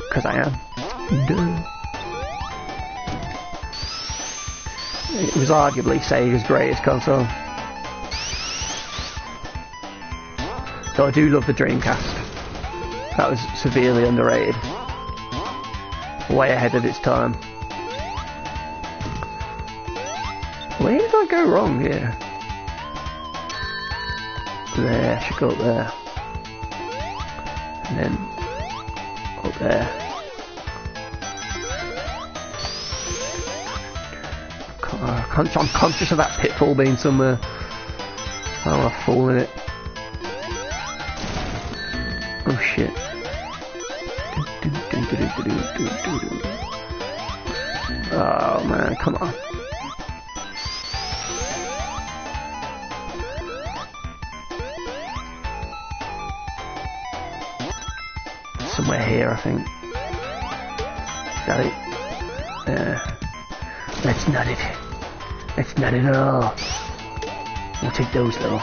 Because I am. It was arguably Sega's greatest console. Though I do love the Dreamcast. That was severely underrated. Way ahead of its time. Where did I go wrong here? There, I should go up there. And then up there. I'm conscious of that pitfall being somewhere. I don't want to fall in it. Oh shit. Oh man, come on. Somewhere here, I think. Got it? Yeah. That's not it. That's not it at all. We'll take those though.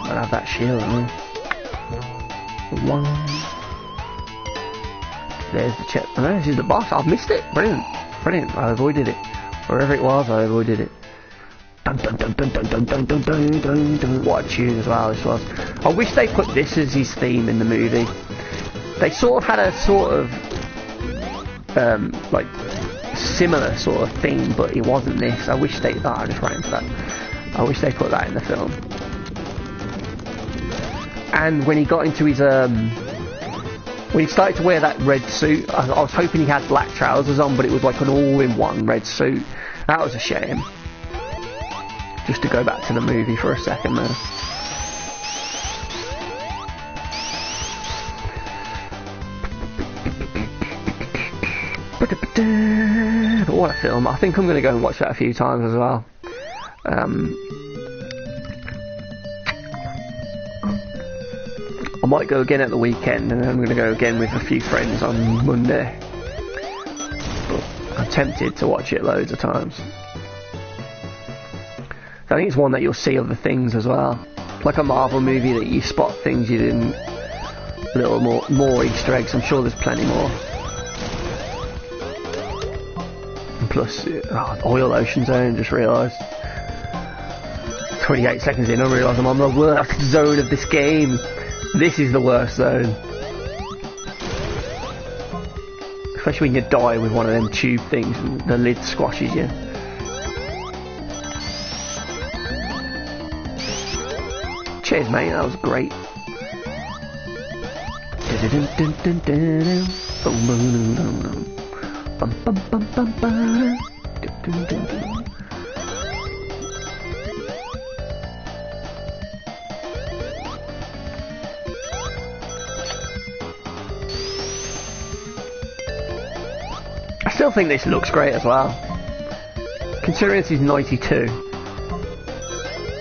I'll have that shield, haven't we? One. There's the chip. Oh, this is the boss. I've missed it. Brilliant. Brilliant. I avoided it. Wherever it was, I avoided it. Dun dun dun dun dun dun dun dun dun dun dun. What a tune as well this was. I wish they put this as his theme in the movie. They sort of had a sort of like similar sort of theme, but it wasn't this. I wish they... Oh, I just ran into that. I wish they put that in the film. And when he got into his when he started to wear that red suit, I was hoping he had black trousers on, but it was like an all-in-one red suit. That was a shame. Just to go back to the movie for a second there. what a film. I think I'm going to go and watch that a few times as well. I might go again at the weekend, and then I'm going to go again with a few friends on Monday. But I'm tempted to watch it loads of times. I think it's one that you'll see other things as well. Like a Marvel movie that you spot things you didn't. A little more Easter eggs. I'm sure there's plenty more. And plus, Oil Ocean Zone, just realised. 28 seconds in, I realise I'm on the worst zone of this game. This is the worst zone. Especially when you die with one of them tube things and the lid squashes you. Cheers, mate, that was great. I still think this looks great as well. Considering this is 92,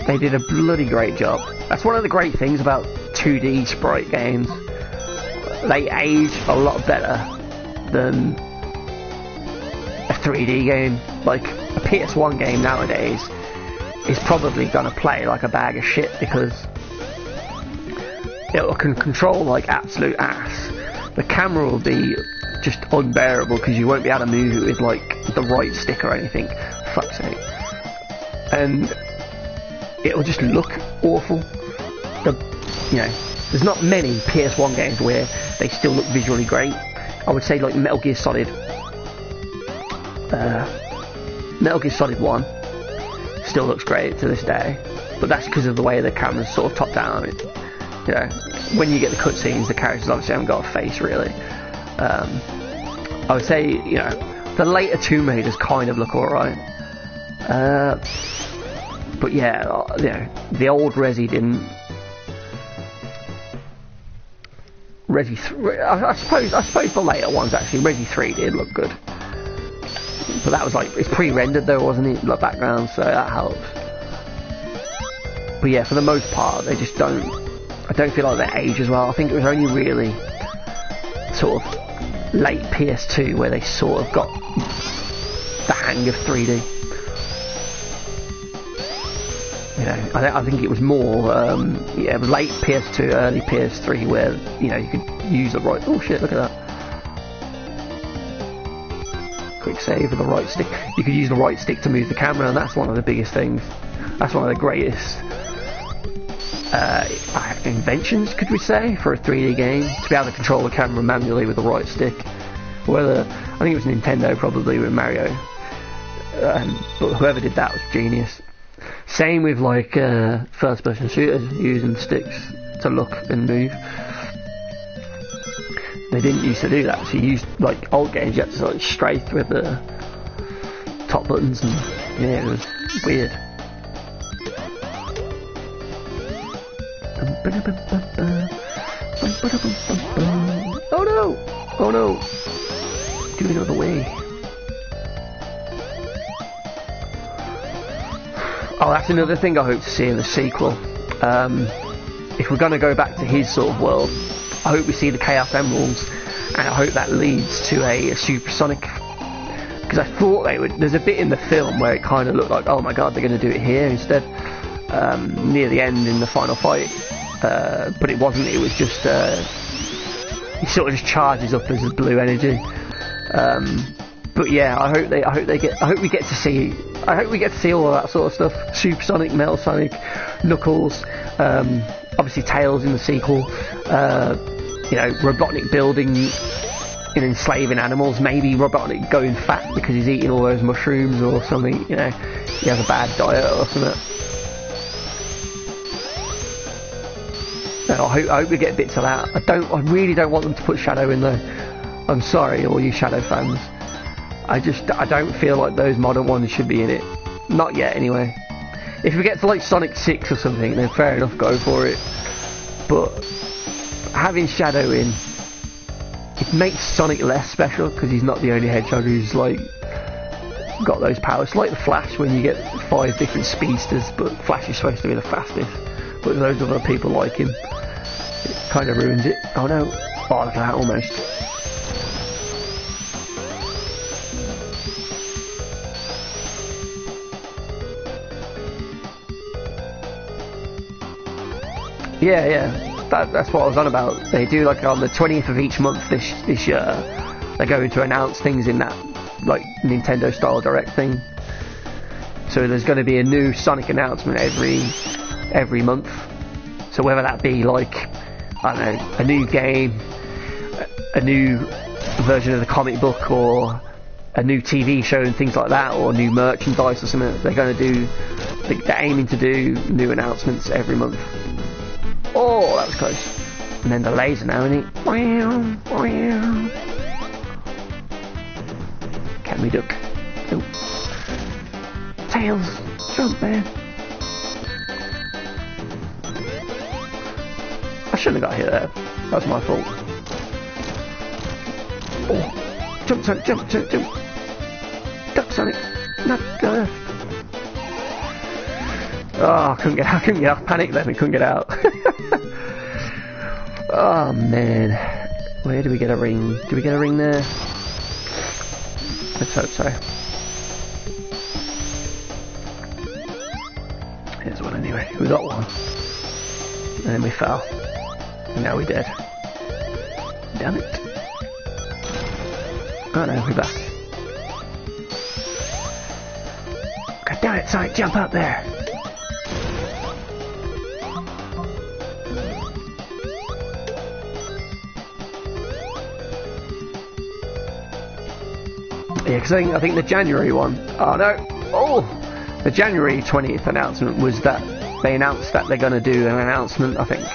they did a bloody great job. That's one of the great things about 2D sprite games. They age a lot better than a 3D game. Like a PS1 game nowadays is probably gonna play like a bag of shit because it can control like absolute ass. The camera will be just unbearable because you won't be able to move it with like the right stick or anything. Fuck's sake. And it'll just look awful. There's not many PS1 games where they still look visually great. I would say like Metal Gear Solid 1 still looks great to this day, but that's because of the way the camera's sort of top down. When you get the cutscenes, the characters obviously haven't got a face really. I would say the later Tomb Raiders kind of look alright, but the old Resi didn't. Resi 3, I suppose the later ones actually. Resi 3 did look good, but that was like, it's pre-rendered though, wasn't it? The background, so that helps. But yeah, for the most part, they just don't. I don't feel like they age as well. I think it was only really sort of late PS2 where they sort of got the hang of 3D. I think it was more, it was late PS2, early PS3 where, you could use the right, oh shit, look at that. Quick save with the right stick. You could use the right stick to move the camera, and that's one of the biggest things. That's one of the greatest inventions, could we say, for a 3D game, to be able to control the camera manually with the right stick. I think it was Nintendo probably with Mario, but whoever did that was genius. Same with like first person shooters using sticks to look and move. They didn't used to do that, so you used, like old games, you had to sort of strafe with the top buttons, and yeah, it was weird. Oh no! Oh no! Do it another way. Oh, that's another thing I hope to see in the sequel. If we're going to go back to his sort of world, I hope we see the Chaos Emeralds, and I hope that leads to a supersonic. Because I thought they would. There's a bit in the film where it kind of looked like, oh my god, they're going to do it here instead, near the end in the final fight. But it wasn't. It was just he sort of just charges up as a blue energy. But yeah, I hope we get to see all of that sort of stuff. Supersonic, Metal Sonic, Knuckles, obviously Tails in the sequel. Robotnik building and enslaving animals. Maybe Robotnik going fat because he's eating all those mushrooms or something. He has a bad diet or something. No, I hope we get bits of that. I really don't want them to put Shadow in though. I'm sorry, all you Shadow fans. I don't feel like those modern ones should be in it. Not yet, anyway. If we get to like Sonic 6 or something, then fair enough, go for it. But having Shadow in, it makes Sonic less special because he's not the only Hedgehog who's like got those powers. Like the Flash, when you get 5 different speedsters, but Flash is supposed to be the fastest. But those other people like him, it kind of ruins it. Oh no! Oh, look at that, almost. Yeah. That's what I was on about. They do like on the 20th of each month this year. They're going to announce things in that like Nintendo style Direct thing. So there's going to be a new Sonic announcement every month. So whether that be like, I don't know, a new game, a new version of the comic book, or a new TV show and things like that, or new merchandise or something, they're going to do. They're aiming to do new announcements every month. Oh, that was close. And then the laser now, isn't it? Can we duck? Nope. Tails, jump, man. I shouldn't have got hit there. That was my fault. Oh, jump, Sonic, jump. Duck, Sonic. Not left. Oh, I couldn't get out. Panic then, we couldn't get out. Oh, man. Where do we get a ring? Do we get a ring there? Let's hope so. Here's one anyway. We got one. And then we fell. And now we're dead. Damn it. Oh no, we're back. God damn it, Sonic, jump up there. Yeah, because I think the January one. Oh no! Oh, the January 20th announcement was that they announced that they're going to do an announcement. I think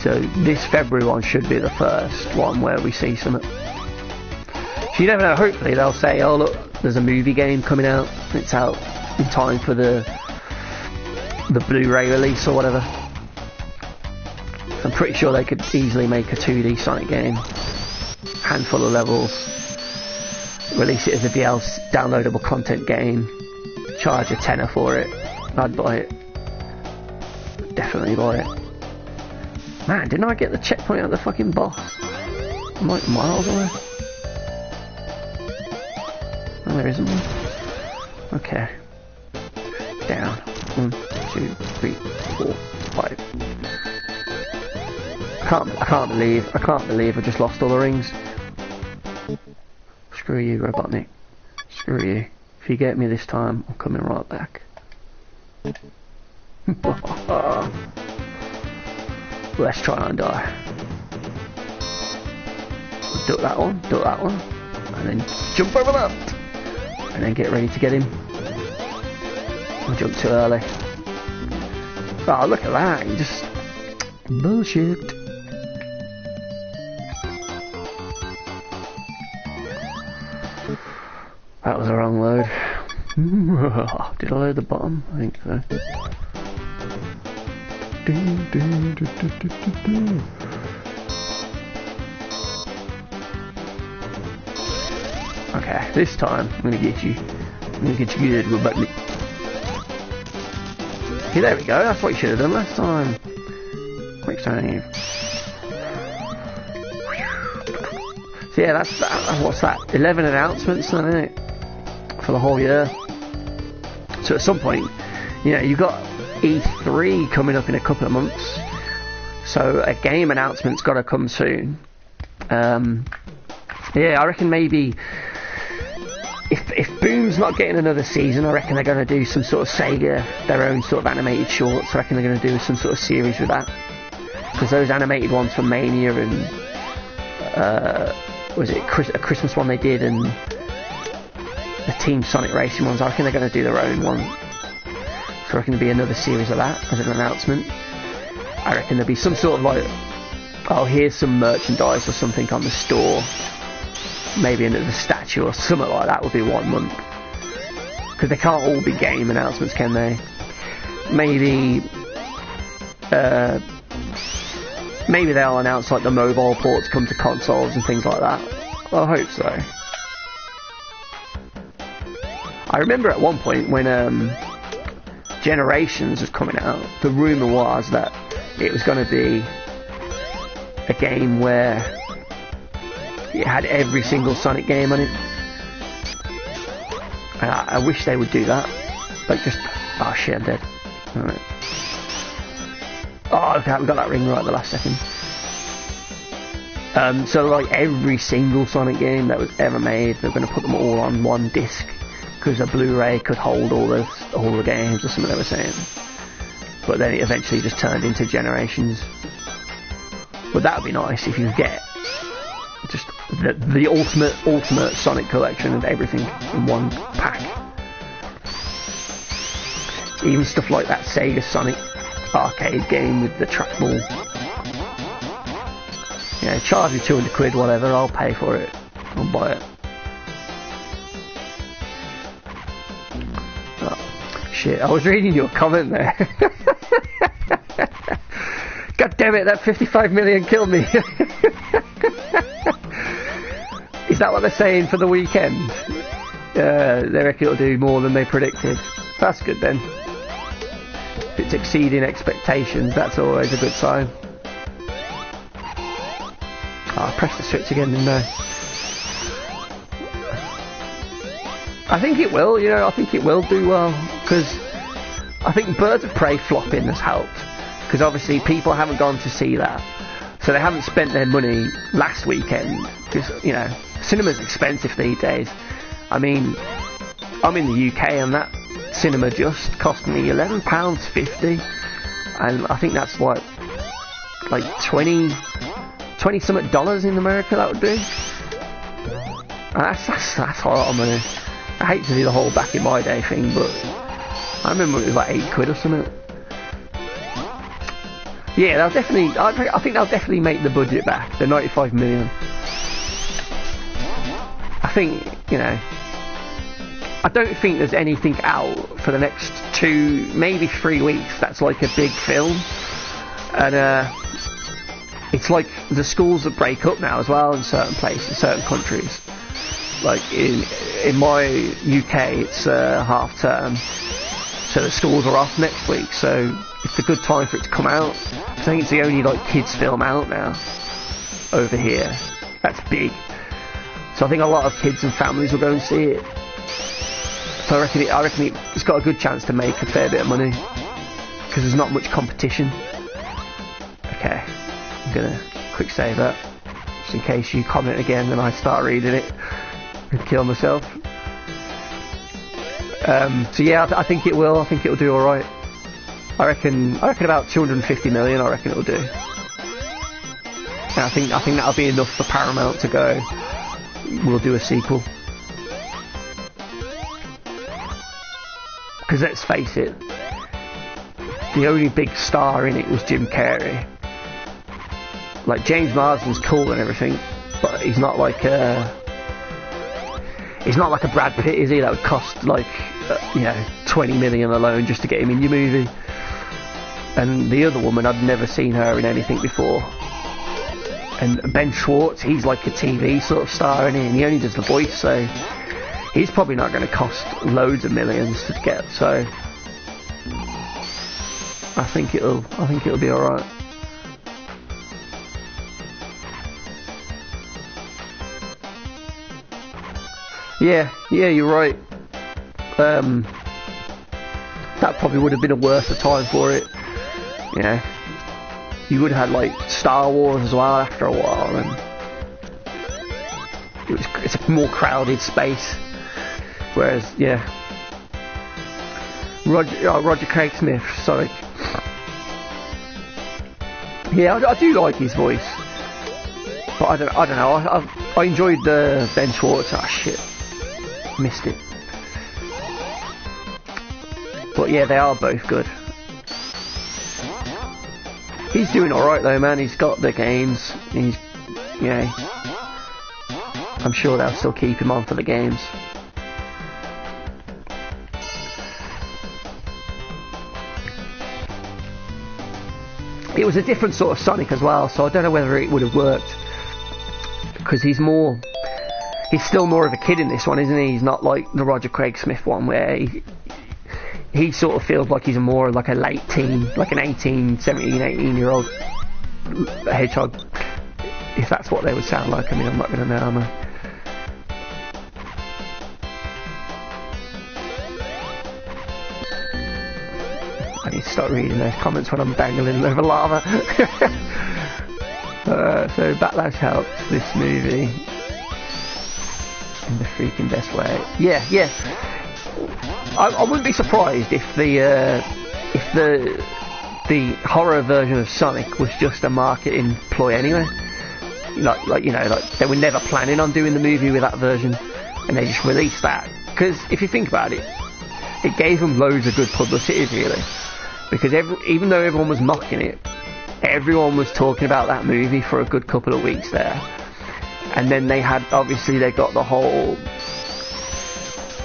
so. This February one should be the first one where we see something. So you never know. Hopefully they'll say, "Oh look, there's a movie game coming out. It's out in time for the Blu-ray release or whatever." I'm pretty sure they could easily make a 2D Sonic game, handful of levels. Release it as a DLC, downloadable content game, charge a tenner for it. I'd buy it. Definitely buy it. Man, didn't I get the checkpoint at the fucking boss? I'm like miles away. Oh, there isn't one. Okay. Down. 1, 2, 3, 4, 5. I can't believe I just lost all the rings. Screw you, Robotnik. Screw you. If you get me this time, I'm coming right back. Let's try and die. Duck that one, and then jump over that, and then get ready to get him. I jumped too early. Oh, look at that! You just bullshit. That was the wrong load. Did I load the bottom? I think so. Okay, this time I'm gonna get you. I'm gonna get you good with button. Okay, there we go. That's what you should have done last time. Quick save. So yeah, that's what's that? 11 announcements, then, isn't it? For the whole year. So at some point, you know, you've got E3 coming up in a couple of months. So a game announcement's got to come soon. Yeah, I reckon maybe if Boom's not getting another season, I reckon they're going to do some sort of Sega, their own sort of animated shorts. I reckon they're going to do some sort of series with that. Because those animated ones for Mania and was it a Christmas one they did, and the Team Sonic Racing ones, I reckon they're going to do their own one. So I reckon there'll be another series of that as an announcement. I reckon there'll be some sort of like, oh, here's some merchandise or something on the store. Maybe another statue or something like that would be 1 month. Because they can't all be game announcements, can they? Maybe maybe they'll announce like the mobile ports come to consoles and things like that. Well, I hope so. I remember at one point when Generations was coming out, the rumour was that it was going to be a game where it had every single Sonic game on it. And I wish they would do that. Like just... Oh shit, I'm dead. Alright. Oh, okay, we got that ring right at the last second. So like every single Sonic game that was ever made, they're going to put them all on one disc because a Blu-ray could hold all the games or something they were saying. But then it eventually just turned into Generations. But that would be nice if you could get just the ultimate Sonic collection of everything in one pack. Even stuff like that Sega Sonic arcade game with the trackball. Yeah, charge me 200 quid, whatever, I'll pay for it. I'll buy it. Oh, shit, I was reading your comment there. God damn it, that 55 million killed me. Is that what they're saying for the weekend? They reckon it'll do more than they predicted. That's good then. If it's exceeding expectations, that's always a good sign. Oh, I pressed the switch again, didn't I? I think it will, I think it will do well, because I think Birds of Prey flopping has helped, because obviously people haven't gone to see that, so they haven't spent their money last weekend, because, cinema's expensive these days. I mean, I'm in the UK and that cinema just cost me £11.50, and I think that's what, like 20 something dollars in America that would be. That's a lot of money. I hate to do the whole back in my day thing, but I remember it was like 8 quid or something. Yeah, they'll definitely, I think they'll definitely make the budget back, the 95 million. I think, I don't think there's anything out for the next 2, maybe 3 weeks that's like a big film. And it's like the schools that break up now as well in certain places, certain countries. Like in my UK, it's half term, so the schools are off next week. So it's a good time for it to come out. I think it's the only like kids film out now over here. That's big. So I think a lot of kids and families will go and see it. So I reckon it's got a good chance to make a fair bit of money because there's not much competition. Okay. I'm gonna quick save that just in case you comment again and I start reading it and kill myself. So yeah, I think it will. I think it'll do all right. I reckon about 250 million. I reckon it'll do. And I think that'll be enough for Paramount to go, we'll do a sequel. Because let's face it, the only big star in it was Jim Carrey. Like, James Marsden's cool and everything, but he's not like a Brad Pitt, is he? That would cost like 20 million alone just to get him in your movie. And the other woman, I'd never seen her in anything before. And Ben Schwartz, he's like a TV sort of star, and he only does the voice, so he's probably not going to cost loads of millions to get. So I think it'll be all right. Yeah, you're right. That probably would have been a worse time for it. You would have had like Star Wars as well after a while, and it's a more crowded space. Whereas, Roger Craig Smith, sorry. Yeah, I do like his voice, but I don't know. I enjoyed the Ben Schwartz. Ah, shit. Missed it. But yeah, they are both good. He's doing alright though, man. He's got the games. I'm sure they'll still keep him on for the games. It was a different sort of Sonic as well, so I don't know whether it would have worked, because he's more he's still more of a kid in this one, isn't he? He's not like the Roger Craig Smith one where he sort of feels like he's more like a late teen, like an 18-year-old Hedgehog, if that's what they would sound like. I mean, I'm not going to know, am I? I need to start reading those comments when I'm bangling over lava. So Backlash helps this movie in the freaking best way. Yeah. I wouldn't be surprised if the horror version of Sonic was just a marketing ploy anyway. Like they were never planning on doing the movie with that version, and they just released that. Because if you think about it, it gave them loads of good publicity, really. Because even though everyone was mocking it, everyone was talking about that movie for a good couple of weeks there. And then they got the whole,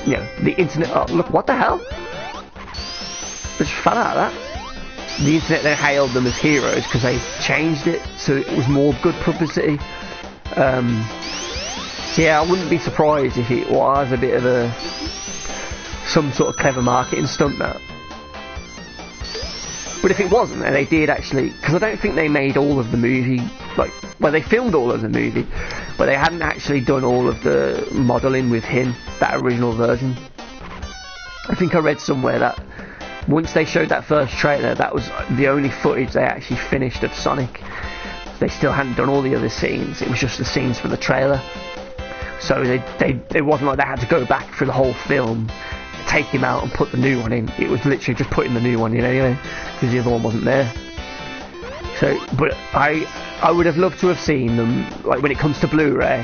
the internet. Oh, look, what the hell? I just fell out of that. The internet then hailed them as heroes because they changed it so it was more good publicity. I wouldn't be surprised if it was a bit of some sort of clever marketing stunt now. But if it wasn't, and they did actually, because I don't think they made all of the movie, they filmed all of the movie, but they hadn't actually done all of the modelling with him, that original version. I think I read somewhere that once they showed that first trailer, that was the only footage they actually finished of Sonic. They still hadn't done all the other scenes, it was just the scenes for the trailer. So it wasn't like they had to go back through the whole film, take him out and put the new one in. It was literally just putting the new one in anyway, because the other one wasn't there. So, but I would have loved to have seen them, like when it comes to Blu-ray,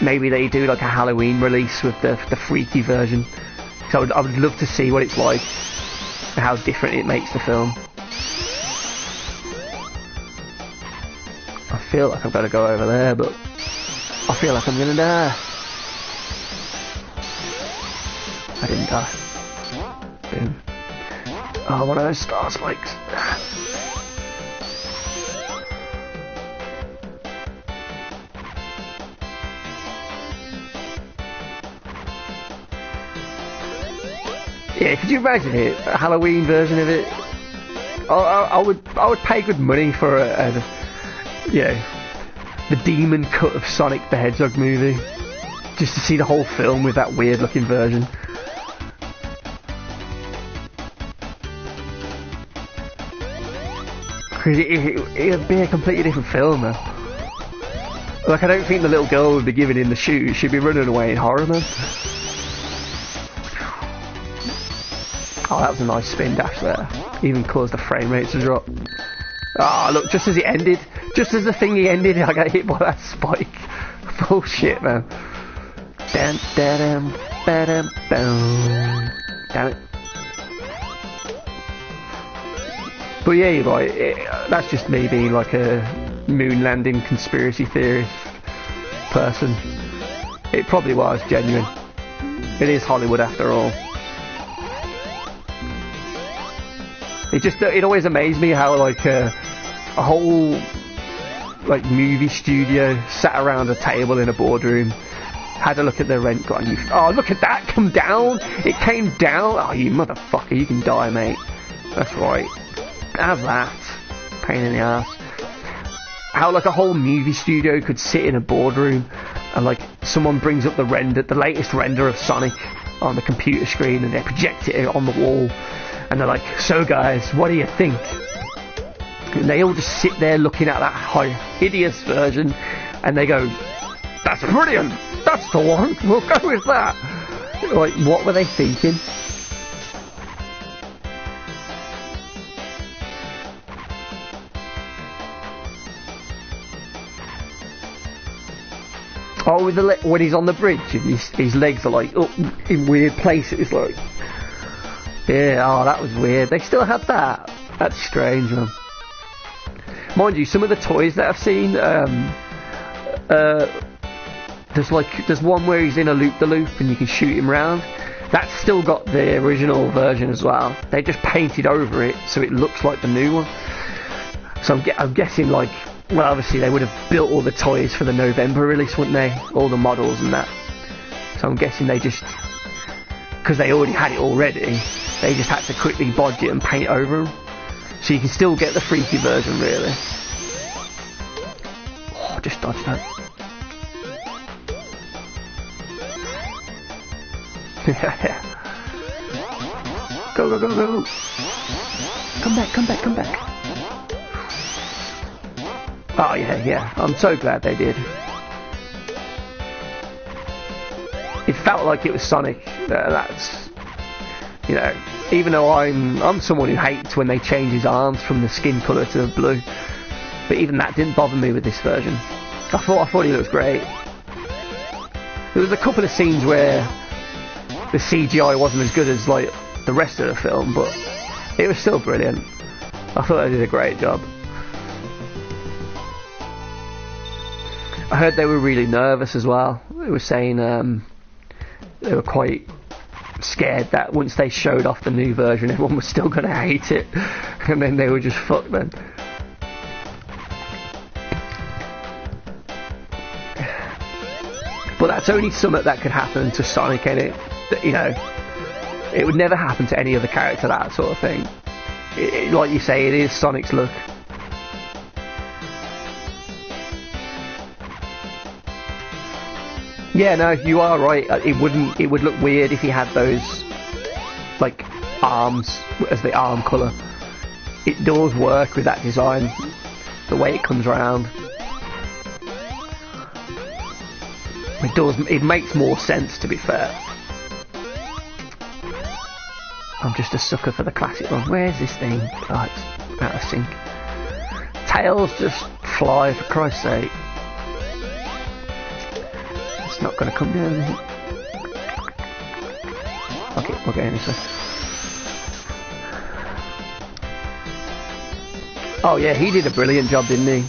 maybe they do like a Halloween release with the freaky version. So I would love to see what it's like, and how different it makes the film. I feel like I've got to go over there, but I feel like I'm gonna die. I didn't die. Boom. Oh, one of those star spikes. Yeah, could you imagine it? A Halloween version of it? I would pay good money for the demon cut of Sonic the Hedgehog movie, just to see the whole film with that weird looking version. Because it'd be a completely different film, man. Like, I don't think the little girl would be giving him the shoes, she'd be running away in horror, man. Oh, that was a nice spin dash there. Even caused the frame rate to drop. Ah, oh, look, just as it ended, just as the thingy ended, I got hit by that spike. Bullshit, man. Damn it. But yeah, you're right, that's just me being like a moon landing conspiracy theorist person. It probably was genuine. It is Hollywood after all. It always amazed me how like a whole like movie studio sat around a table in a boardroom, had a look at their rent, got a new. Oh, look at that, come down! It came down! Oh, you motherfucker, you can die, mate. That's right. Have that. Pain in the ass. How like a whole movie studio could sit in a boardroom and like someone brings up the latest render of Sonic on the computer screen, and they project it on the wall, and they're like, so guys, what do you think? And they all just sit there looking at that hideous version, and they go, that's brilliant, that's the one, we'll go with that. Like, what were they thinking? Oh, with when he's on the bridge and his legs are like up in weird places, like, yeah, oh, that was weird. They still had that. That's strange, man. Mind you, some of the toys that I've seen, there's one where he's in a loop-the-loop and you can shoot him round. That's still got the original version as well. They just painted over it so it looks like the new one. So I'm guessing like well, obviously they would have built all the toys for the November release, wouldn't they? All the models and that. So I'm guessing they just, because they already had it already, they just had to quickly bodge it and paint over them. So you can still get the freaky version, really. Oh, just dodged that. Yeah. Go, go, go, go. Come back, come back, come back. Oh, yeah, yeah. I'm so glad they did. It felt like it was Sonic. That's, you know, even though I'm someone who hates when they change his arms from the skin colour to blue, but even that didn't bother me with this version. I thought he looked great. There was a couple of scenes where the CGI wasn't as good as like the rest of the film, but it was still brilliant. I thought they did a great job. I heard they were really nervous as well. They were saying they were quite scared that once they showed off the new version, everyone was still going to hate it, and then they were just fucked then. But that's only something that could happen to Sonic, innit? You know, it would never happen to any other character, that sort of thing. Like you say, it is Sonic's look. Yeah, no, you are right. It would look weird if he had those, like, arms as the arm colour. It does work with that design, the way it comes around. It does. It makes more sense, to be fair. I'm just a sucker for the classic one. Where's this thing? Oh, it's out of sync. Tails, just fly, for Christ's sake. It's not going to come down, is it? Okay, we're getting this way. Oh yeah, he did a brilliant job, didn't he?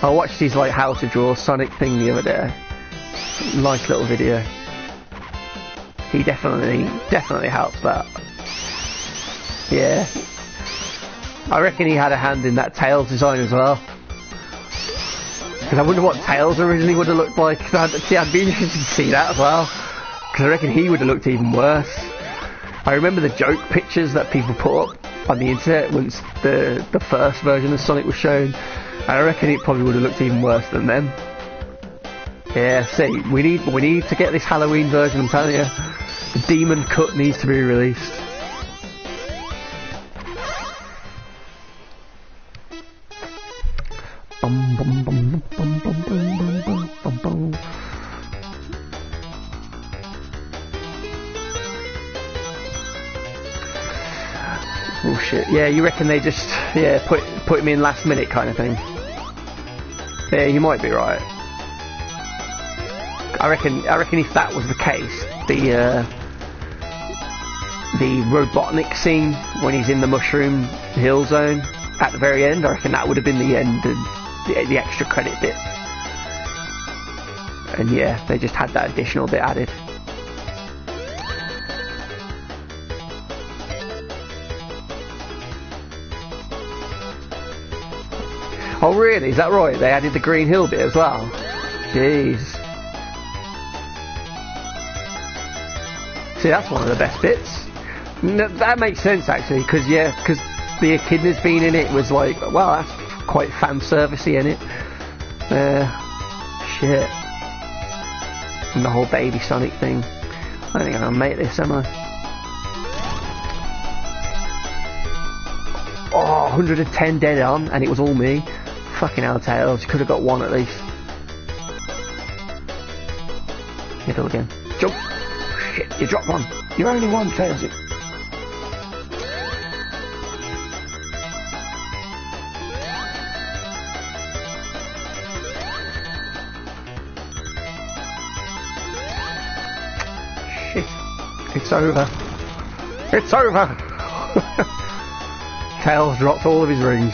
I watched his like how to draw Sonic thing the other day. Nice little video. He definitely helps that. Yeah. I reckon he had a hand in that Tails design as well. Because I wonder what Tails originally would have looked like. I'd be interested to see that as well. Because I reckon he would have looked even worse. I remember the joke pictures that people put up on the internet once the first version of Sonic was shown. And I reckon it probably would have looked even worse than them. Yeah, see, we need to get this Halloween version, I'm telling you. The Demon Cut needs to be released. Bum, bum, bum, bum, bum, bum, bum, bum, bum. Oh shit, yeah, you reckon they just, put him in last minute kind of thing? Yeah, you might be right. I reckon if that was the case, the Robotnik scene when he's in the Mushroom Hill Zone at the very end, I reckon that would have been the end, the extra credit bit. And yeah, they just had that additional bit added. Oh really? Is that right? They added the Green Hill bit as well? Jeez. See, that's one of the best bits. No, that makes sense actually, because the echidna's being in it was like, well, that's quite fan servicey, isn't it? Shit. And the whole Baby Sonic thing. I don't think I'm gonna make this, am I? Oh, 110 dead on, and it was all me. Fucking hell, Tails. You could have got one at least. Middle again. Jump! Shit, you dropped one. You're only one, Tails. Shit. It's over. It's over! Tails dropped all of his rings.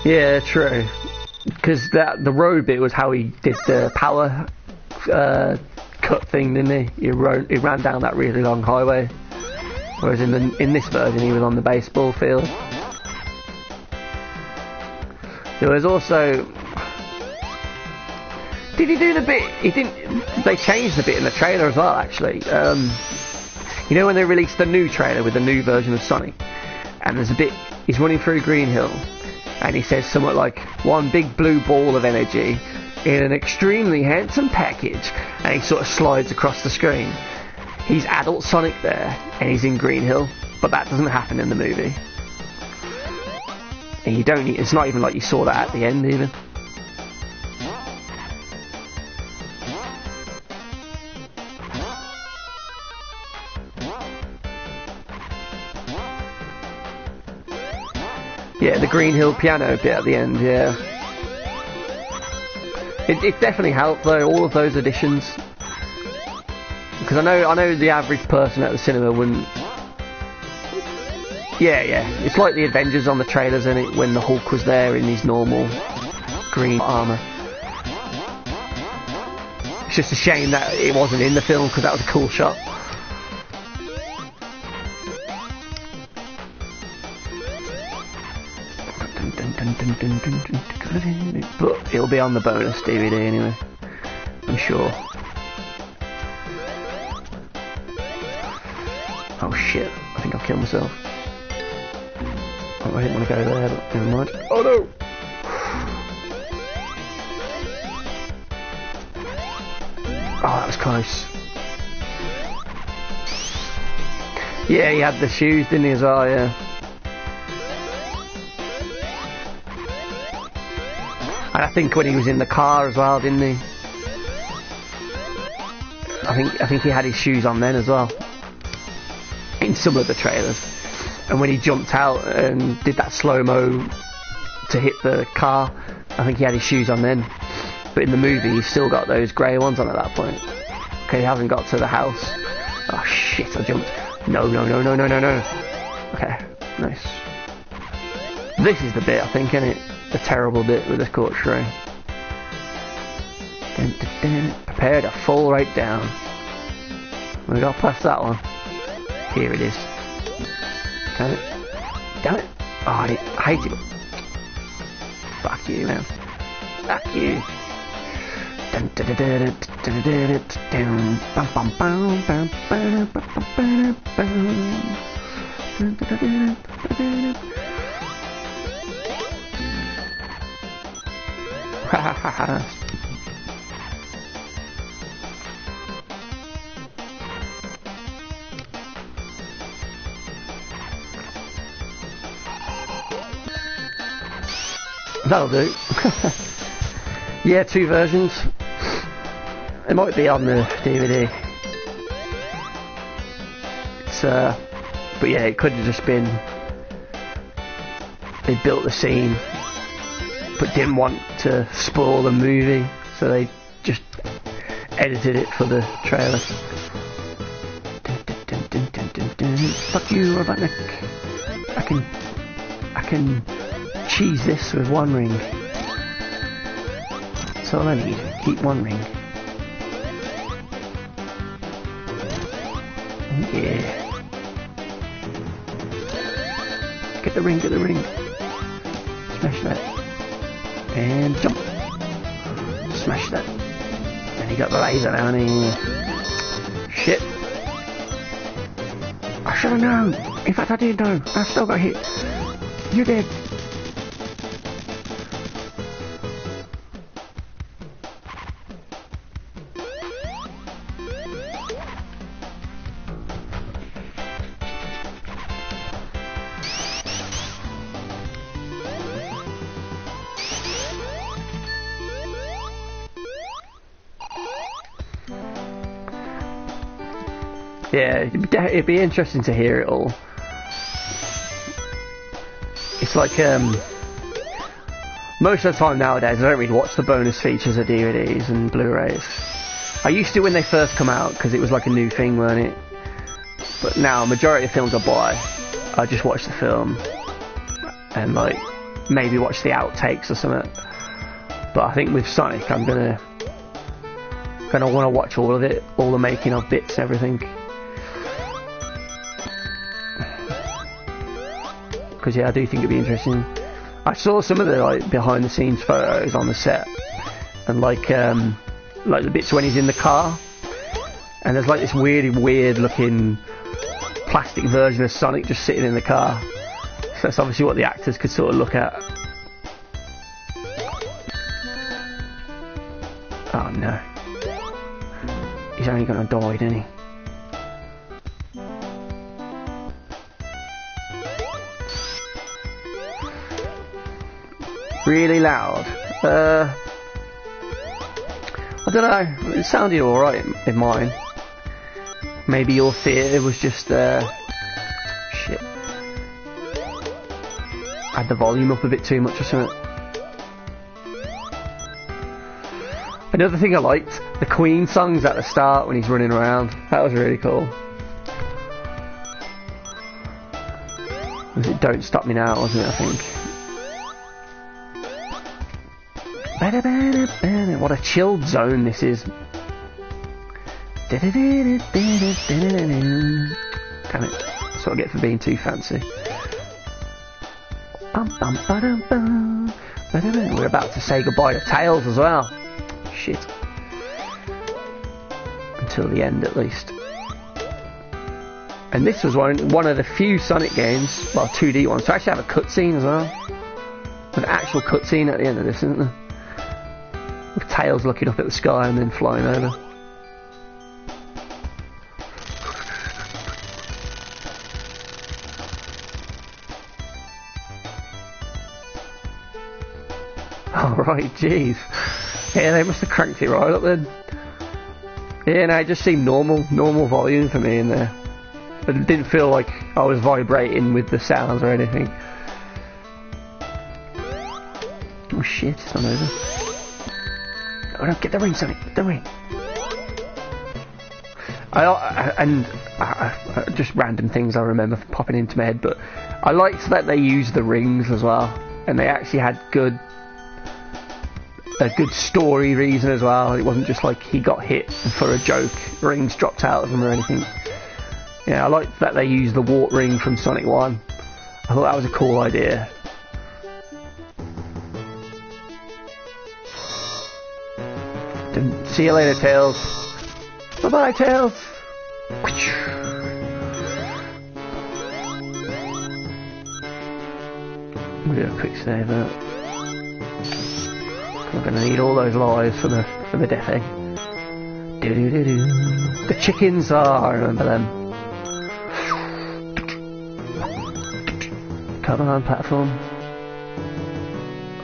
Yeah, true. Because the road bit was how he did the power cut thing, didn't he? He ran down that really long highway. Whereas in this version he was on the baseball field. There was also... Did he do the bit... He didn't... They changed the bit in the trailer as well, actually. You know when they released the new trailer with the new version of Sonic? And there's a bit... He's running through Green Hill. And he says somewhat like, one big blue ball of energy in an extremely handsome package. And he sort of slides across the screen. He's adult Sonic there. And he's in Green Hill. But that doesn't happen in the movie. And you don't... It's not even like you saw that at the end, even. Yeah, the Green Hill piano bit at the end, yeah. It definitely helped though, all of those additions. Because I know the average person at the cinema wouldn't... Yeah, it's like the Avengers on the trailers, isn't it, when the Hulk was there in his normal green armour. It's just a shame that it wasn't in the film, because that was a cool shot. But it'll be on the bonus DVD anyway, I'm sure. Oh shit, I think I've killed myself. Oh, I didn't want to go there, but never mind. Oh no! Oh, that was close. Yeah, he had the shoes, didn't he, as well, yeah. And I think when he was in the car as well, didn't he? I think he had his shoes on then as well. In some of the trailers. And when he jumped out and did that slow-mo to hit the car, I think he had his shoes on then. But in the movie, he's still got those grey ones on at that point. Okay, he hasn't got to the house. Oh shit, I jumped. No. Okay, nice. This is the bit, I think, isn't it? The terrible bit with the scorch ray. Prepare to fall right down. We got past that one. Here it is. Damn it. Oh, I hate it. Fuck you, man. Fuck you. That'll do. Yeah, 2 versions. It might be on the DVD. It's but yeah, it could have just been they built the scene but didn't want to spoil the movie, so they just edited it for the trailer. Fuck you, Robotnik. I can cheese this with 1 ring. That's all I need. Keep 1 ring. Yeah. Get the ring. Smash that. And jump. Smash that. And he got the laser now, and he... Shit. I should have known. In fact, I did know. I still got hit. You did. Yeah, it'd be interesting to hear it all. It's like, most of the time nowadays I don't really watch the bonus features of DVDs and Blu-rays. I used to when they first come out, because it was like a new thing, weren't it? But now, majority of films I buy, I just watch the film, and like, maybe watch the outtakes or something. But I think with Sonic, I'm gonna want to watch all of it, all the making of bits and everything. because yeah, I do think it'd be interesting. I saw some of the like behind the scenes photos on the set, and like the bits when he's in the car, and there's like this weird looking plastic version of Sonic just sitting in the car. So that's obviously what the actors could sort of look at. Oh no. He's only gonna die, isn't he? Really loud. I don't know. It sounded alright in mine. Maybe your theatre was just shit. Had the volume up a bit too much or something. Another thing I liked, the Queen songs at the start when he's running around. That was really cool. Was it Don't Stop Me Now, wasn't it, I think? What a chilled zone this is. Damn it. That's what I get for being too fancy. We're about to say goodbye to Tails as well. Shit. Until the end, at least. And this was one of the few Sonic games, well, 2D ones, to actually have a cutscene as well. An actual cutscene at the end of this, isn't there? With Tails looking up at the sky and then flying over. Oh, right, jeez. Yeah, they must have cranked it right up then. Yeah, no, it just seemed normal volume for me in there. But it didn't feel like I was vibrating with the sounds or anything. Oh shit, it's not over. Oh no, get the ring, Sonic, get the ring. Just random things I remember popping into my head, but I liked that they used the rings as well, and they actually had a good story reason as well. It wasn't just like he got hit for a joke, rings dropped out of him or anything. Yeah, I liked that they used the warp ring from Sonic 1. I thought that was a cool idea. See you later, Tails. Bye bye, Tails. We'll do a quick save out. I'm gonna need all those lives for the death egg. The chickens are, I remember them. Come on, platform.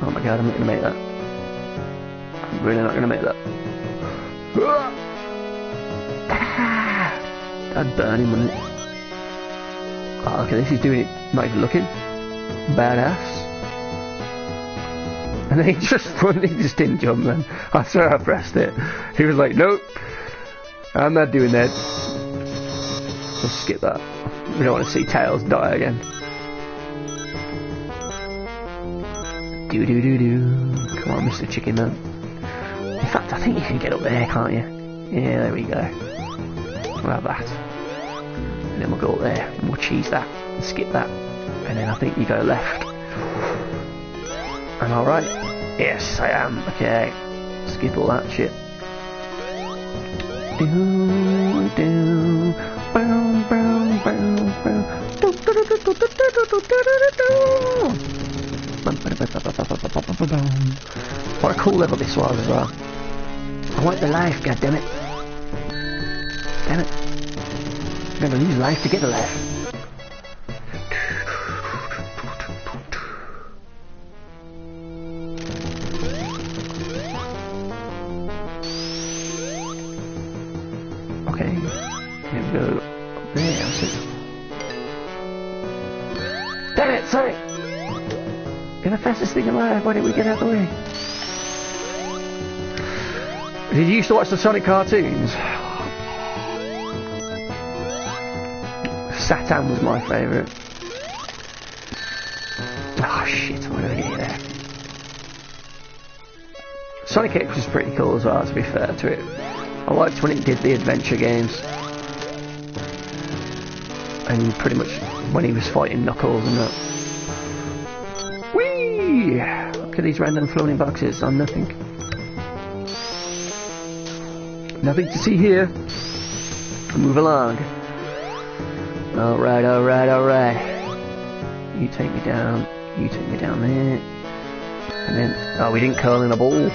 Oh my god, I'm not gonna make that. I'm really not gonna make that. That'd burn him, wouldn't it? Oh, look at this, he's doing it, not even looking. Badass. And then he just didn't jump then. I swear I pressed it. He was like, nope, I'm not doing that. We'll skip that. We don't want to see Tails die again. Come on, Mr. Chicken Man. In fact, I think you can get up there, can't you? Yeah, there we go. We'll have that. And then we'll go up there, and we'll cheese that, and skip that. And then I think you go left. Am I right? Yes, I am. Okay. Skip all that shit. What a cool level this was as well. I want the life, goddammit. Damn it. I'm gonna lose life to get the life. Okay. Here we go. Up there, that's it. Damn it, sorry! You're the fastest thing alive, why didn't we get out of the way? Did you used to watch the Sonic cartoons? Satan was my favourite. Oh shit, why did I get there? Sonic X was pretty cool as well, to be fair to it. I liked when it did the adventure games. And pretty much when he was fighting Knuckles and that. Whee! Look at these random floating boxes on nothing. Nothing to see here. Move along. Alright, alright, alright. You take me down. You take me down there. And then... Oh, we didn't curl in a ball.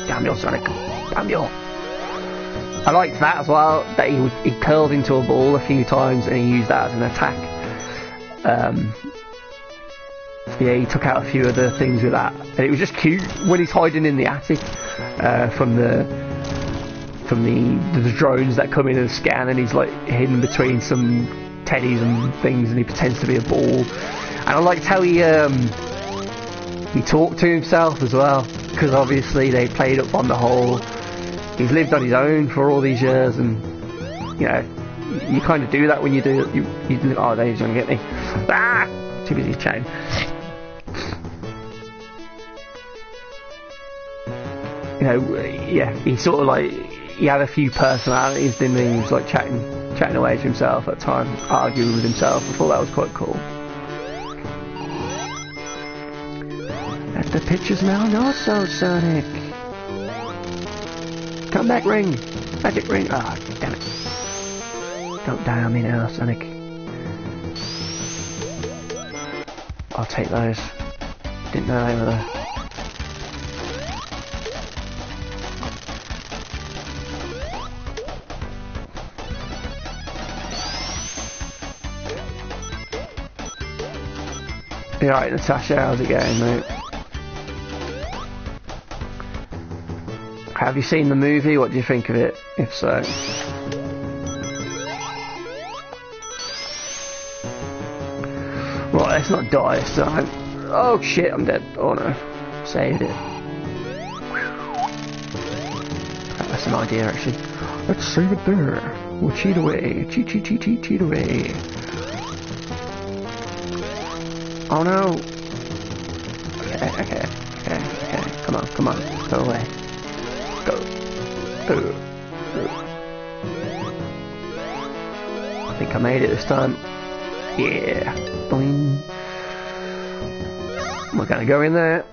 Damn you, Sonic. Damn you. I liked that as well, that he curled into a ball a few times and he used that as an attack. Yeah, he took out a few other things with that. And it was just cute when he's hiding in the attic from the drones that come in and scan, and he's like hidden between some teddies and things, and he pretends to be a ball. And I liked how he talked to himself as well, because obviously they played up on the whole he's lived on his own for all these years, and you know, you kind of do that when you do you oh, he's gonna get me. Ah, too busy chatting. You know, yeah, he sort of like, he had a few personalities, didn't he? He was like chatting away to himself at times, arguing with himself. I thought that was quite cool. Let the pictures now know so, Sonic. Come back, ring. Magic ring. Ah, oh, damn it. Don't die on me now, Sonic. I'll take those. Didn't know they were there. You alright, Natasha? How's it going, mate? Have you seen the movie? What do you think of it? If so. Right, let's not die this time. Oh shit, I'm dead. Oh no. Saved it. That's an idea, actually. Let's save it there. We'll cheat away. Cheat away. Oh no! Okay. Come on. Go away. Go. I think I made it this time. Yeah. Boing. We're gonna go in there.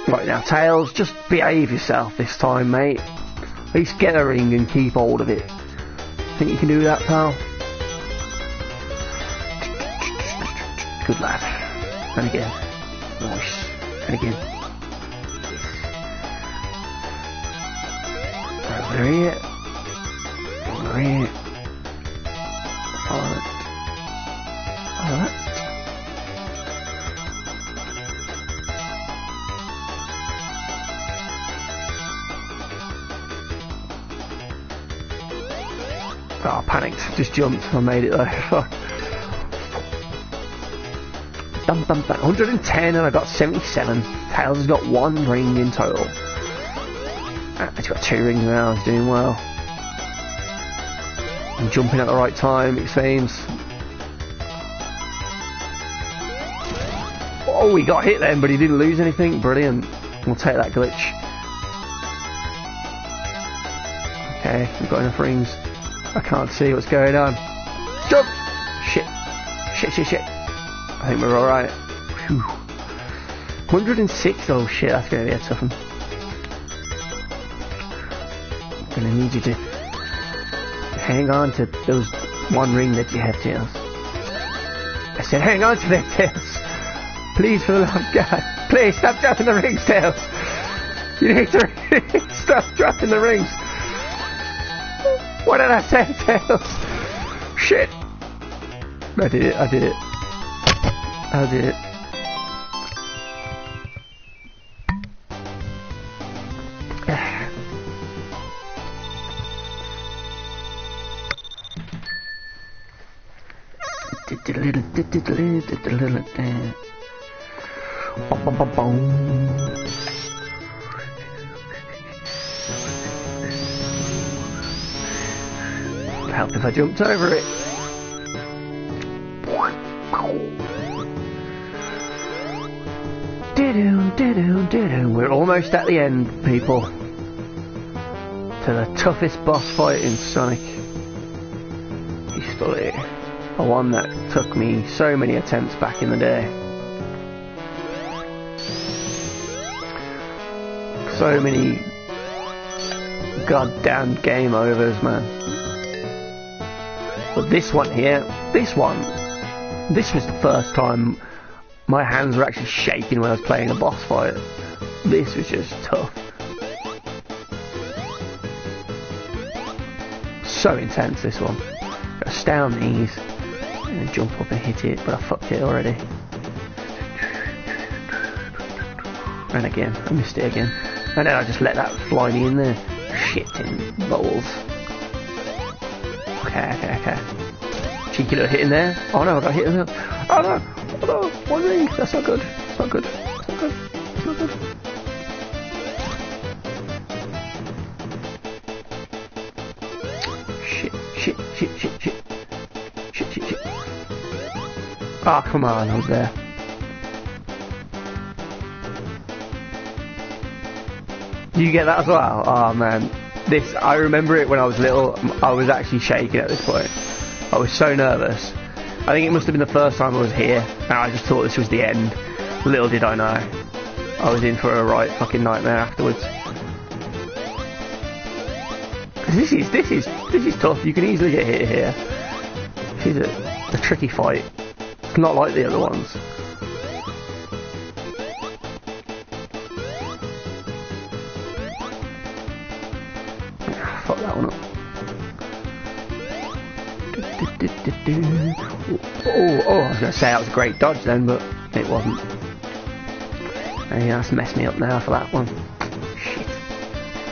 Right now, Tails, just behave yourself this time, mate. At least get a ring and keep hold of it. Think you can do that, pal? Good lad. And again. Nice. And again. Over here. Over here. Follow it. Follow it. Oh, I panicked. Just jumped. I made it though. 110 and I got 77. Tails has got 1 ring in total. He's got 2 rings now, he's doing well. I'm jumping at the right time, it seems. Oh, he got hit then, but he didn't lose anything. Brilliant. We'll take that glitch. Okay, we've got enough rings. I can't see what's going on. Jump! Shit. I think we're alright. 106, oh shit, that's going to be a tough one. I'm going to need you to hang on to those 1 ring that you have, Tails. I said hang on to that, Tails. Please, for the love of God. Please, stop dropping the rings, Tails. You need to stop dropping the rings. What did I say, Tails? Shit. I did it. Help if I jumped over it. We're almost at the end, people. To the toughest boss fight in Sonic history. The one that took me so many attempts back in the day. so many goddamn game overs, man. But this one here, this was the first time my hands were actually shaking when I was playing a boss fight. This was just tough. So intense, this one. Gotta stay on these and jump up and hit it, but I fucked it already. And again, I missed it again. And then I just let that fly me in there. Shitting balls. Okay. Cheeky little hit in there. Oh no, I got hit in there. Oh no, one ring. That's not good. That's not good. That's not good. That's not good. Shit. Ah, come on, I was there. You get that as well? Oh man, I remember it when I was little. I was actually shaking at this point. I was so nervous. I think it must have been the first time I was here, and I just thought this was the end. Little did I know, I was in for a right fucking nightmare afterwards. This is tough. You can easily get hit here. This is a tricky fight. It's not like the other ones. Fuck that one up. Oh, I was going to say that was a great dodge then, but it wasn't. And yeah, that's messed me up now for that one. Shit. I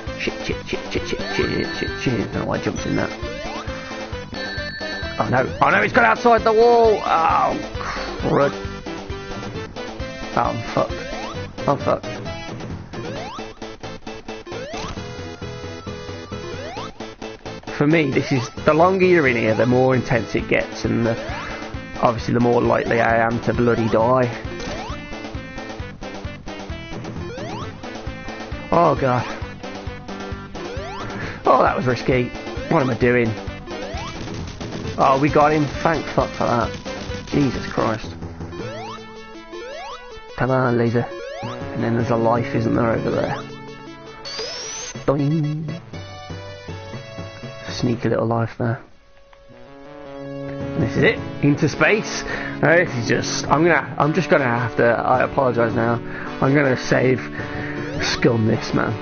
don't know why I jumped in that. Oh no, he's got outside the wall! Oh, crud. Oh, I'm fucked. For me, this is, the longer you're in here, the more intense it gets, and obviously the more likely I am to bloody die. Oh god. Oh, that was risky. What am I doing? Oh, we got him. Thank fuck for that. Jesus Christ. Come on, laser. And then there's a life, isn't there, over there? Boing. Sneaky little life there. And this is it. Into space. This is just. I'm just gonna have to. I apologise now. I'm gonna scum this, man.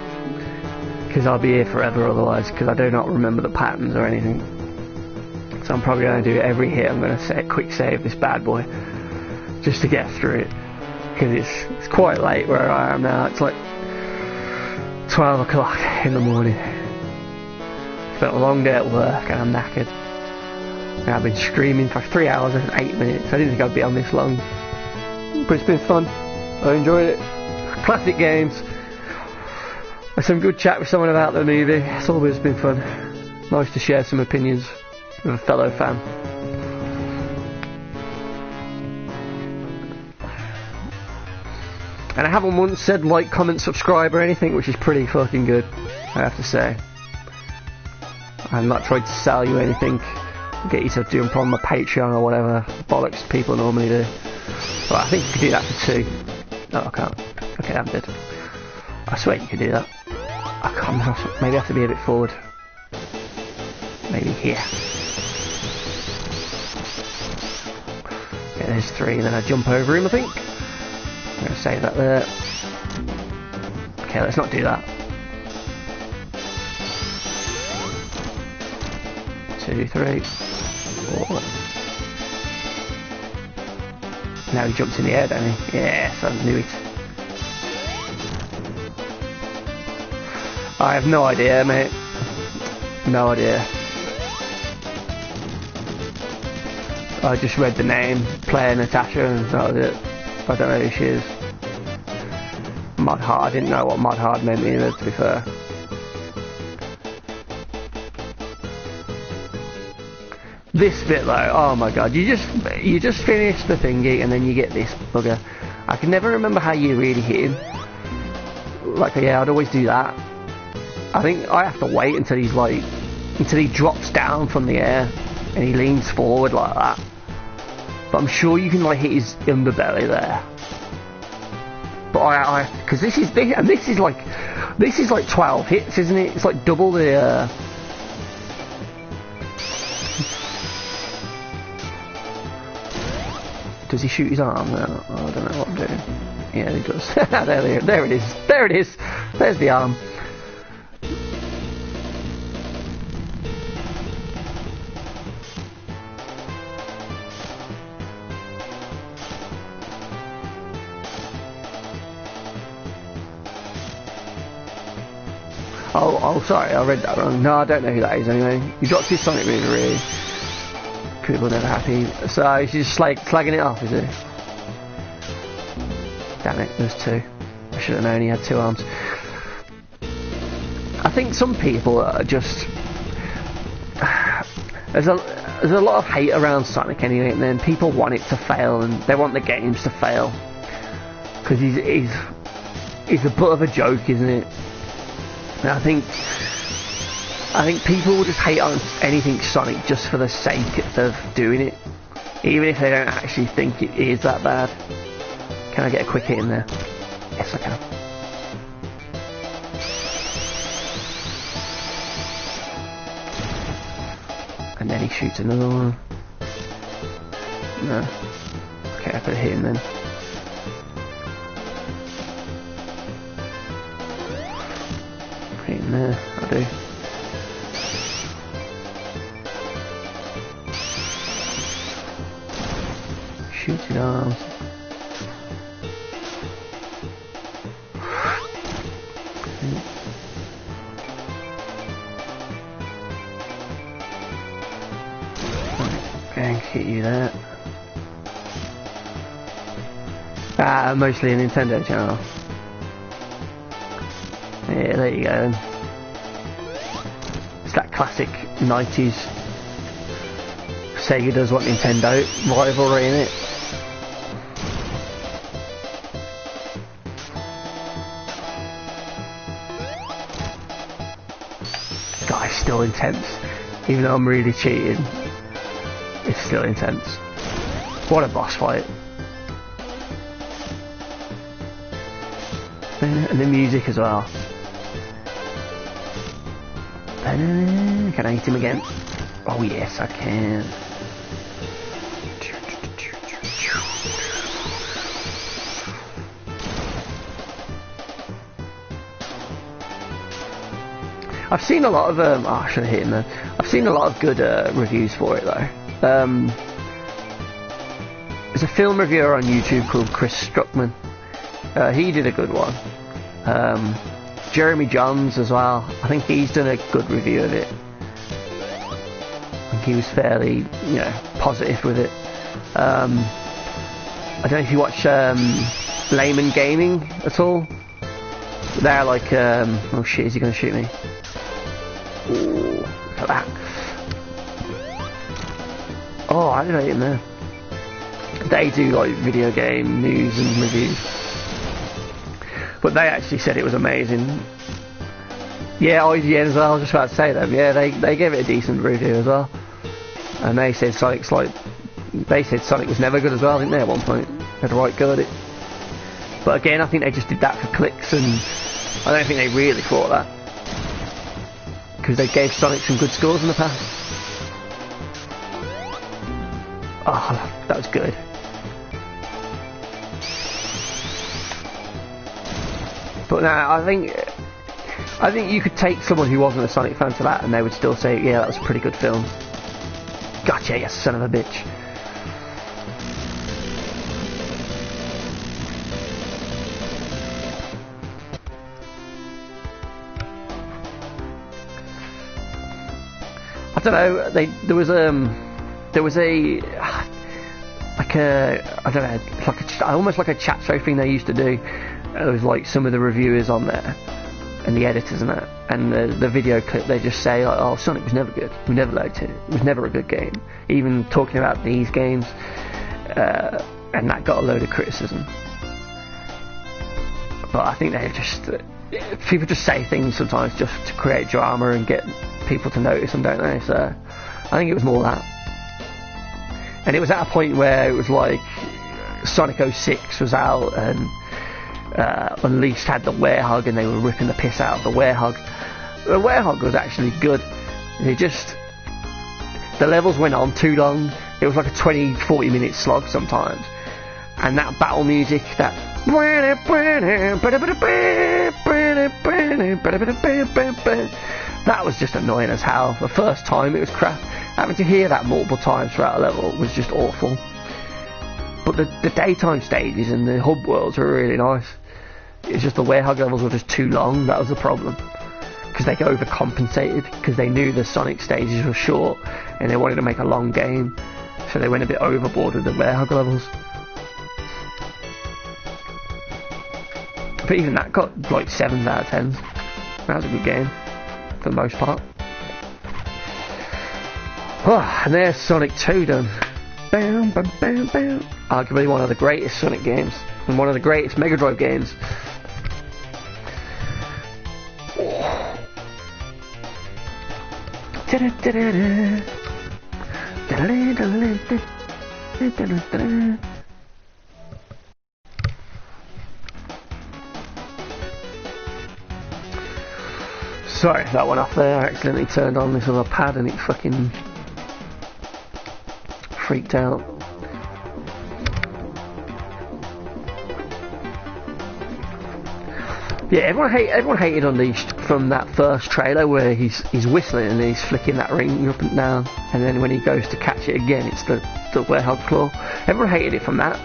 Because I'll be here forever otherwise. Because I do not remember the patterns or anything. So I'm probably going to do every hit. I'm going to quick save this bad boy just to get through it, because it's quite late where I am now. It's like 12 o'clock in the morning. Spent a long day at work and I'm knackered. And I've been streaming for 3 hours and 8 minutes. I didn't think I'd be on this long, but it's been fun. I enjoyed it. Classic games. Some good chat with someone about the movie. It's always been fun. Nice to share some opinions with a fellow fan. And I haven't once said like, comment, subscribe or anything, which is pretty fucking good, I have to say. I'm not trying to sell you anything, get you to jump on my Patreon or whatever bollocks people normally do. Well, I think you could do that for 2. No, I can't. Okay, I'm dead. I swear you could do that. I can't. Maybe I have to be a bit forward. Maybe here. Okay, there's 3, and then I jump over him, I think. I'm going to save that there. Okay, let's not do that. 2, 3, 4. Now he jumps in the air, don't he? Yes, I knew it. I have no idea, mate. No idea. I just read the name, player Natasha, and that was it. I don't know who she is. Mod hard. I didn't know what mod hard meant either, to be fair. This bit though, oh my god, you just finish the thingy and then you get this bugger. I can never remember how you really hit him. Like, yeah, I'd always do that. I think I have to wait until he drops down from the air and he leans forward like that. But I'm sure you can like hit his underbelly there. But because this is like, This is like 12 hits, isn't it? It's like double the... Does he shoot his arm? No, I don't know what I'm doing. Yeah, he does. there it is. There it is. There's the arm. Oh, sorry, I read that wrong. No, I don't know who that is anyway. He dropped his Sonic movie, really. People never happy. So he's just slagging it off, is he? Damn it, there's two. I should have known he had two arms. I think some people are just... There's a lot of hate around Sonic anyway, and then people want it to fail, and they want the games to fail. Because he's a butt of a joke, isn't it? And I think people will just hate on anything Sonic just for the sake of doing it, even if they don't actually think it is that bad. Can I get a quick hit in there? Yes, I can. And then he shoots another one. No. Okay, I put a hit in then. In there, I do. Shooting arms. Okay, hit you there. Mostly a Nintendo channel. Yeah, there you go. It's that classic 90s Sega does what Nintendo rivalry in it. God, it's still intense. Even though I'm really cheating, it's still intense. What a boss fight. And the music as well. Can I hit him again? Oh yes, I can. I've seen a lot of I should have hit him then. I've seen a lot of good reviews for it though. There's a film reviewer on YouTube called Chris Struckman. He did a good one. Jeremy Johns as well. I think he's done a good review of it. I think he was fairly, positive with it. I don't know if you watch Layman Gaming at all. They're like, oh shit, is he going to shoot me? Ooh, look at that. Oh, I didn't hit him there. They do like video game news and reviews. But they actually said it was amazing. Yeah, IGN as well, I was just about to say them. Yeah, they gave it a decent review as well. And they said Sonic was never good as well, didn't they, at one point? They had a right go at it. But again, I think they just did that for clicks, and I don't think they really thought that. Because they gave Sonic some good scores in the past. Oh, that was good. But now, I think you could take someone who wasn't a Sonic fan to that and they would still say, yeah, that was a pretty good film. Gotcha, you son of a bitch. I don't know, there was a like a, I don't know, like almost like a chat show thing they used to do. There was like some of the reviewers on there and the editors and that, and the video clip, they just say like, oh, Sonic was never good, we never liked it, it was never a good game, even talking about these games, and that got a load of criticism. But I think they just people just say things sometimes just to create drama and get people to notice them, don't they? So I think it was more that. And it was at a point where it was like Sonic 06 was out, and Unleashed had the Hedgehog, and they were ripping the piss out of the Hedgehog. The Hedgehog was actually good. The levels went on too long. It was like a 20-40 minute slog sometimes. And that battle music, that was just annoying as hell. The first time it was crap. Having to hear that multiple times throughout a level was just awful. But the daytime stages and the hub worlds were really nice. It's just the Hedgehog levels were just too long. That was the problem. Because they overcompensated, because they knew the Sonic stages were short and they wanted to make a long game, so they went a bit overboard with the Hedgehog levels. But even that got like 7s out of 10s. That was a good game for the most part. Oh, and there's Sonic 2 done. Bam, bam, bam, bam. Arguably one of the greatest Sonic games and one of the greatest Mega Drive games. Sorry, that went off there. I accidentally turned on this other pad and it fucking freaked out. Yeah, everyone hated Unleashed from that first trailer where he's whistling and he's flicking that ring up and down, and then when he goes to catch it again, it's the Hedgehog claw. Everyone hated it from that.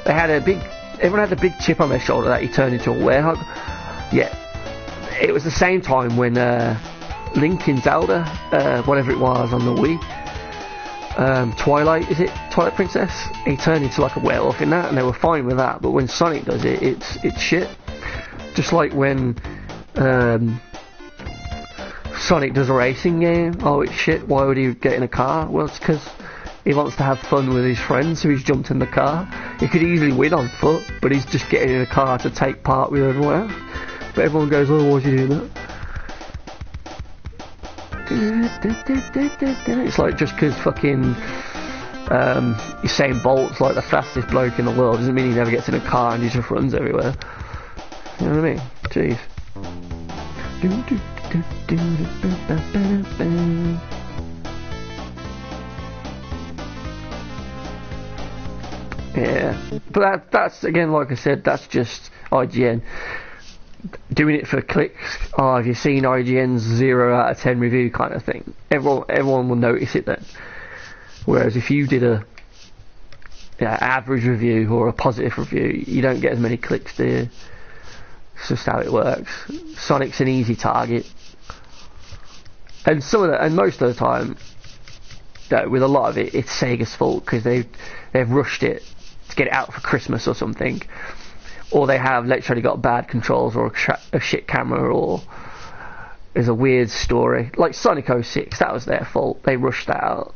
Everyone had a big chip on their shoulder that he turned into a Hedgehog. Yeah, it was the same time when Link in Zelda, whatever it was on the Wii, Twilight Princess, he turned into like a werewolf in that, and they were fine with that. But when Sonic does it, it's shit. Just like when Sonic does a racing game, oh it's shit, why would he get in a car? Well, it's because he wants to have fun with his friends, so he's jumped in the car. He could easily win on foot, but he's just getting in a car to take part with everyone else. But everyone goes, oh, why's he doing that? It's like, just because fucking Usain Bolt's like the fastest bloke in the world doesn't mean he never gets in a car and he just runs everywhere. You know what I mean? Jeez. Yeah. But that's again, like I said, that's just IGN doing it for clicks. Oh, have you seen IGN's 0 out of 10 review kind of thing? Everyone will notice it then. Whereas if you did a average review or a positive review, you don't get as many clicks, do you? It's just how it works. Sonic's an easy target, and most of the time, with a lot of it, it's Sega's fault because they've rushed it to get it out for Christmas or something, or they have literally got bad controls or a shit camera, or there's a weird story. Like Sonic 06, that was their fault. They rushed that out.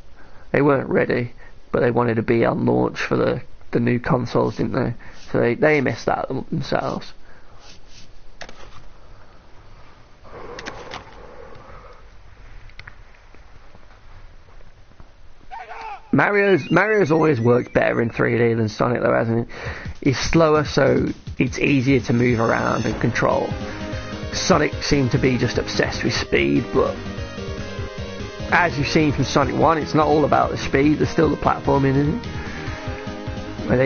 They weren't ready, but they wanted to be on launch for the new consoles, didn't they? So they messed that up themselves. Mario's always worked better in 3D than Sonic though, hasn't it? He's slower, so it's easier to move around and control. Sonic seemed to be just obsessed with speed, but as you've seen from Sonic 1, it's not all about the speed, there's still the platforming in it. And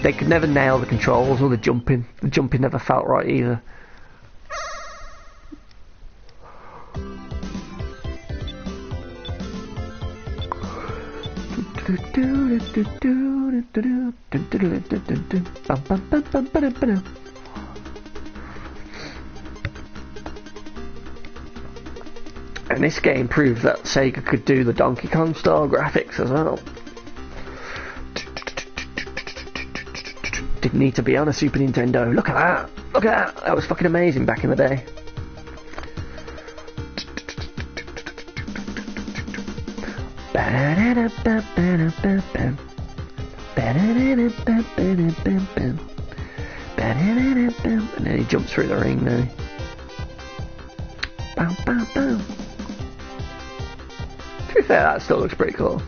they could never nail the controls or the jumping. The jumping never felt right either. And this game proved that Sega could do the Donkey Kong style graphics as well. Didn't need to be on a Super Nintendo. Look at that! Look at that! That was fucking amazing back in the day. And then he jumps through the ring now. Bam, bam, bam. To be fair, that still looks pretty cool.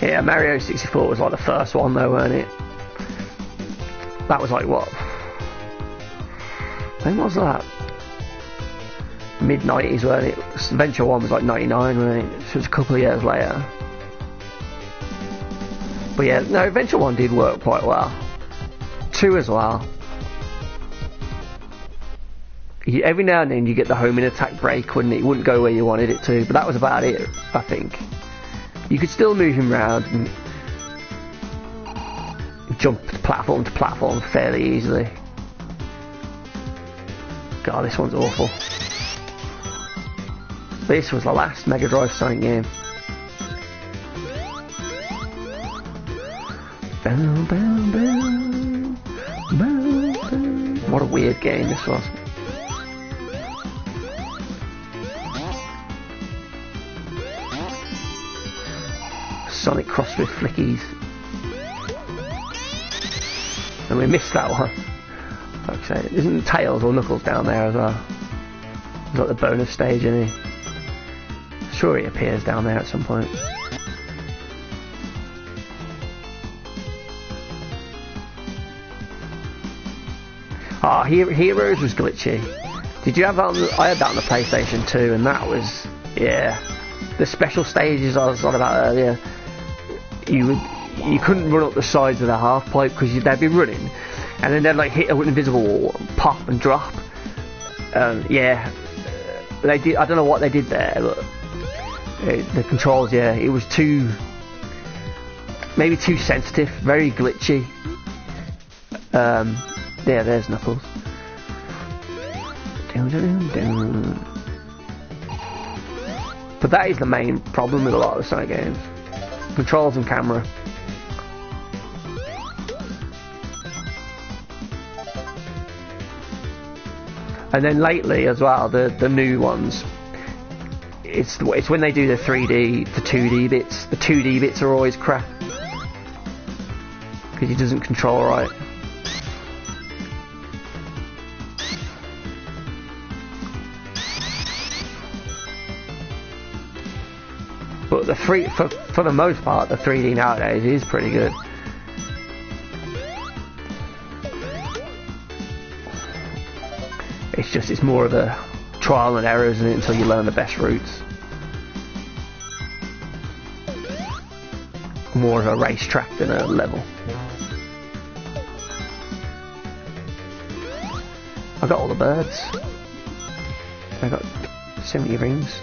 Yeah, Mario 64 was like the first one though, weren't it? That was like what? When was that? Mid-90s, weren't it? Adventure 1 was like 99, wasn't it? So it was a couple of years later. But yeah, no, Adventure 1 did work quite well. 2 as well. Every now and then you get the homing attack break, wouldn't it? It wouldn't go where you wanted it to, but that was about it, I think. You could still move him around and jump platform to platform fairly easily. God, this one's awful. This was the last Mega Drive Sonic game. Bow, bow, bow, bow, bow. What a weird game this was. Sonic crossed with Flickies. And we missed that one. Fuck's sake. Isn't Tails or Knuckles down there as well? He's got the bonus stage, isn't he? Sure he appears down there at some point. Ah, Heroes was glitchy. Did you have that on the, I had that on the PlayStation 2, and that was, yeah. The special stages I was on about earlier, you couldn't run up the sides of the half pipe because they'd be running, and then they'd like hit an invisible wall, pop and drop. Yeah, they did. I don't know what they did there, but the controls, yeah, it was maybe too sensitive, very glitchy. Yeah, there's Knuckles. But that is the main problem with a lot of the Sonic games. Controls and camera. And then lately as well, the new ones, it's when they do the 3D, the 2D bits. The 2D bits are always crap because he doesn't control right. But for the most part, the 3D nowadays is pretty good. It's more of a trial and error, isn't it, until you learn the best routes. More of a racetrack than a level. I got all the birds. I got 70 rings.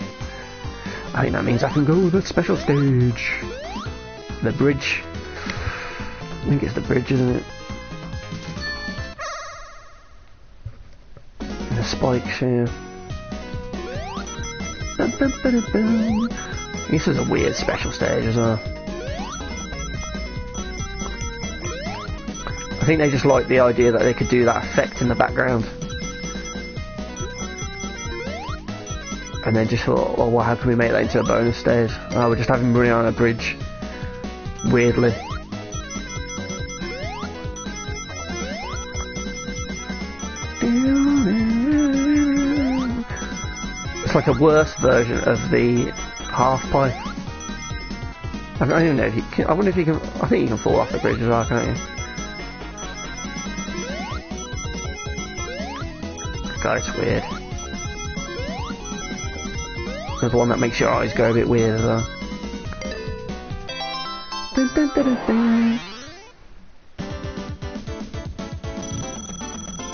I think that means I can go to the special stage. The bridge. I think it's the bridge, isn't it? And the spikes, yeah. This is a weird special stage as well. I think they just liked the idea that they could do that effect in the background. And then just thought, well, how can we make that into a bonus stage? Oh, we'll just have him running on a bridge. Weirdly. It's like a worse version of the half pipe. I don't even know if you can. I wonder if you can. I think you can fall off the bridge as well, can't you? God, it's weird. There's one that makes your eyes go a bit weird as well. Dun, dun, dun, dun, dun.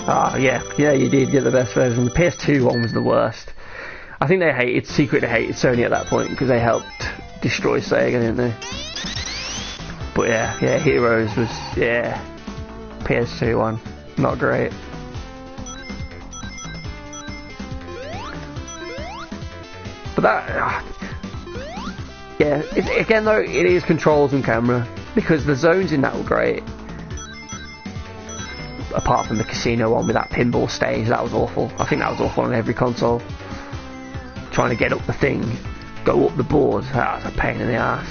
Ah, yeah, you did get the best version. The PS2 one was the worst. I think they secretly hated Sony at that point because they helped destroy Sega, didn't they? But yeah, Heroes was, yeah, PS2 one, not great. But that, yeah, again though, it is controls and camera, because the zones in that were great. Apart from the casino one with that pinball stage, that was awful. I think that was awful on every console. Trying to get up the thing, go up the board, that was a pain in the ass.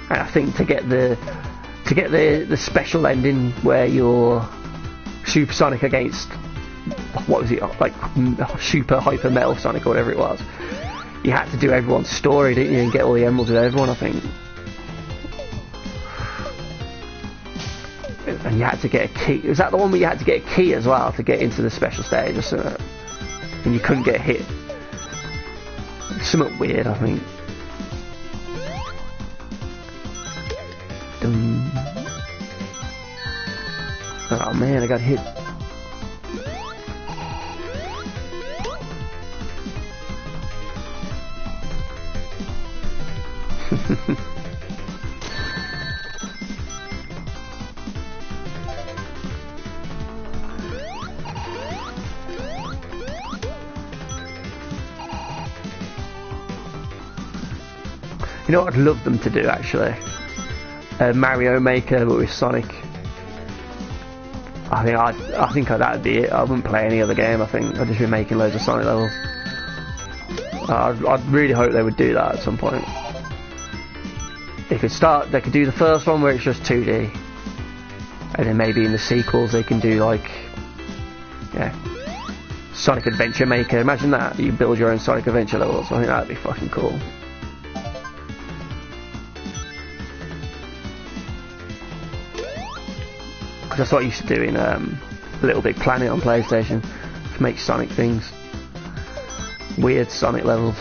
And I think to get the special ending where you're Supersonic against, what was it, like Super Hyper Metal Sonic or whatever it was, you had to do everyone's story, didn't you, and get all the emeralds with everyone, I think. And you had to get a key. Was that the one where you had to get a key as well to get into the special stage or something? And you couldn't get hit. Something weird, I think. Oh man, I got hit. You know what I'd love them to do, actually? Mario Maker, but with Sonic. I think that'd be it. I wouldn't play any other game. I think I'd just be making loads of Sonic levels. I'd really hope they would do that at some point. They could do the first one where it's just 2D, and then maybe in the sequels they can do like, yeah, Sonic Adventure Maker. Imagine that, you build your own Sonic Adventure levels. I think that'd be fucking cool. That's what I used to do in Little Big Planet on PlayStation, to make Sonic things, weird Sonic levels.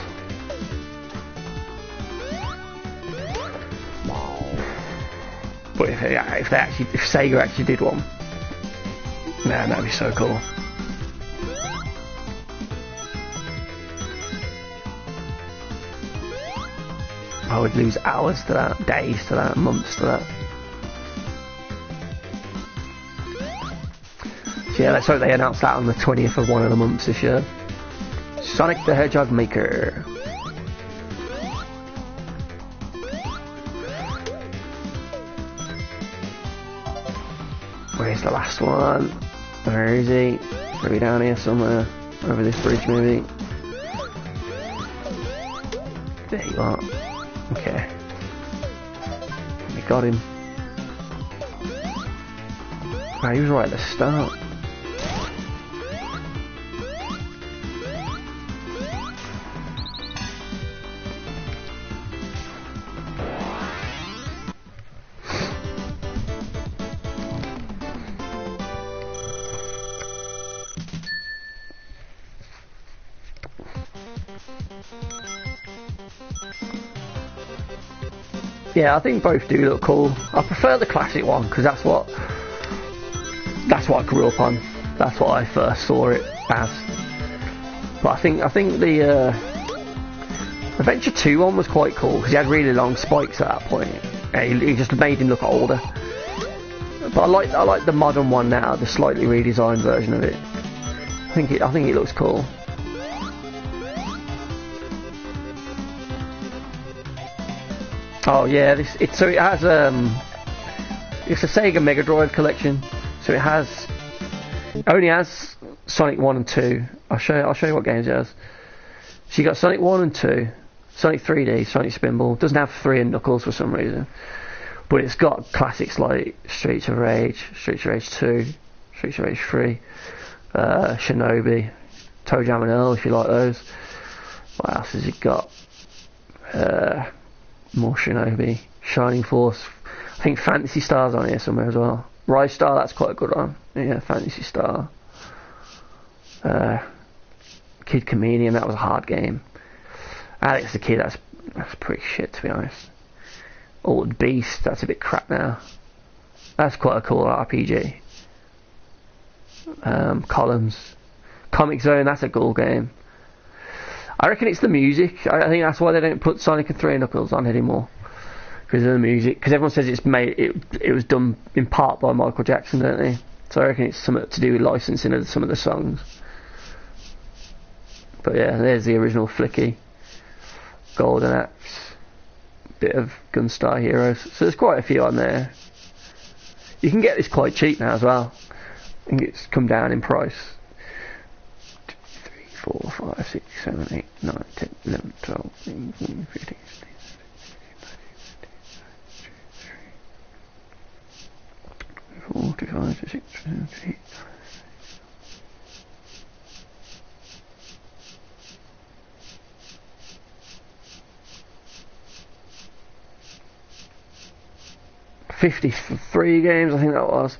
But if Sega actually did one, man, that'd be so cool. I would lose hours to that, days to that, months to that. So yeah, let's hope they announce that on the 20th of one of the months this year. Sonic the Hedgehog Maker. Where's the last one? Where is he? Maybe down here somewhere. Over this bridge maybe. There you are. Okay. We got him. Oh, he was right at the start. Yeah, I think both do look cool. I prefer the classic one because that's what I grew up on. That's what I first saw it as. But I think the Adventure 2 one was quite cool because he had really long spikes at that point. He just made him look older. But I like the modern one now, the slightly redesigned version of it. I think it looks cool. Oh yeah, it has it's a Sega Mega Drive collection, so it only has Sonic 1 and 2. I'll show you what games it has. So you got Sonic 1 and 2, Sonic 3D, Sonic Spinball. It doesn't have 3 and Knuckles for some reason, but it's got classics like Streets of Rage, Streets of Rage 2, Streets of Rage 3, Shinobi, Toe Jam and Earl if you like those. What else has it got? More Shinobi, Shining Force. I think Fantasy Star's on here somewhere as well. Rise Star, that's quite a good one. Yeah, Fantasy Star. Kid Comedian, that was a hard game. Alex the Kid, that's pretty shit to be honest. Altered Beast, that's a bit crap now. That's quite a cool RPG. Columns. Comic Zone, that's a cool game. I reckon it's the music. I think that's why they don't put Sonic and 3 Knuckles on anymore, because of the music. Because everyone says it was done in part by Michael Jackson, don't they? So I reckon it's something to do with licensing of some of the songs. But yeah, there's the original Flicky, Golden Axe, bit of Gunstar Heroes. So there's quite a few on there. You can get this quite cheap now as well. I think it's come down in price. 4, 5, 6, 7, 8, 9, 10, 11, 12, 13, 14, 15, 16, 45, 46, 48. 53 games, I think that was.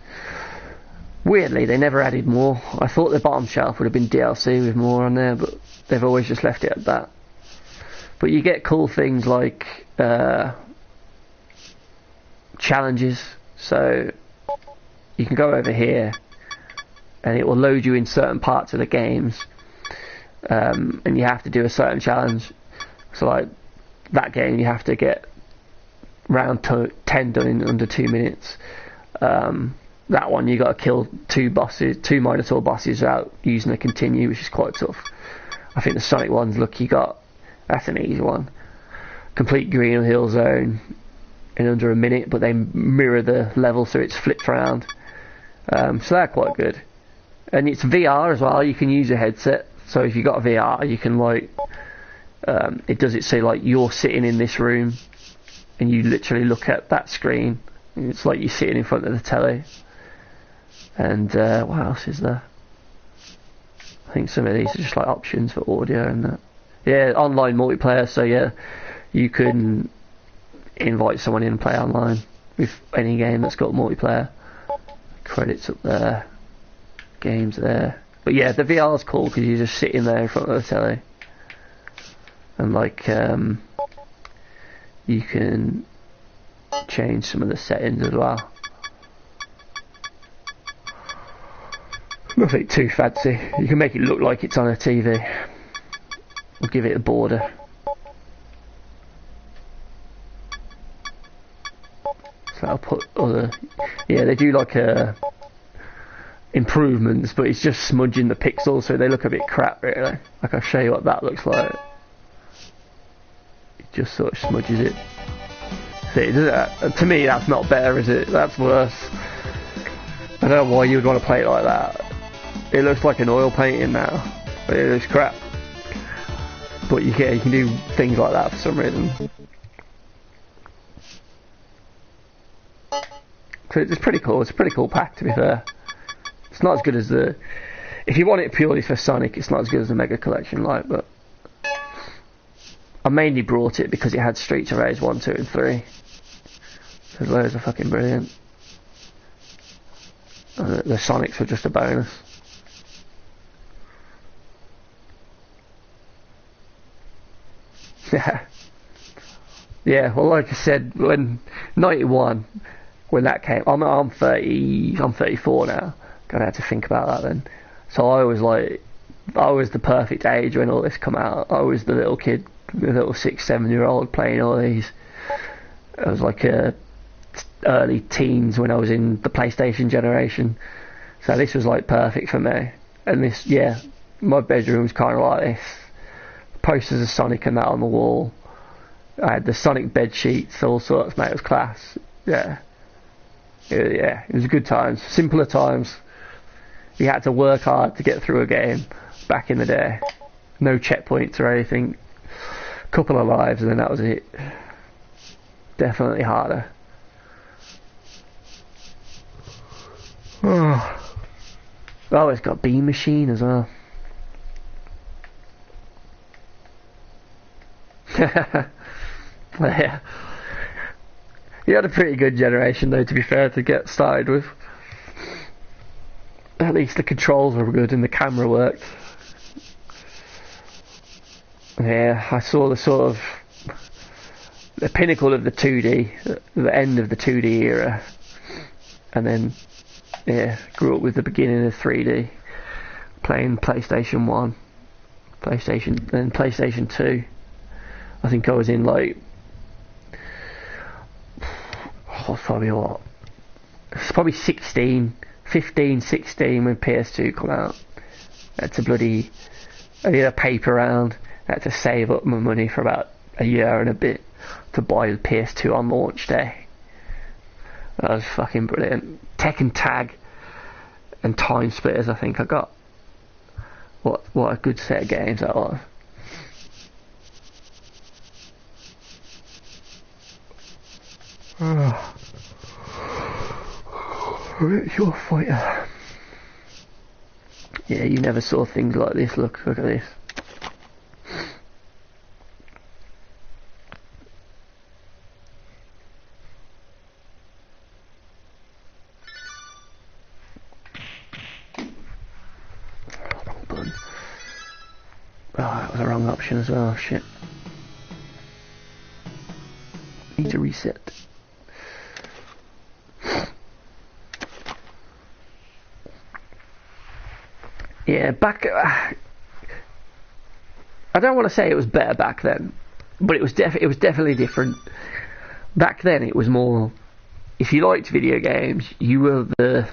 Weirdly, they never added more. I thought the bottom shelf would have been DLC with more on there, but they've always just left it at that. But you get cool things like challenges. So you can go over here and it will load you in certain parts of the games, and you have to do a certain challenge. So like that game, you have to get round 10 done in under 2 minutes. That one, you got to kill two Minotaur bosses without using a continue, which is quite tough. I think the Sonic one's that's an easy one. Complete Green Hill Zone in under a minute, but they mirror the level so it's flipped around. So they're quite good. And it's VR as well. You can use a headset. So if you've got a VR, you can it does it say like you're sitting in this room, and you literally look at that screen. And it's like you're sitting in front of the telly. And what else is there? I think some of these are just like options for audio and that. Yeah, online multiplayer. So yeah, you can invite someone in and play online with any game that's got multiplayer. Credits up there, games there. But yeah, the VR's cool because you're just sitting there in front of the telly, and you can change some of the settings as well. Nothing too fancy. You can make it look like it's on a TV. We'll give it a border. So I'll put other... Yeah, they do improvements, but it's just smudging the pixels so they look a bit crap, really. I'll show you what that looks like. It just sort of smudges it. See, to me that's not better, is it? That's worse. I don't know why you would want to play it like that. It looks like an oil painting now, but it looks crap. But you can do things like that for some reason. So it's pretty cool. It's a pretty cool pack, to be fair. It's not as good as the... If you want it purely for Sonic, it's not as good as the Mega Collection, but... I mainly brought it because it had Streets of Rage 1, 2 and 3. So those are fucking brilliant. And the Sonics were just a bonus. Yeah, well, like I said, when 91, when that came, I'm 34 now. Gonna have to think about that then. So I was the perfect age when all this come out. I was the little kid, the little 6-7 year old playing all these. I was early teens when I was in the PlayStation generation. So this was perfect for me. And this, yeah, my bedroom's kind of like this. Posters of Sonic and that on the wall. I had the Sonic bed sheets, all sorts, mate. It was class. Yeah, it was good times, simpler times. You had to work hard to get through a game back in the day. No checkpoints or anything. Couple of lives and then that was it. Definitely harder. Oh, it's got Beam Machine as well. Yeah. You had a pretty good generation though, to be fair, to get started with. At least the controls were good and the camera worked. Yeah, I saw the pinnacle of the 2D, the end of the 2D era, and then grew up with the beginning of 3D, playing PlayStation 1, then PlayStation 2. I think I was in it's probably 15, 16 when PS2 come out. I did a paper round. I had to save up my money for about a year and a bit to buy the PS2 on launch day. That was fucking brilliant. Tekken Tag and Time Splitters, I think I got. What a good set of games that was. Your fighter. Yeah, you never saw things like this. Look at this. that was the wrong option as well. Shit. Need to reset. Yeah, back. I don't want to say it was better back then, but it was definitely different. Back then, it was more. If you liked video games, you were the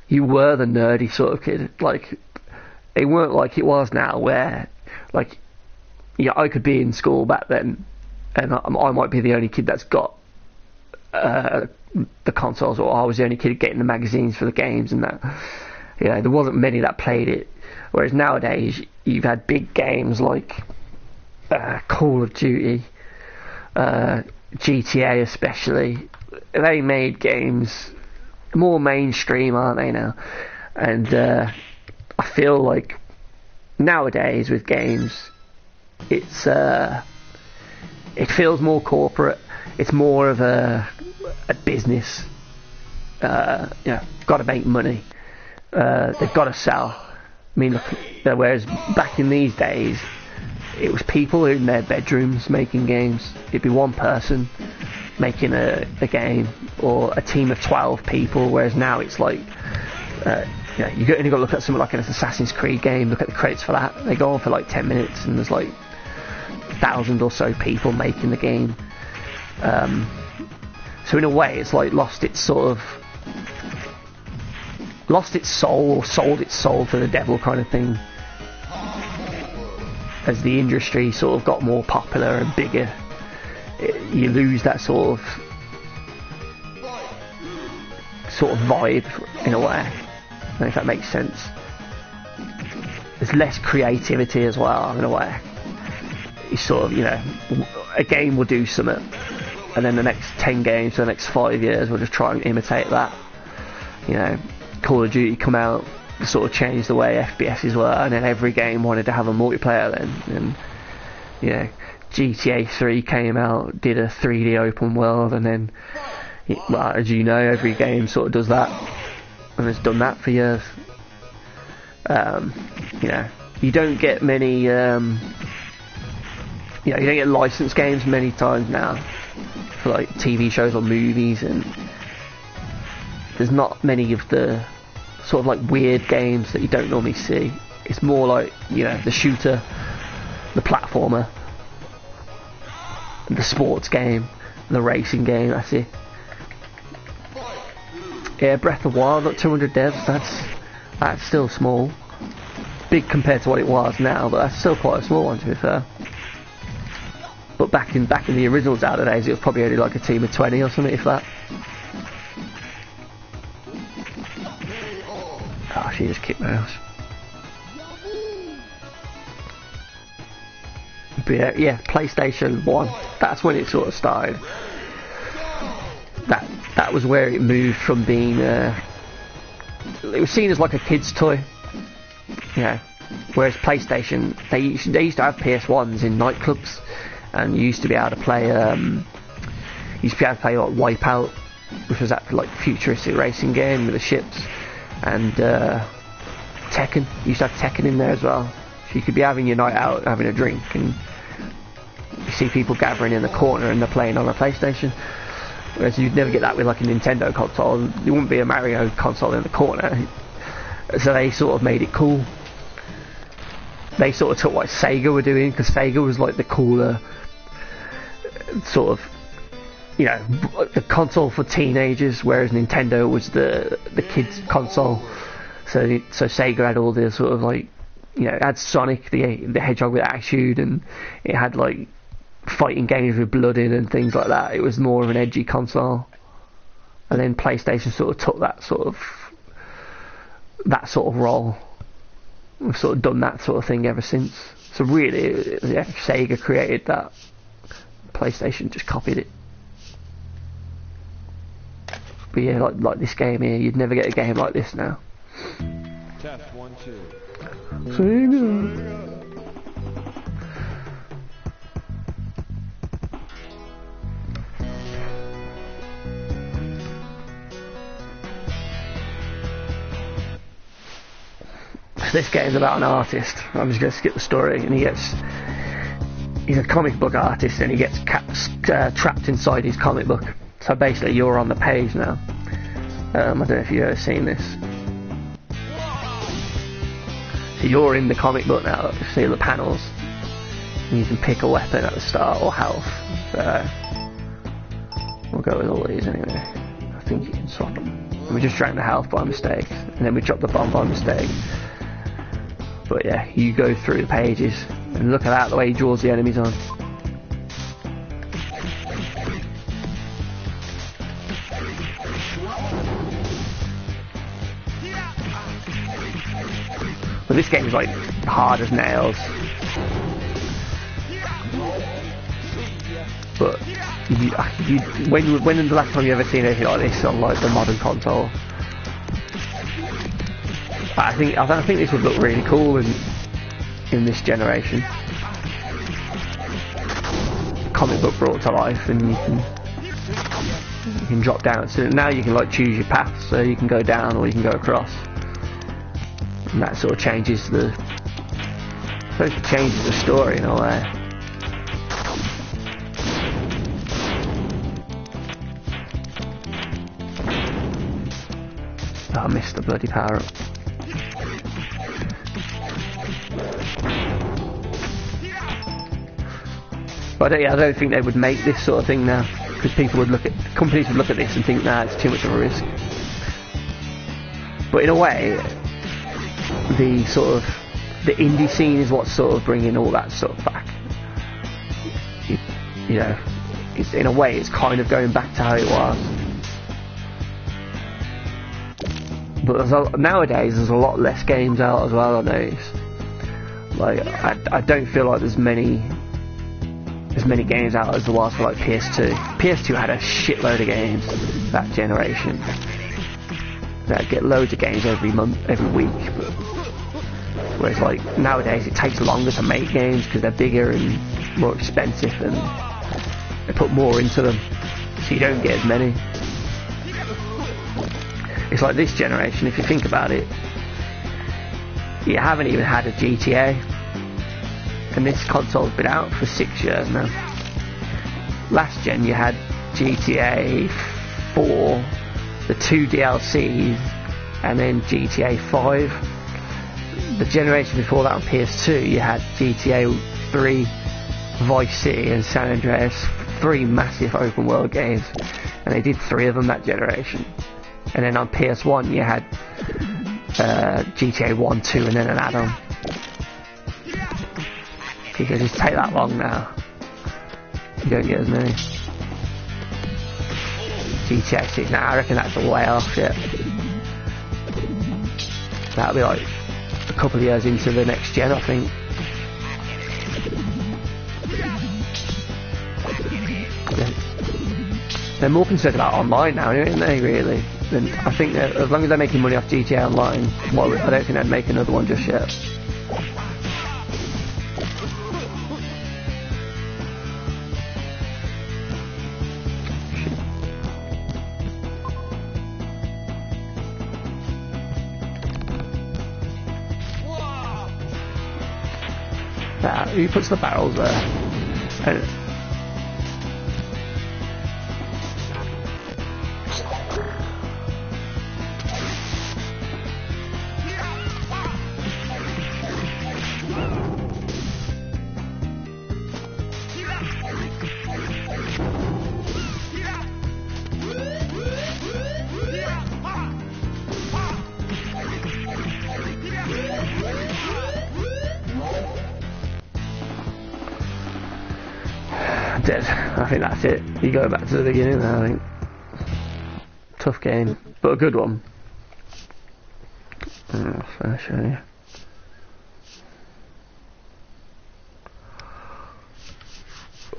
nerdy sort of kid. Like, it weren't like it was now, where, like, yeah, I could be in school back then, and I might be the only kid that's got the consoles, or I was the only kid getting the magazines for the games and that. Yeah, there wasn't many that played it. Whereas nowadays, you've had big games like Call of Duty, GTA especially. They made games more mainstream, aren't they now? And I feel like nowadays with games, it feels more corporate. It's more of a business. Got to make money. They've got to sell. I mean, look, whereas back in these days, it was people in their bedrooms making games. It'd be one person making a game, or a team of 12 people, whereas now it's like, you only got to look at something like an Assassin's Creed game, look at the credits for that. They go on for like 10 minutes, and there's like 1,000 or so people making the game. So in a way, it's like lost its soul, or sold its soul to the devil kind of thing. As the industry sort of got more popular and bigger, you lose that sort of vibe in a way. I don't know if that makes sense. There's less creativity as well in a way. You sort of, a game will do something, and then the next 10 games for the next 5 years will just try and imitate that. Call of Duty come out, sort of changed the way FPSs were, and then every game wanted to have a multiplayer then. And GTA 3 came out, did a 3D open world, and then, as you know, every game sort of does that, and it's done that for years. You don't get many, you don't get licensed games many times now for like TV shows or movies, and there's not many of the sort of like weird games that you don't normally see. It's more like, the shooter, the platformer, the sports game, the racing game, that's it. Yeah, Breath of the Wild, got 200 devs, that's still small. Big compared to what it was now, but that's still quite a small one, to be fair. But back in the original Zelda days, it was probably only like a team of 20 or something, if that. Oh, she just kicked my ass. But yeah, PlayStation 1, that's when it sort of started. That was where it moved from being it was seen as like a kid's toy. Whereas PlayStation, they used to have PS1s in nightclubs, and you used to be able to play like Wipeout, which was that like futuristic racing game with the ships. And Tekken, you used to have Tekken in there as well. So you could be having your night out, having a drink, and you see people gathering in the corner and they're playing on a PlayStation. Whereas you'd never get that with like a Nintendo console. There wouldn't be a Mario console in the corner. So they sort of made it cool. They sort of took what Sega were doing, because Sega was like the cooler sort of, the console for teenagers, whereas Nintendo was the kids console. So Sega had all the sort of like, it had Sonic the Hedgehog with attitude, and it had like fighting games with blood in and things like that. It was more of an edgy console. And then PlayStation sort of took that sort of role. We've sort of done that sort of thing ever since. So really, Sega created that. PlayStation just copied it. But yeah, like this game here, you'd never get a game like this now. Test 1, 2. Sega. this game's about an artist. I'm just going to skip the story, and he's a comic book artist, and he gets trapped inside his comic book. So basically, you're on the page now. I don't know if you've ever seen this. So you're in the comic book now. You see the panels, and you can pick a weapon at the start or health. So we'll go with all these anyway. I think you can swap them. And we just drank the health by mistake, and then we dropped the bomb by mistake. But yeah, you go through the pages, and look at that, the way he draws the enemies on. But this game is like hard as nails. But when the last time you ever seen anything like this on like the modern console? I think this would look really cool in this generation. Comic book brought to life, and you can drop down. So now you can like choose your path, so you can go down or you can go across. And that sort of changes the story in a way. Oh, I missed the bloody power up. But I don't think they would make this sort of thing now, because companies would look at this and think, nah, it's too much of a risk. But in a way, the indie scene is what's sort of bringing all that stuff back. You know, in a way, it's kind of going back to how it was. But nowadays, there's a lot less games out as well. I notice. Like, I don't feel like there's many games out as there was for like PS2. PS2 had a shitload of games that generation. They'd get loads of games every month, every week. But whereas like nowadays, it takes longer to make games because they're bigger and more expensive, and they put more into them, so you don't get as many. It's like this generation, if you think about it, you haven't even had a GTA, and this console's been out for 6 years now. Last gen you had GTA 4, the 2 DLCs, and then GTA 5. The generation before that on PS2 you had GTA 3, Vice City and San Andreas, 3 massive open world games, and they did 3 of them that generation. And then on PS1 you had GTA 1, 2 and then an add-on. Because just take that long now. You don't get as many. GTA 6 now, I reckon that's way off yet. That'll be like a couple of years into the next gen, I think. They're more concerned about online now, aren't they, really? And I think that as long as they're making money off GTA Online, well, I don't think they'd make another one just yet. Who puts the barrels there? Dead. I think that's it. You go back to the beginning now, I think. Tough game, but a good one. I'll show you.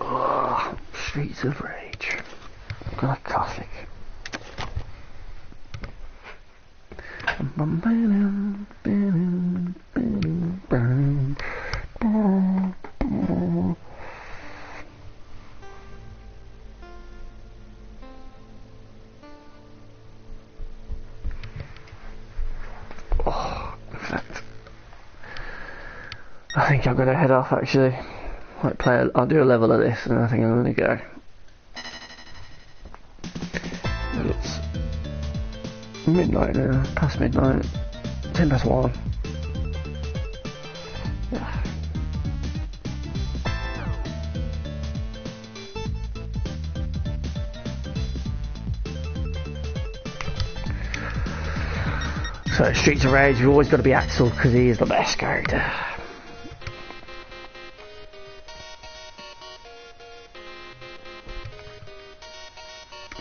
Oh, Streets of Rage. God, classic. Oh, in fact, I think I'm gonna head off actually. I'll do a level of this, and I think I'm gonna go. It's midnight now, past midnight, 10 past 1. Yeah. So Streets of Rage, you've always got to be Axel because he is the best character.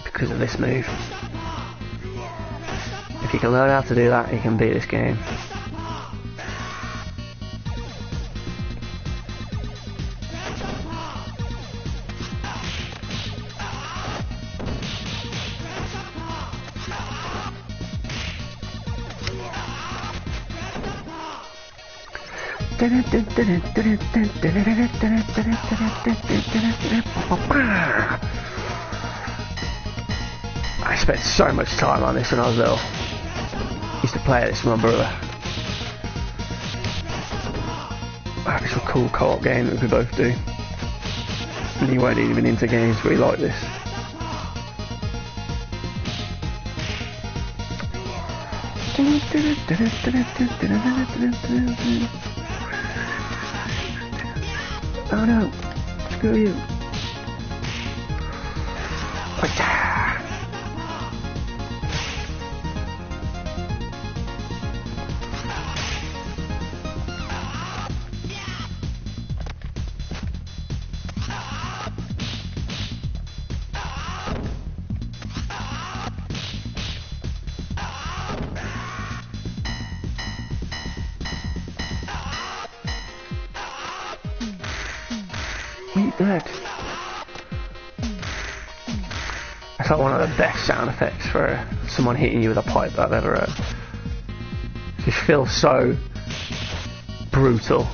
Because of this move. If you can learn how to do that, you can beat this game. I spent so much time on this when I was little. Used to play this with my brother. It's a cool co-op game that we could both do. And he weren't even into games where he liked this. Oh no, screw you. Eat that. That's like one of the best sound effects for someone hitting you with a pipe that I've ever heard. It just feels so brutal.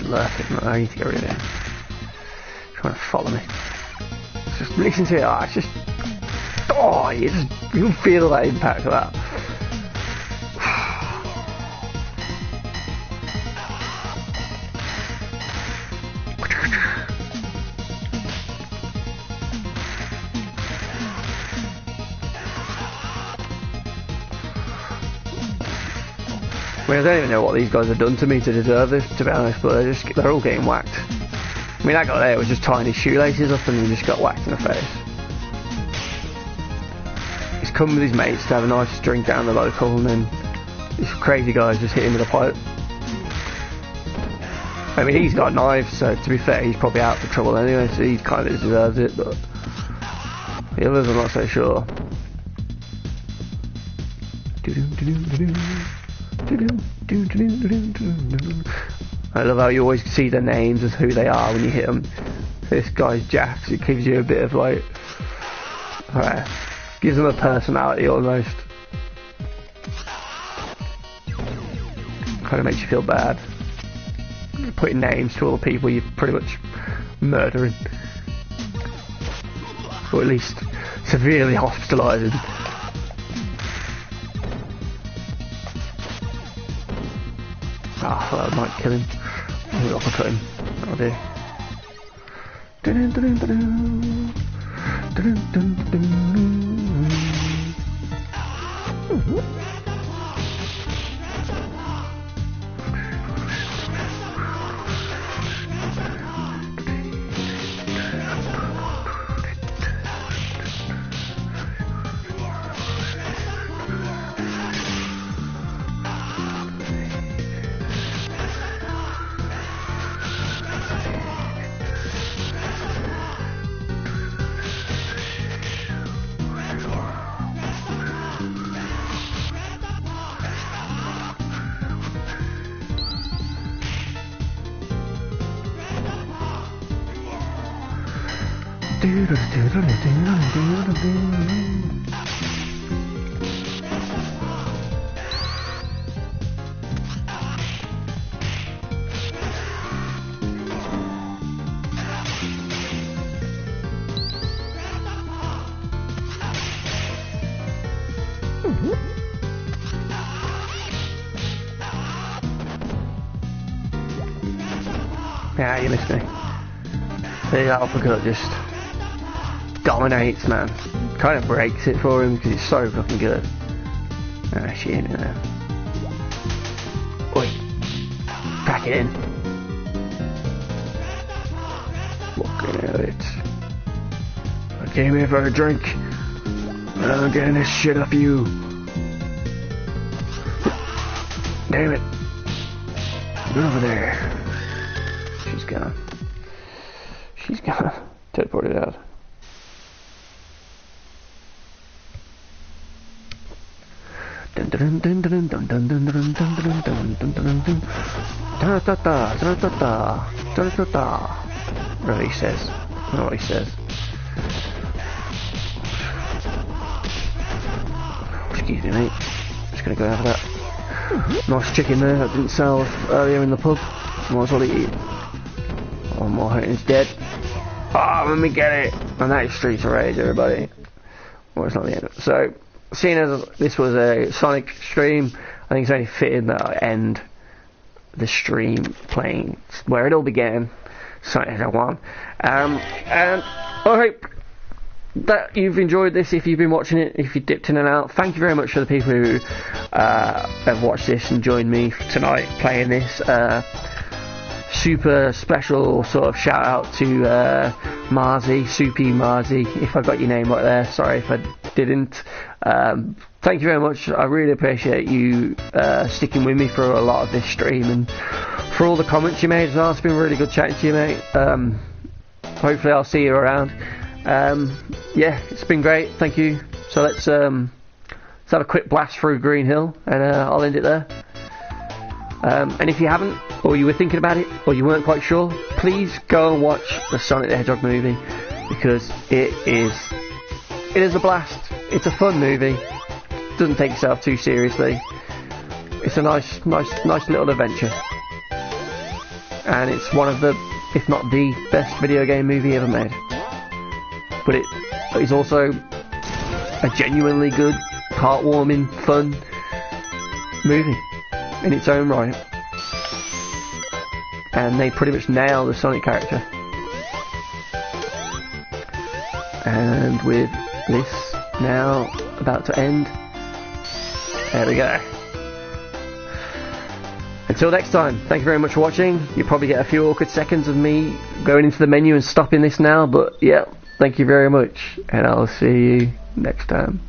Lurking, I need to get rid of it. It's trying to follow me. Just listen to it, it's just... Oh, you can feel that impact of that. I mean, I don't even know what these guys have done to me to deserve this, to be honest, but they're all getting whacked. I mean, that guy there was just tying his shoelaces up and he just got whacked in the face. He's come with his mates to have a nice drink down the local, and then this crazy guy's just hit him with a pipe. I mean, he's got knives, so to be fair, he's probably out for trouble anyway, so he kind of deserves it, but the others I'm not so sure. I love how you always see the names of who they are when you hit them. This guy's Jax, it gives you a bit of like... gives them a personality almost. Kind of makes you feel bad. Putting names to all the people you're pretty much murdering. Or at least severely hospitalising. I might kill him. I'll uppercut him. That'll do. Yeah, you missed me. The uppercut just dominates, man. Kind of breaks it for him because it's so fucking good. Ah, shit in there. Oi. Pack it in. Looking at it. I came here for a drink. And I'm getting this shit off you. Damn it. Get over there. She's gone. She's gone. Teleported out. Whatever he says. I don't know what he says. Excuse me, mate. Just gonna go have that. Nice chicken there that didn't sell earlier in the pub. Might as well eat it. Oh, more hunting is dead. Oh, let me get it. And that is Streets of Rage, everybody. Well, it's not the end. So, seeing as this was a Sonic stream, I think it's only fitting that I end the stream playing where it all began, Sonic Hedgehog 1. And I hope that you've enjoyed this. If you've been watching it, if you dipped in and out, thank you very much for the people who have watched this and joined me tonight playing this. Super special sort of shout out to Marzi, Soupy Marzi, if I got your name right there. Sorry if I didn't. Thank you very much. I really appreciate you sticking with me for a lot of this stream and for all the comments you made as well. It's been really good chatting to you, mate. Hopefully I'll see you around. Yeah, it's been great. Thank you. So let's have a quick blast through Green Hill and I'll end it there. And if you haven't, or you were thinking about it, or you weren't quite sure, please go and watch the Sonic the Hedgehog movie, because it is a blast. It's a fun movie. Doesn't take itself too seriously. It's a nice little adventure, and it's one of the, if not the best video game movie ever made. But it is also a genuinely good, heartwarming, fun movie in its own right. And they pretty much nail the Sonic character. And with this now about to end, there we go. Until next time, thank you very much for watching. You'll probably get a few awkward seconds of me going into the menu and stopping this now, but yeah, thank you very much, and I'll see you next time.